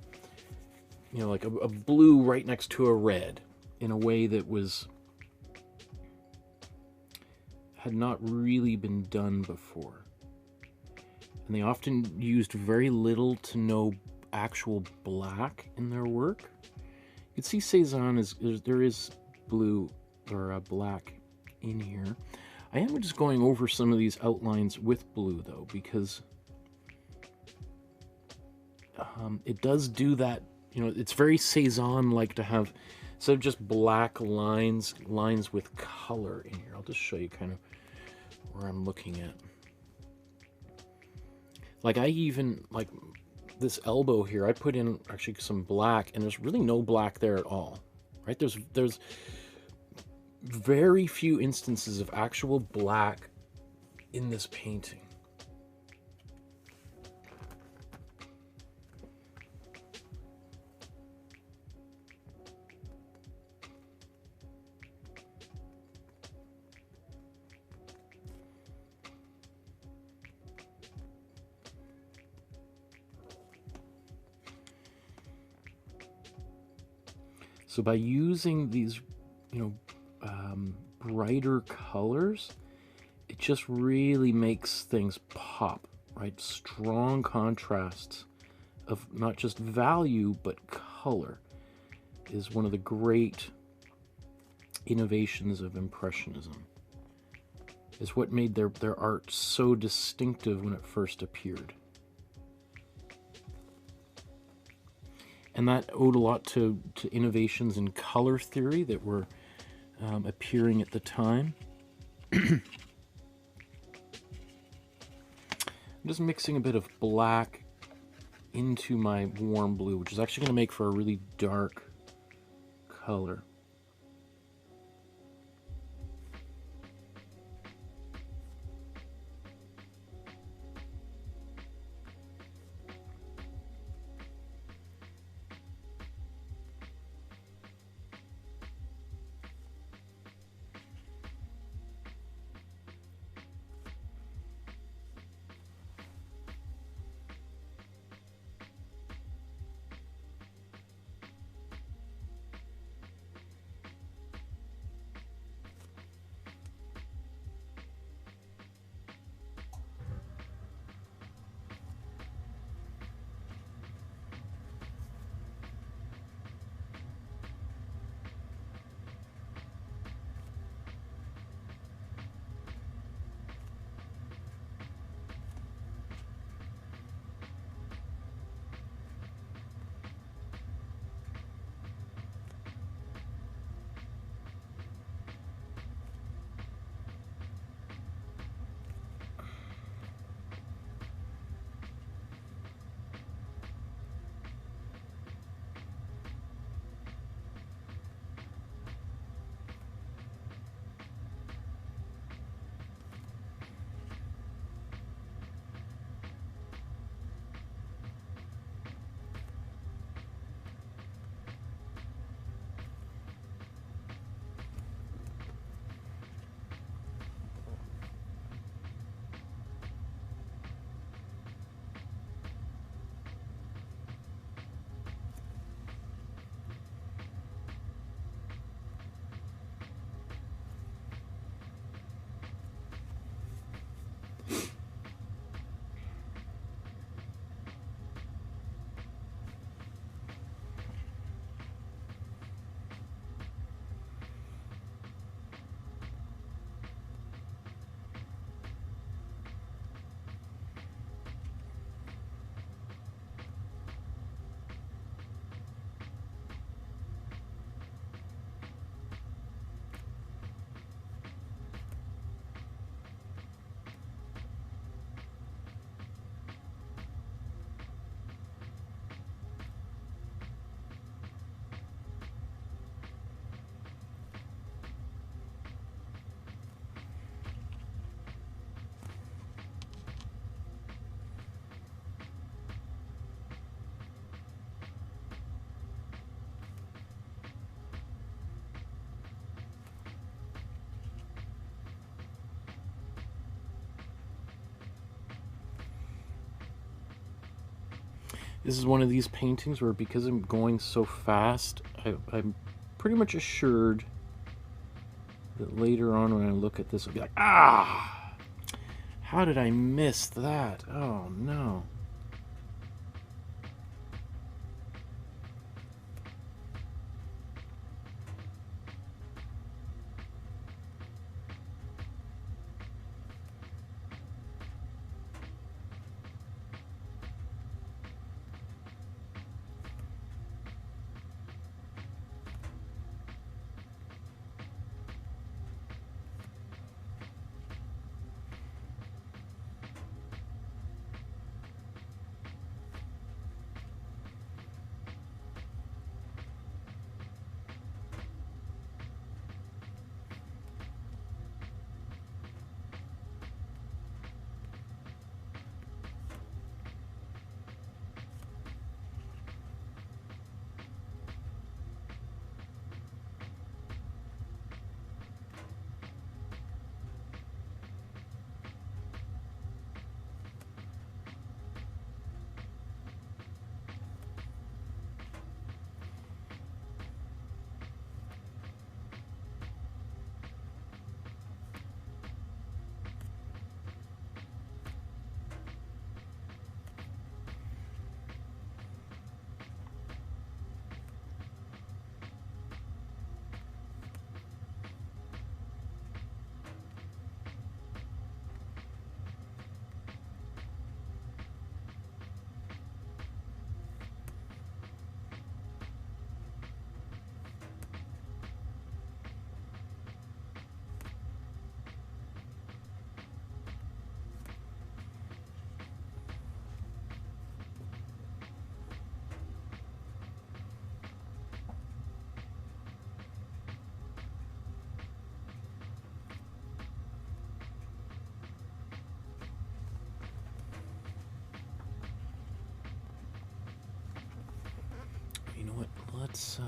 like a blue right next to a red in a way that had not really been done before. And they often used very little to no actual black in their work. You can see Cézanne there is blue or black in here. I am just going over some of these outlines with blue though, because it does do that. It's very Cézanne-like to have, instead of just black lines with color in here. I'll just show you kind of where I'm looking at. Like this elbow here, I put in actually some black, and there's really no black there at all, right? There's very few instances of actual black in this painting. So by using these, brighter colors, it just really makes things pop, right? Strong contrasts of not just value, but color is one of the great innovations of Impressionism. Is what made their art so distinctive when it first appeared. and that owed a lot to innovations in color theory that were appearing at the time. I'm just mixing a bit of black into my warm blue, which is actually going to make for a really dark color. This is one of these paintings where, because I'm going so fast, I'm pretty much assured that later on when I look at this, I'll be like, ah, how did I miss that? Oh no. let's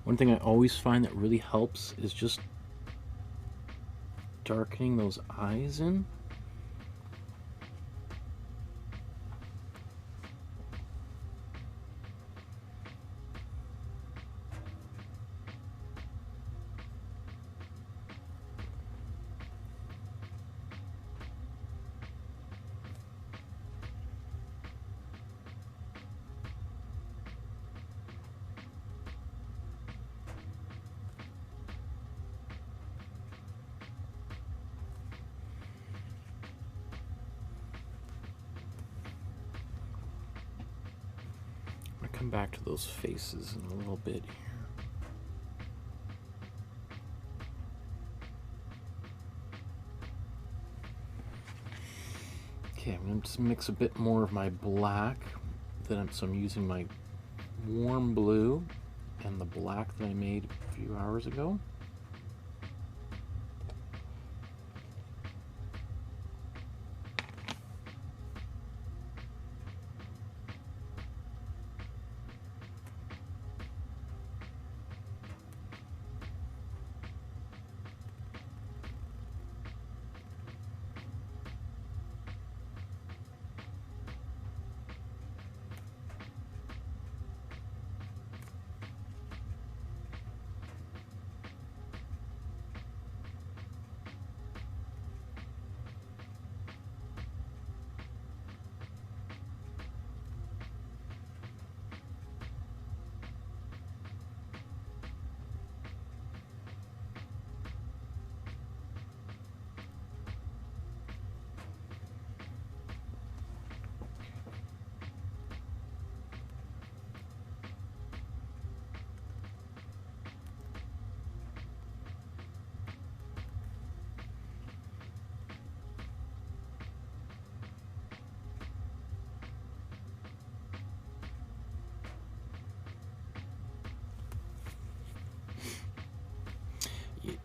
one thing I always find that really helps is just darkening those eyes in. Come back to those faces in a little bit here. Okay, I'm going to just mix a bit more of my black. So I'm using my warm blue and the black that I made a few hours ago.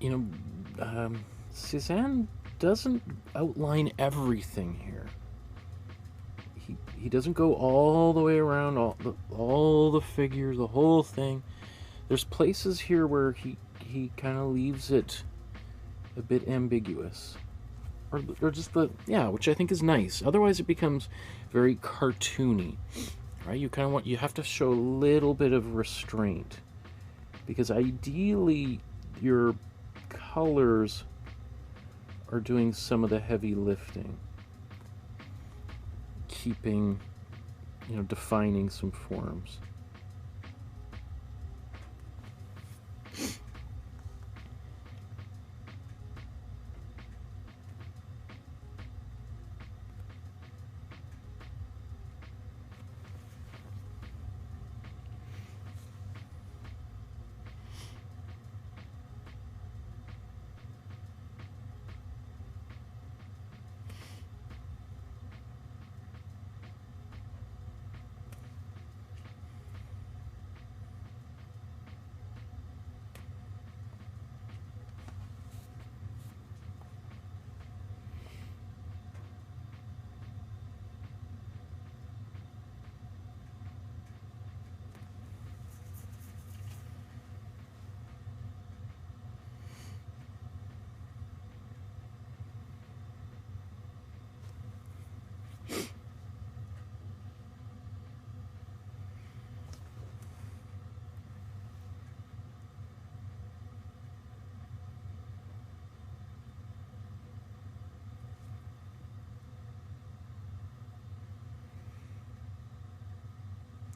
You know, Cézanne doesn't outline everything here. He doesn't go all the way around all the figures, the whole thing. There's places here where he kind of leaves it a bit ambiguous, or just which I think is nice. Otherwise, it becomes very cartoony, right? You have to show a little bit of restraint, because ideally your colors are doing some of the heavy lifting, keeping, defining some forms.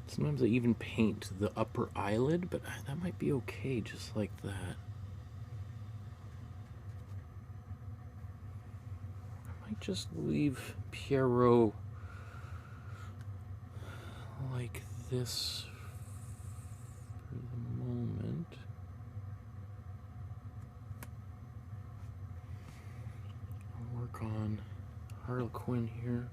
Sometimes I even paint the upper eyelid, but that might be okay just like that. I might just leave Pierrot like this for the moment. I'll work on Harlequin here.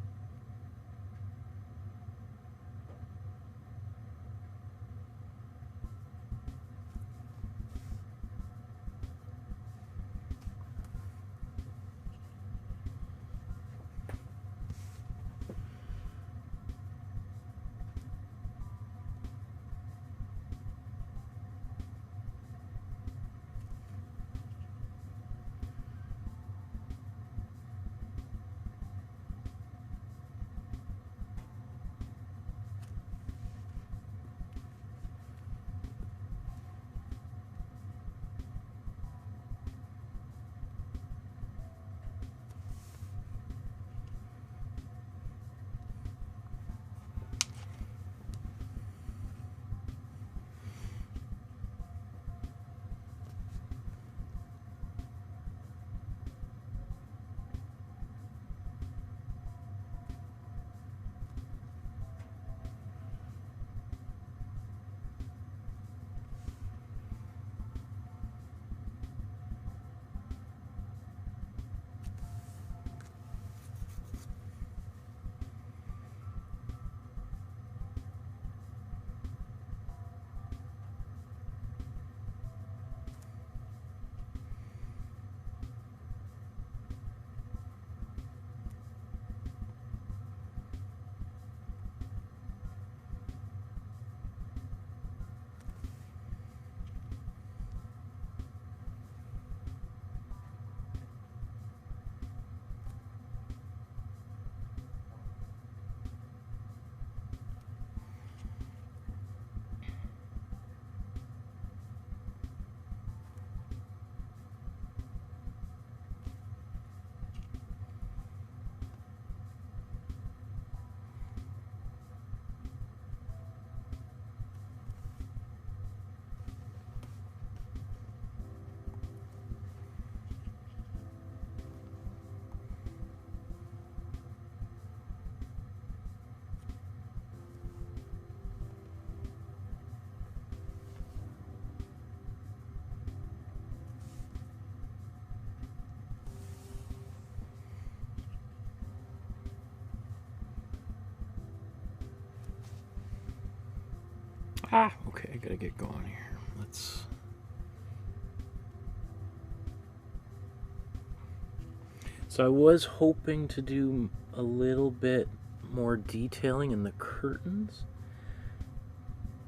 Okay, I gotta get going here. Let's... So I was hoping to do a little bit more detailing in the curtains.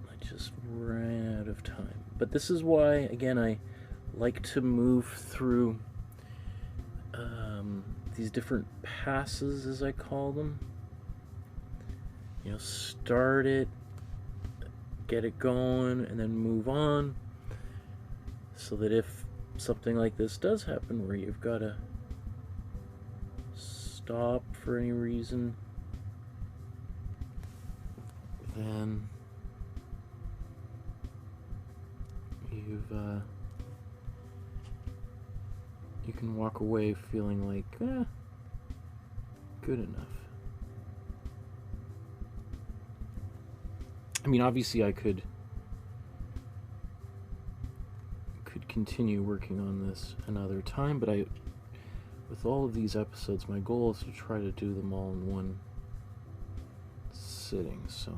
I just ran out of time. But this is why, again, I like to move through these different passes, as I call them. You know, start it, get it going, and then move on, so that if something like this does happen where you've got to stop for any reason, then you can walk away feeling like, good enough. I mean, obviously I could continue working on this another time, but with all of these episodes, my goal is to try to do them all in one sitting, so...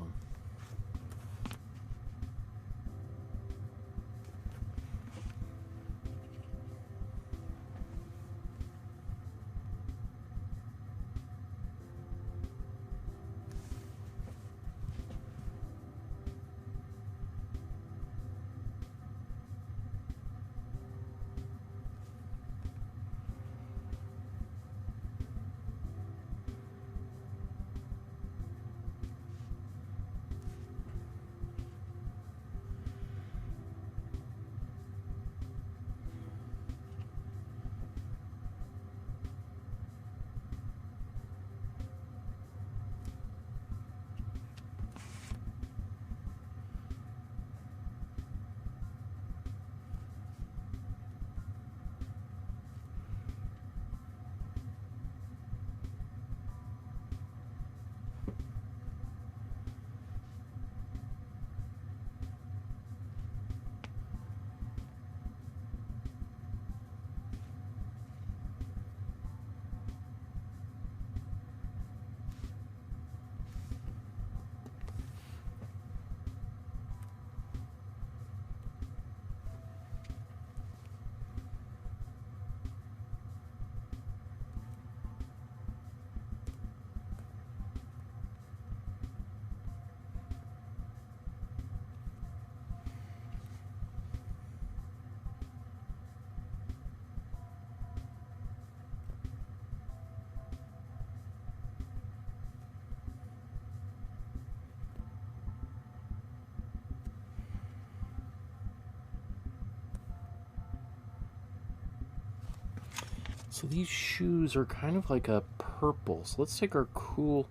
So these shoes are kind of like a purple. So let's take our cool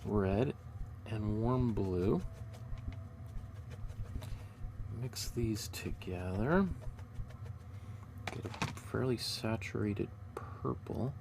red and warm blue. Mix these together. Get a fairly saturated purple.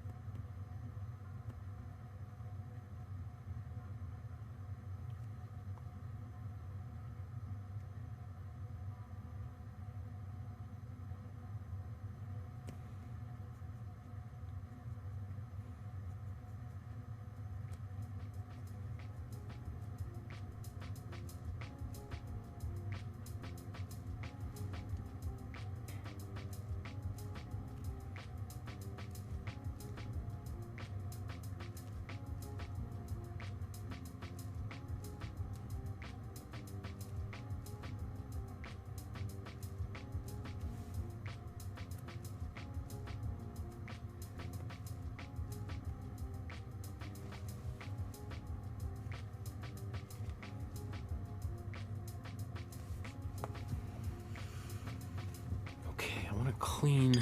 Clean.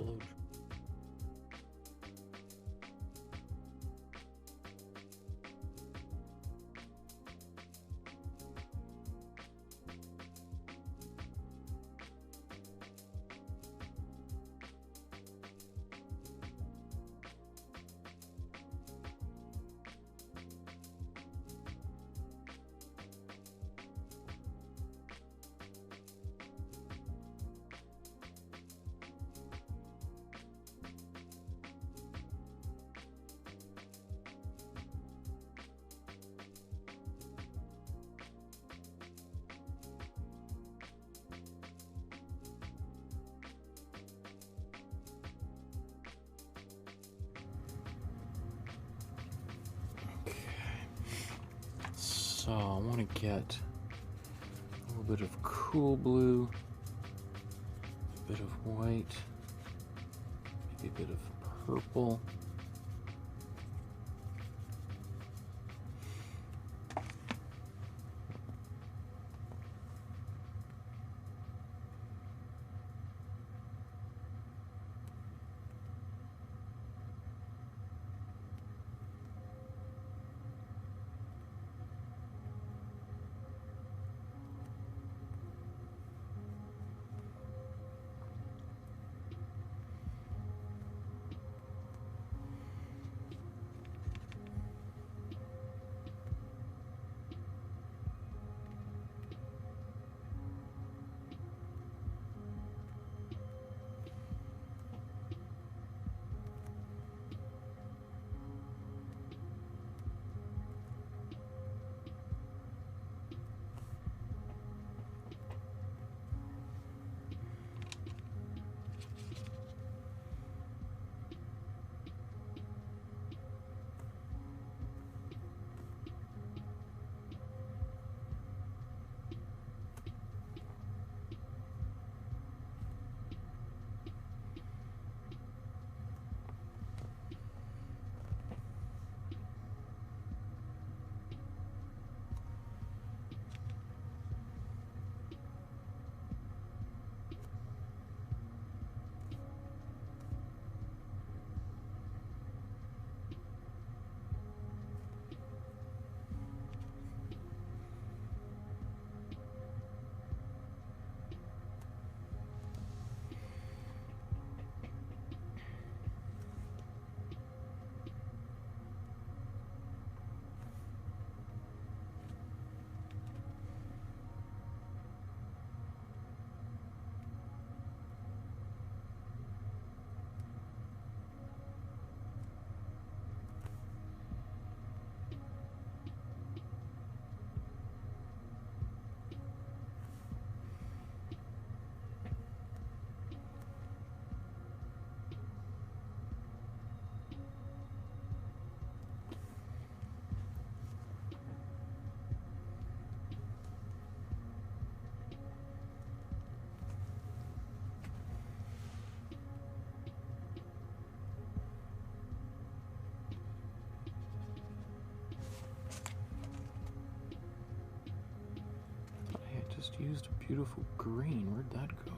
blow. So I want to get a little bit of cool blue, a bit of white, maybe a bit of purple. Just used a beautiful green. Where'd that go?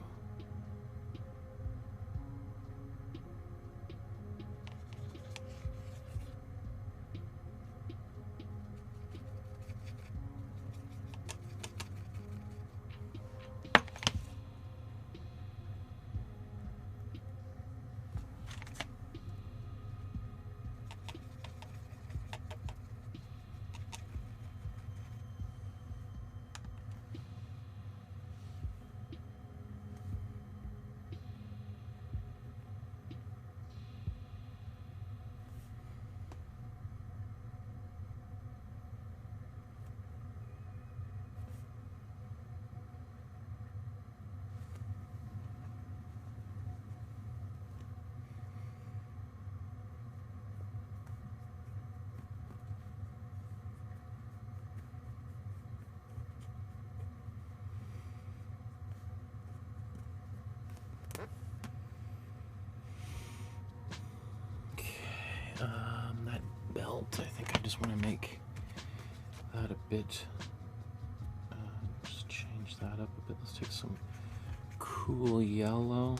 That belt, I think I just want to make that a bit, just change that up a bit. Let's take some cool yellow.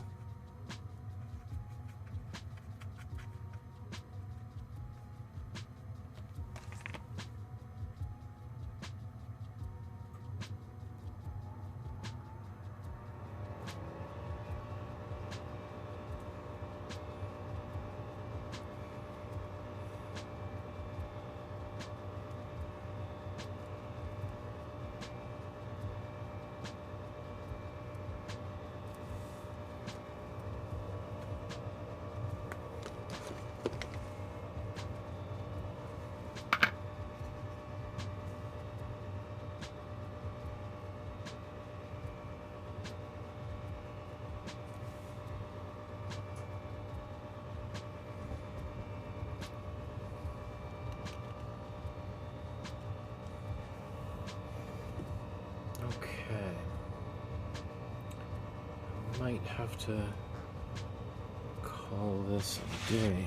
might have to call this a day.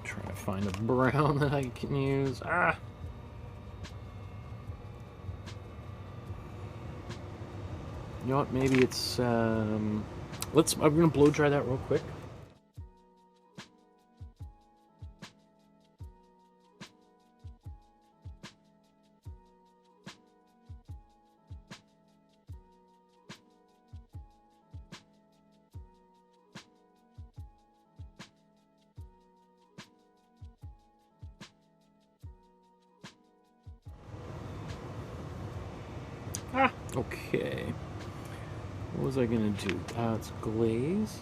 Try to find a brown that I can use. Ah! You know what? Maybe it's I'm gonna blow dry that real quick. Ah, okay. What was I gonna do? It's glaze.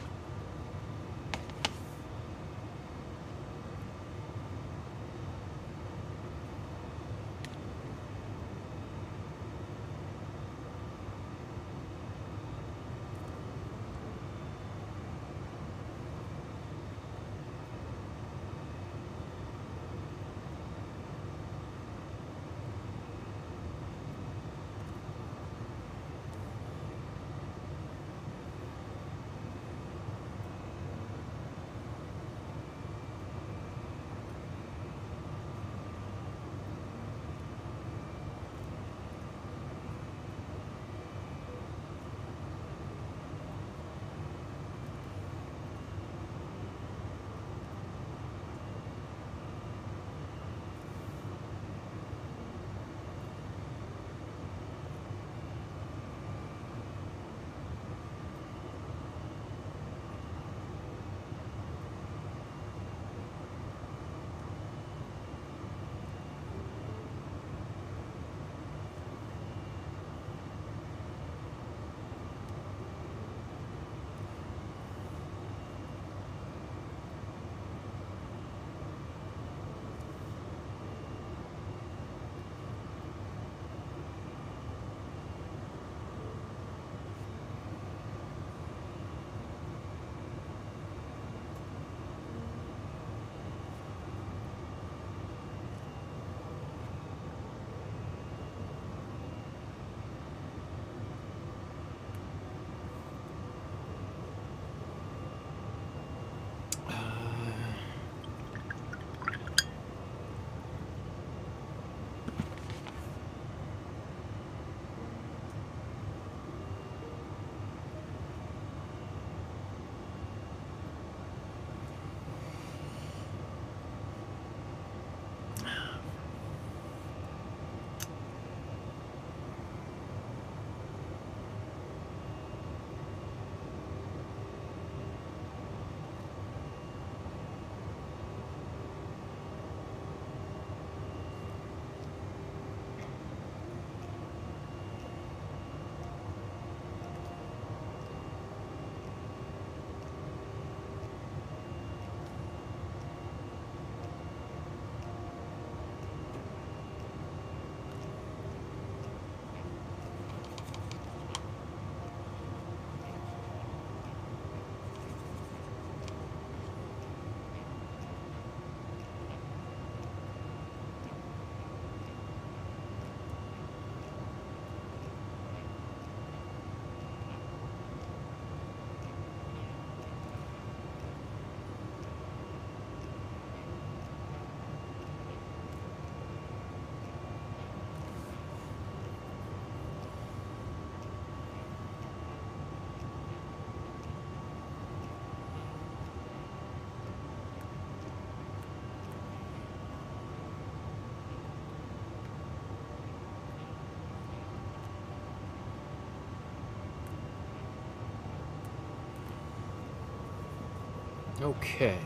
Okay.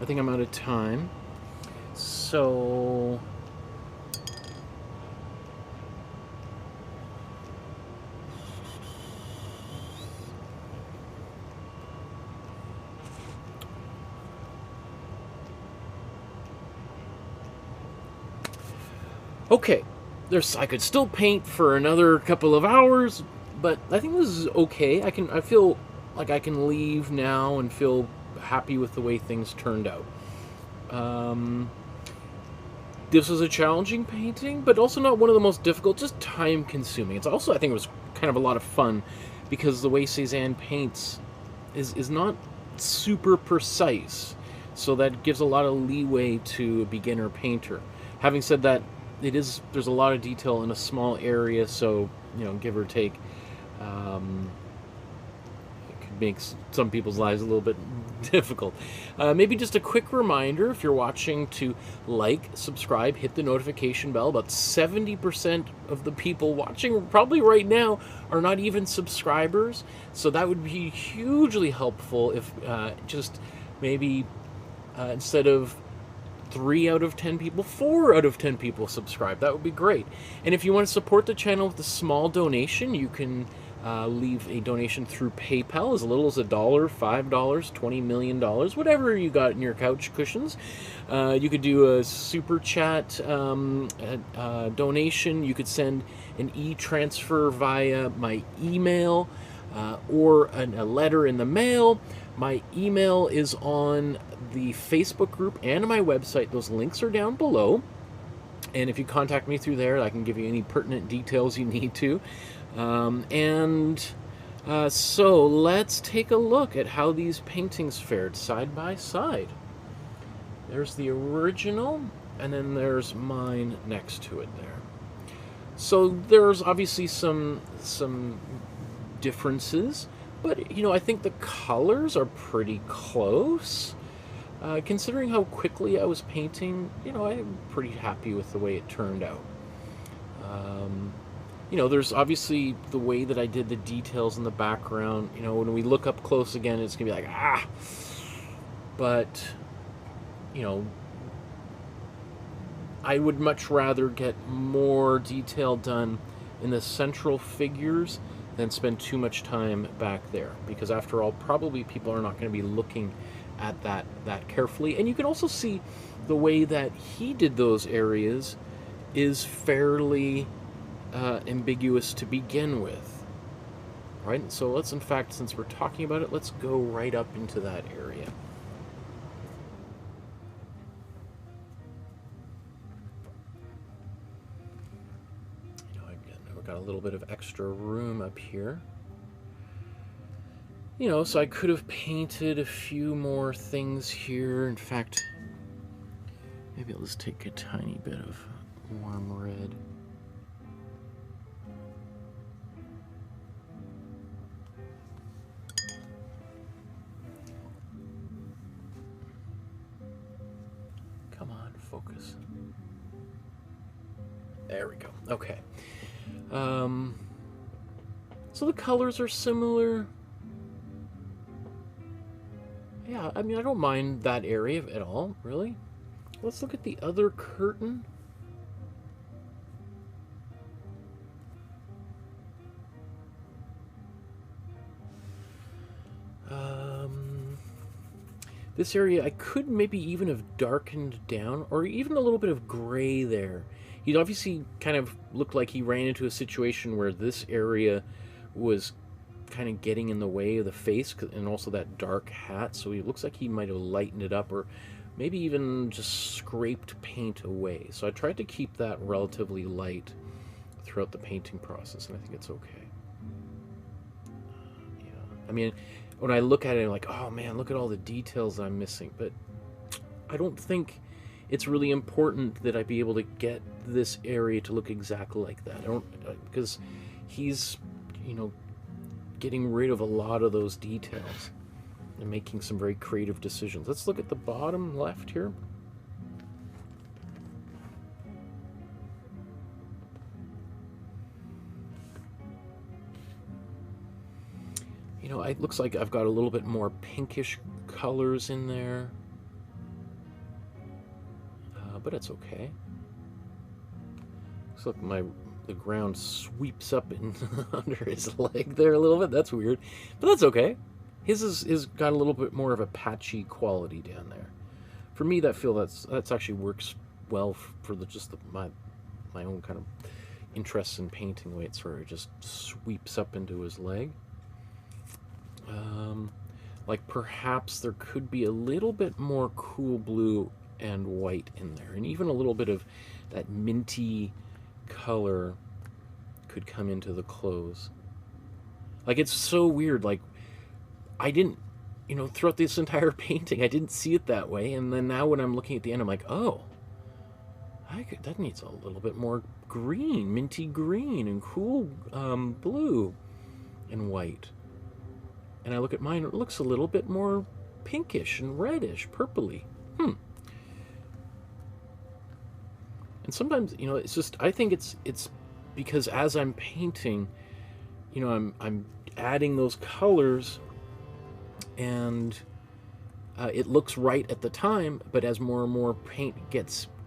I think I'm out of time. So... okay. I could still paint for another couple of hours, but I think this is okay. I feel like I can leave now and feel happy with the way things turned out. This was a challenging painting, but also not one of the most difficult, just time-consuming. It's also, I think it was kind of a lot of fun, because the way Cézanne paints is not super precise, so that gives a lot of leeway to a beginner painter. Having said that, there's a lot of detail in a small area, so, you know, give or take, it could make some people's lives a little bit difficult. Maybe just a quick reminder, if you're watching, to like, subscribe, hit the notification bell. About 70% of the people watching probably right now are not even subscribers, so that would be hugely helpful if just maybe instead of 3 out of 10 people, 4 out of 10 people subscribe. That would be great. And if you want to support the channel with a small donation, you can leave a donation through PayPal, as little as $1, $5, $20 million, whatever you got in your couch cushions. You could do a super chat donation. You could send an e-transfer via my email or a letter in the mail. My email is on the Facebook group and my website. Those links are down below. And if you contact me through there, I can give you any pertinent details you need to. So let's take a look at how these paintings fared side by side. There's the original, and then there's mine next to it there. So there's obviously some differences, but, you know, I think the colors are pretty close. Considering how quickly I was painting, you know, I'm pretty happy with the way it turned out. You know, there's obviously the way that I did the details in the background. You know, when we look up close again, it's going to be like, ah! But, you know, I would much rather get more detail done in the central figures than spend too much time back there. Because after all, probably people are not going to be looking at that carefully. And you can also see the way that he did those areas is fairly ambiguous to begin with, right? So let's, in fact, since we're talking about it, let's go right up into that area. You know, again, I've got a little bit of extra room up here. You know, so I could have painted a few more things here. In fact, maybe I'll just take a tiny bit of warm red. Come on, focus. There we go. Okay. So the colors are similar. Yeah, I mean, I don't mind that area at all, really. Let's look at the other curtain. This area I could maybe even have darkened down, or even a little bit of gray there. He obviously kind of looked like he ran into a situation where this area was kind of getting in the way of the face, and also that dark hat, so it looks like he might have lightened it up, or maybe even just scraped paint away. So I tried to keep that relatively light throughout the painting process, and I think it's okay. Yeah, I mean, when I look at it, I'm like, oh man, look at all the details I'm missing, but I don't think it's really important that I be able to get this area to look exactly like that. I don't, because he's, you know, getting rid of a lot of those details and making some very creative decisions. Let's look at the bottom left here. You know, it looks like I've got a little bit more pinkish colors in there, but it's okay. Looks like the ground sweeps up in under his leg there a little bit. That's weird, but that's okay. His is got a little bit more of a patchy quality down there. For me, that's actually works well for my own kind of interest in painting, the way it sort of just sweeps up into his leg. like perhaps there could be a little bit more cool blue and white in there, and even a little bit of that minty color could come into the clothes. Like, it's so weird. Like, I didn't, throughout this entire painting, I didn't see it that way, and then now when I'm looking at the end, I'm like, oh, that needs a little bit more green, minty green, and cool blue and white. And I look at mine, it looks a little bit more pinkish and reddish, purpley. And sometimes, it's just, I think it's because as I'm painting, I'm adding those colors, and it looks right at the time, but as more and more paint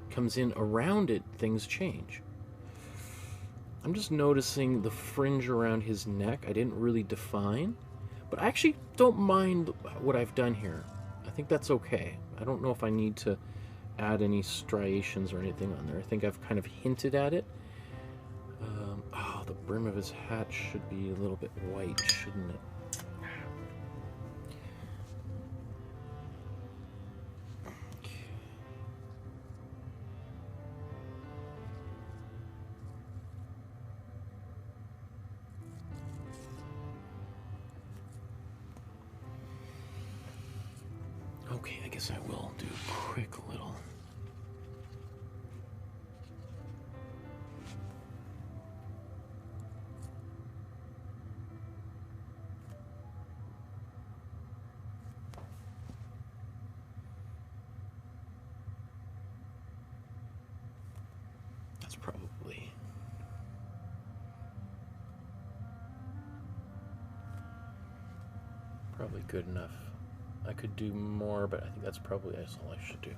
comes in around it, things change. I'm just noticing the fringe around his neck. I didn't really define, but I actually don't mind what I've done here. I think that's okay. I don't know if I need to add any striations or anything on there. I think I've kind of hinted at it. Oh, the brim of his hat should be a little bit white, shouldn't it? Okay, I guess I will do a quick little. That's probably good enough. I could do more, but I think that's probably all I should do.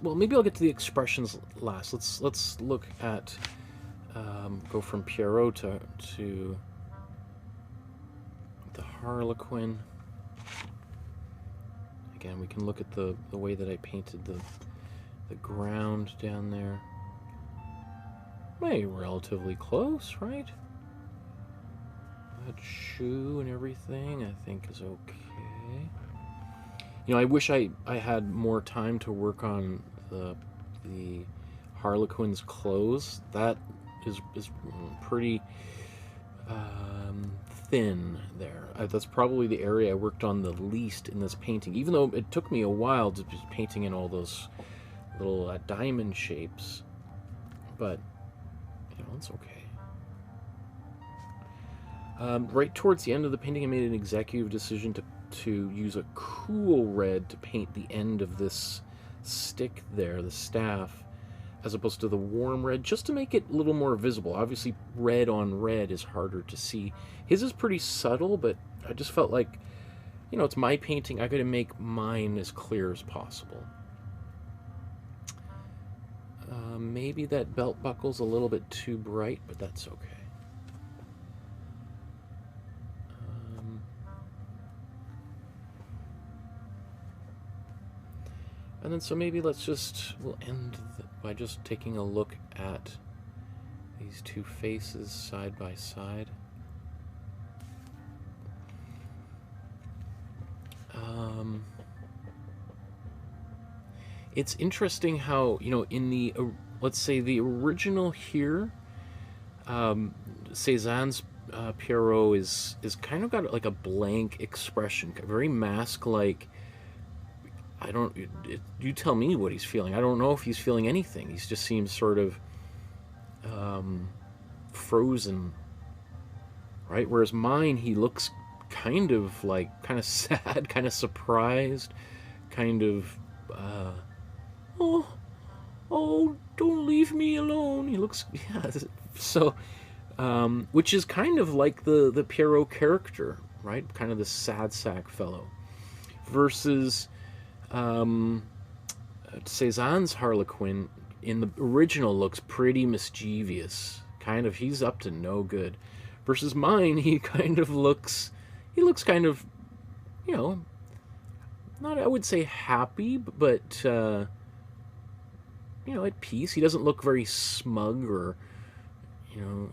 Well, maybe I'll get to the expressions last. Let's look at go from Pierrot to the Harlequin. Again, we can look at the way that I painted the ground down there. Hey, relatively close, right? That shoe and everything, I think, is okay. I wish I had more time to work on the Harlequin's clothes. That is pretty thin there. That's probably the area I worked on the least in this painting, even though it took me a while to just painting in all those little diamond shapes. But it's okay. Right towards the end of the painting, I made an executive decision to use a cool red to paint the end of this stick there, the staff, as opposed to the warm red, just to make it a little more visible. Obviously, red on red is harder to see. His is pretty subtle, but I just felt like, it's my painting. I got to make mine as clear as possible. Maybe that belt buckle's a little bit too bright, but that's okay. And then so maybe we'll end by just taking a look at these two faces side by side. It's interesting how, in the, let's say the original here, Cézanne's Pierrot is kind of got like a blank expression, very mask-like. You tell me what he's feeling. I don't know if he's feeling anything. He just seems sort of frozen, right? Whereas mine, he looks kind of sad, kind of surprised, kind of, oh, don't leave me alone. He looks, yeah, so, which is kind of like the Pierrot character, right? Kind of the sad sack fellow, versus Cézanne's Harlequin in the original looks pretty mischievous, kind of, he's up to no good, versus mine, he looks kind of, not, I would say happy, but at peace. He doesn't look very smug or, You know,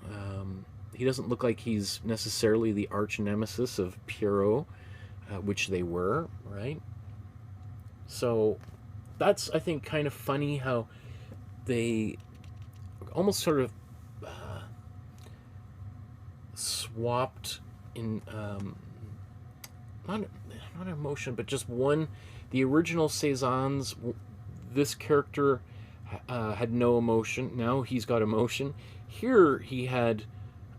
he doesn't look like he's necessarily the arch nemesis of Pierrot, which they were, right? So that's, I think, kind of funny how they almost sort of swapped in not emotion, but just one. The original Cézanne's, this character had no emotion. Now he's got emotion. Here he had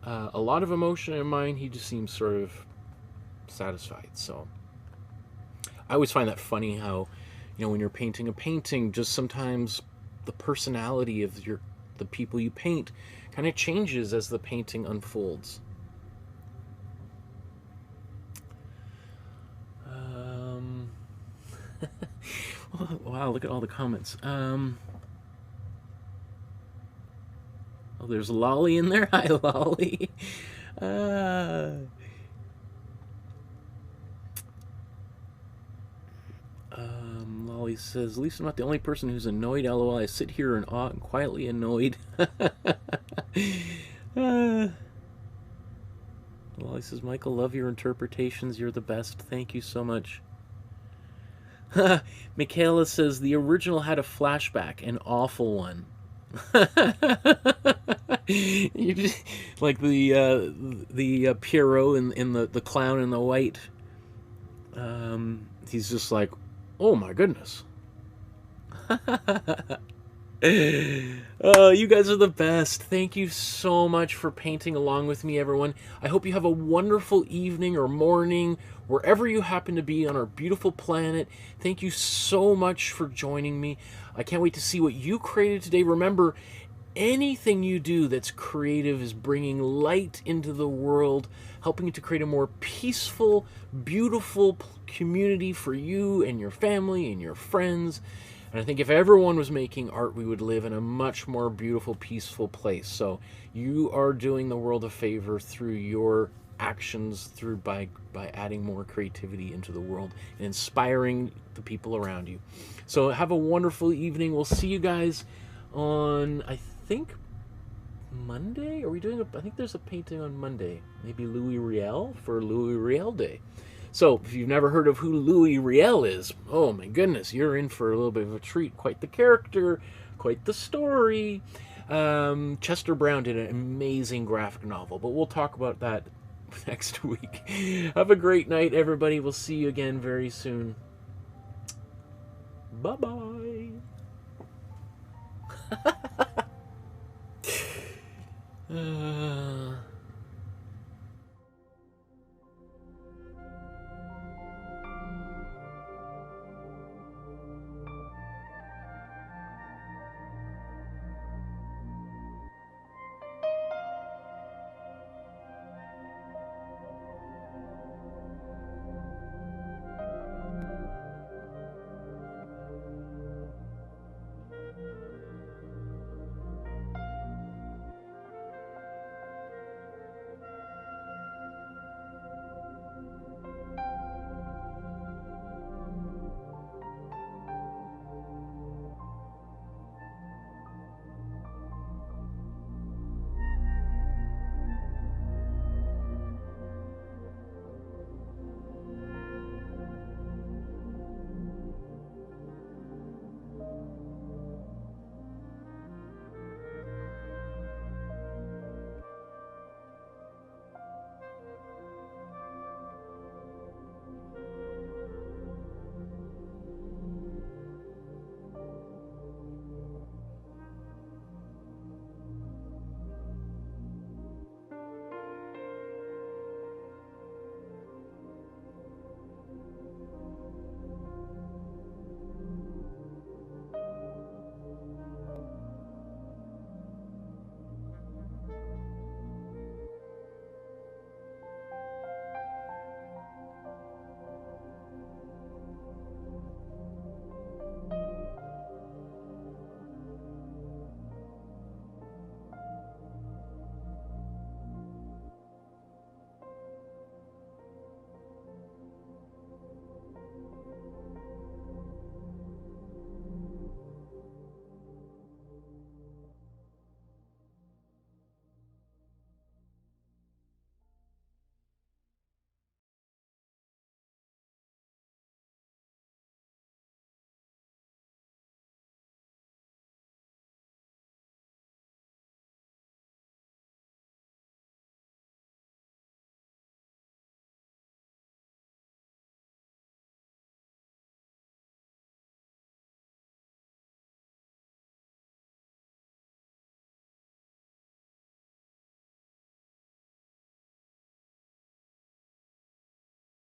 a lot of emotion in mind. He just seems sort of satisfied. So I always find that funny how, you know, when you're painting a painting, just sometimes the personality of the people you paint kind of changes as the painting unfolds. Wow, look at all the comments. Oh, there's Lolly in there. Hi, Lolly. Lolly says, at least I'm not the only person who's annoyed. LOL, I sit here in awe and quietly annoyed. Lolly says, Michael, love your interpretations. You're the best. Thank you so much. Michaela says, the original had a flashback, an awful one. You just, like the Pierrot in the clown in the white. He's just like, oh my goodness. Oh, you guys are the best. Thank you so much for painting along with me, everyone. I hope you have a wonderful evening or morning, wherever you happen to be on our beautiful planet. Thank you so much for joining me. I can't wait to see what you created today. Remember, anything you do that's creative is bringing light into the world, helping to create a more peaceful, beautiful community for you and your family and your friends. And I think if everyone was making art, we would live in a much more beautiful, peaceful place. So you are doing the world a favor through your actions, by adding more creativity into the world and inspiring the people around you. So have a wonderful evening. We'll see you guys on, I think, Monday. Are we doing I think there's a painting on Monday. Maybe Louis Riel for Louis Riel Day. So, if you've never heard of who Louis Riel is, oh my goodness, you're in for a little bit of a treat. Quite the character, quite the story. Chester Brown did an amazing graphic novel, but we'll talk about that next week. Have a great night, everybody. We'll see you again very soon. Bye-bye.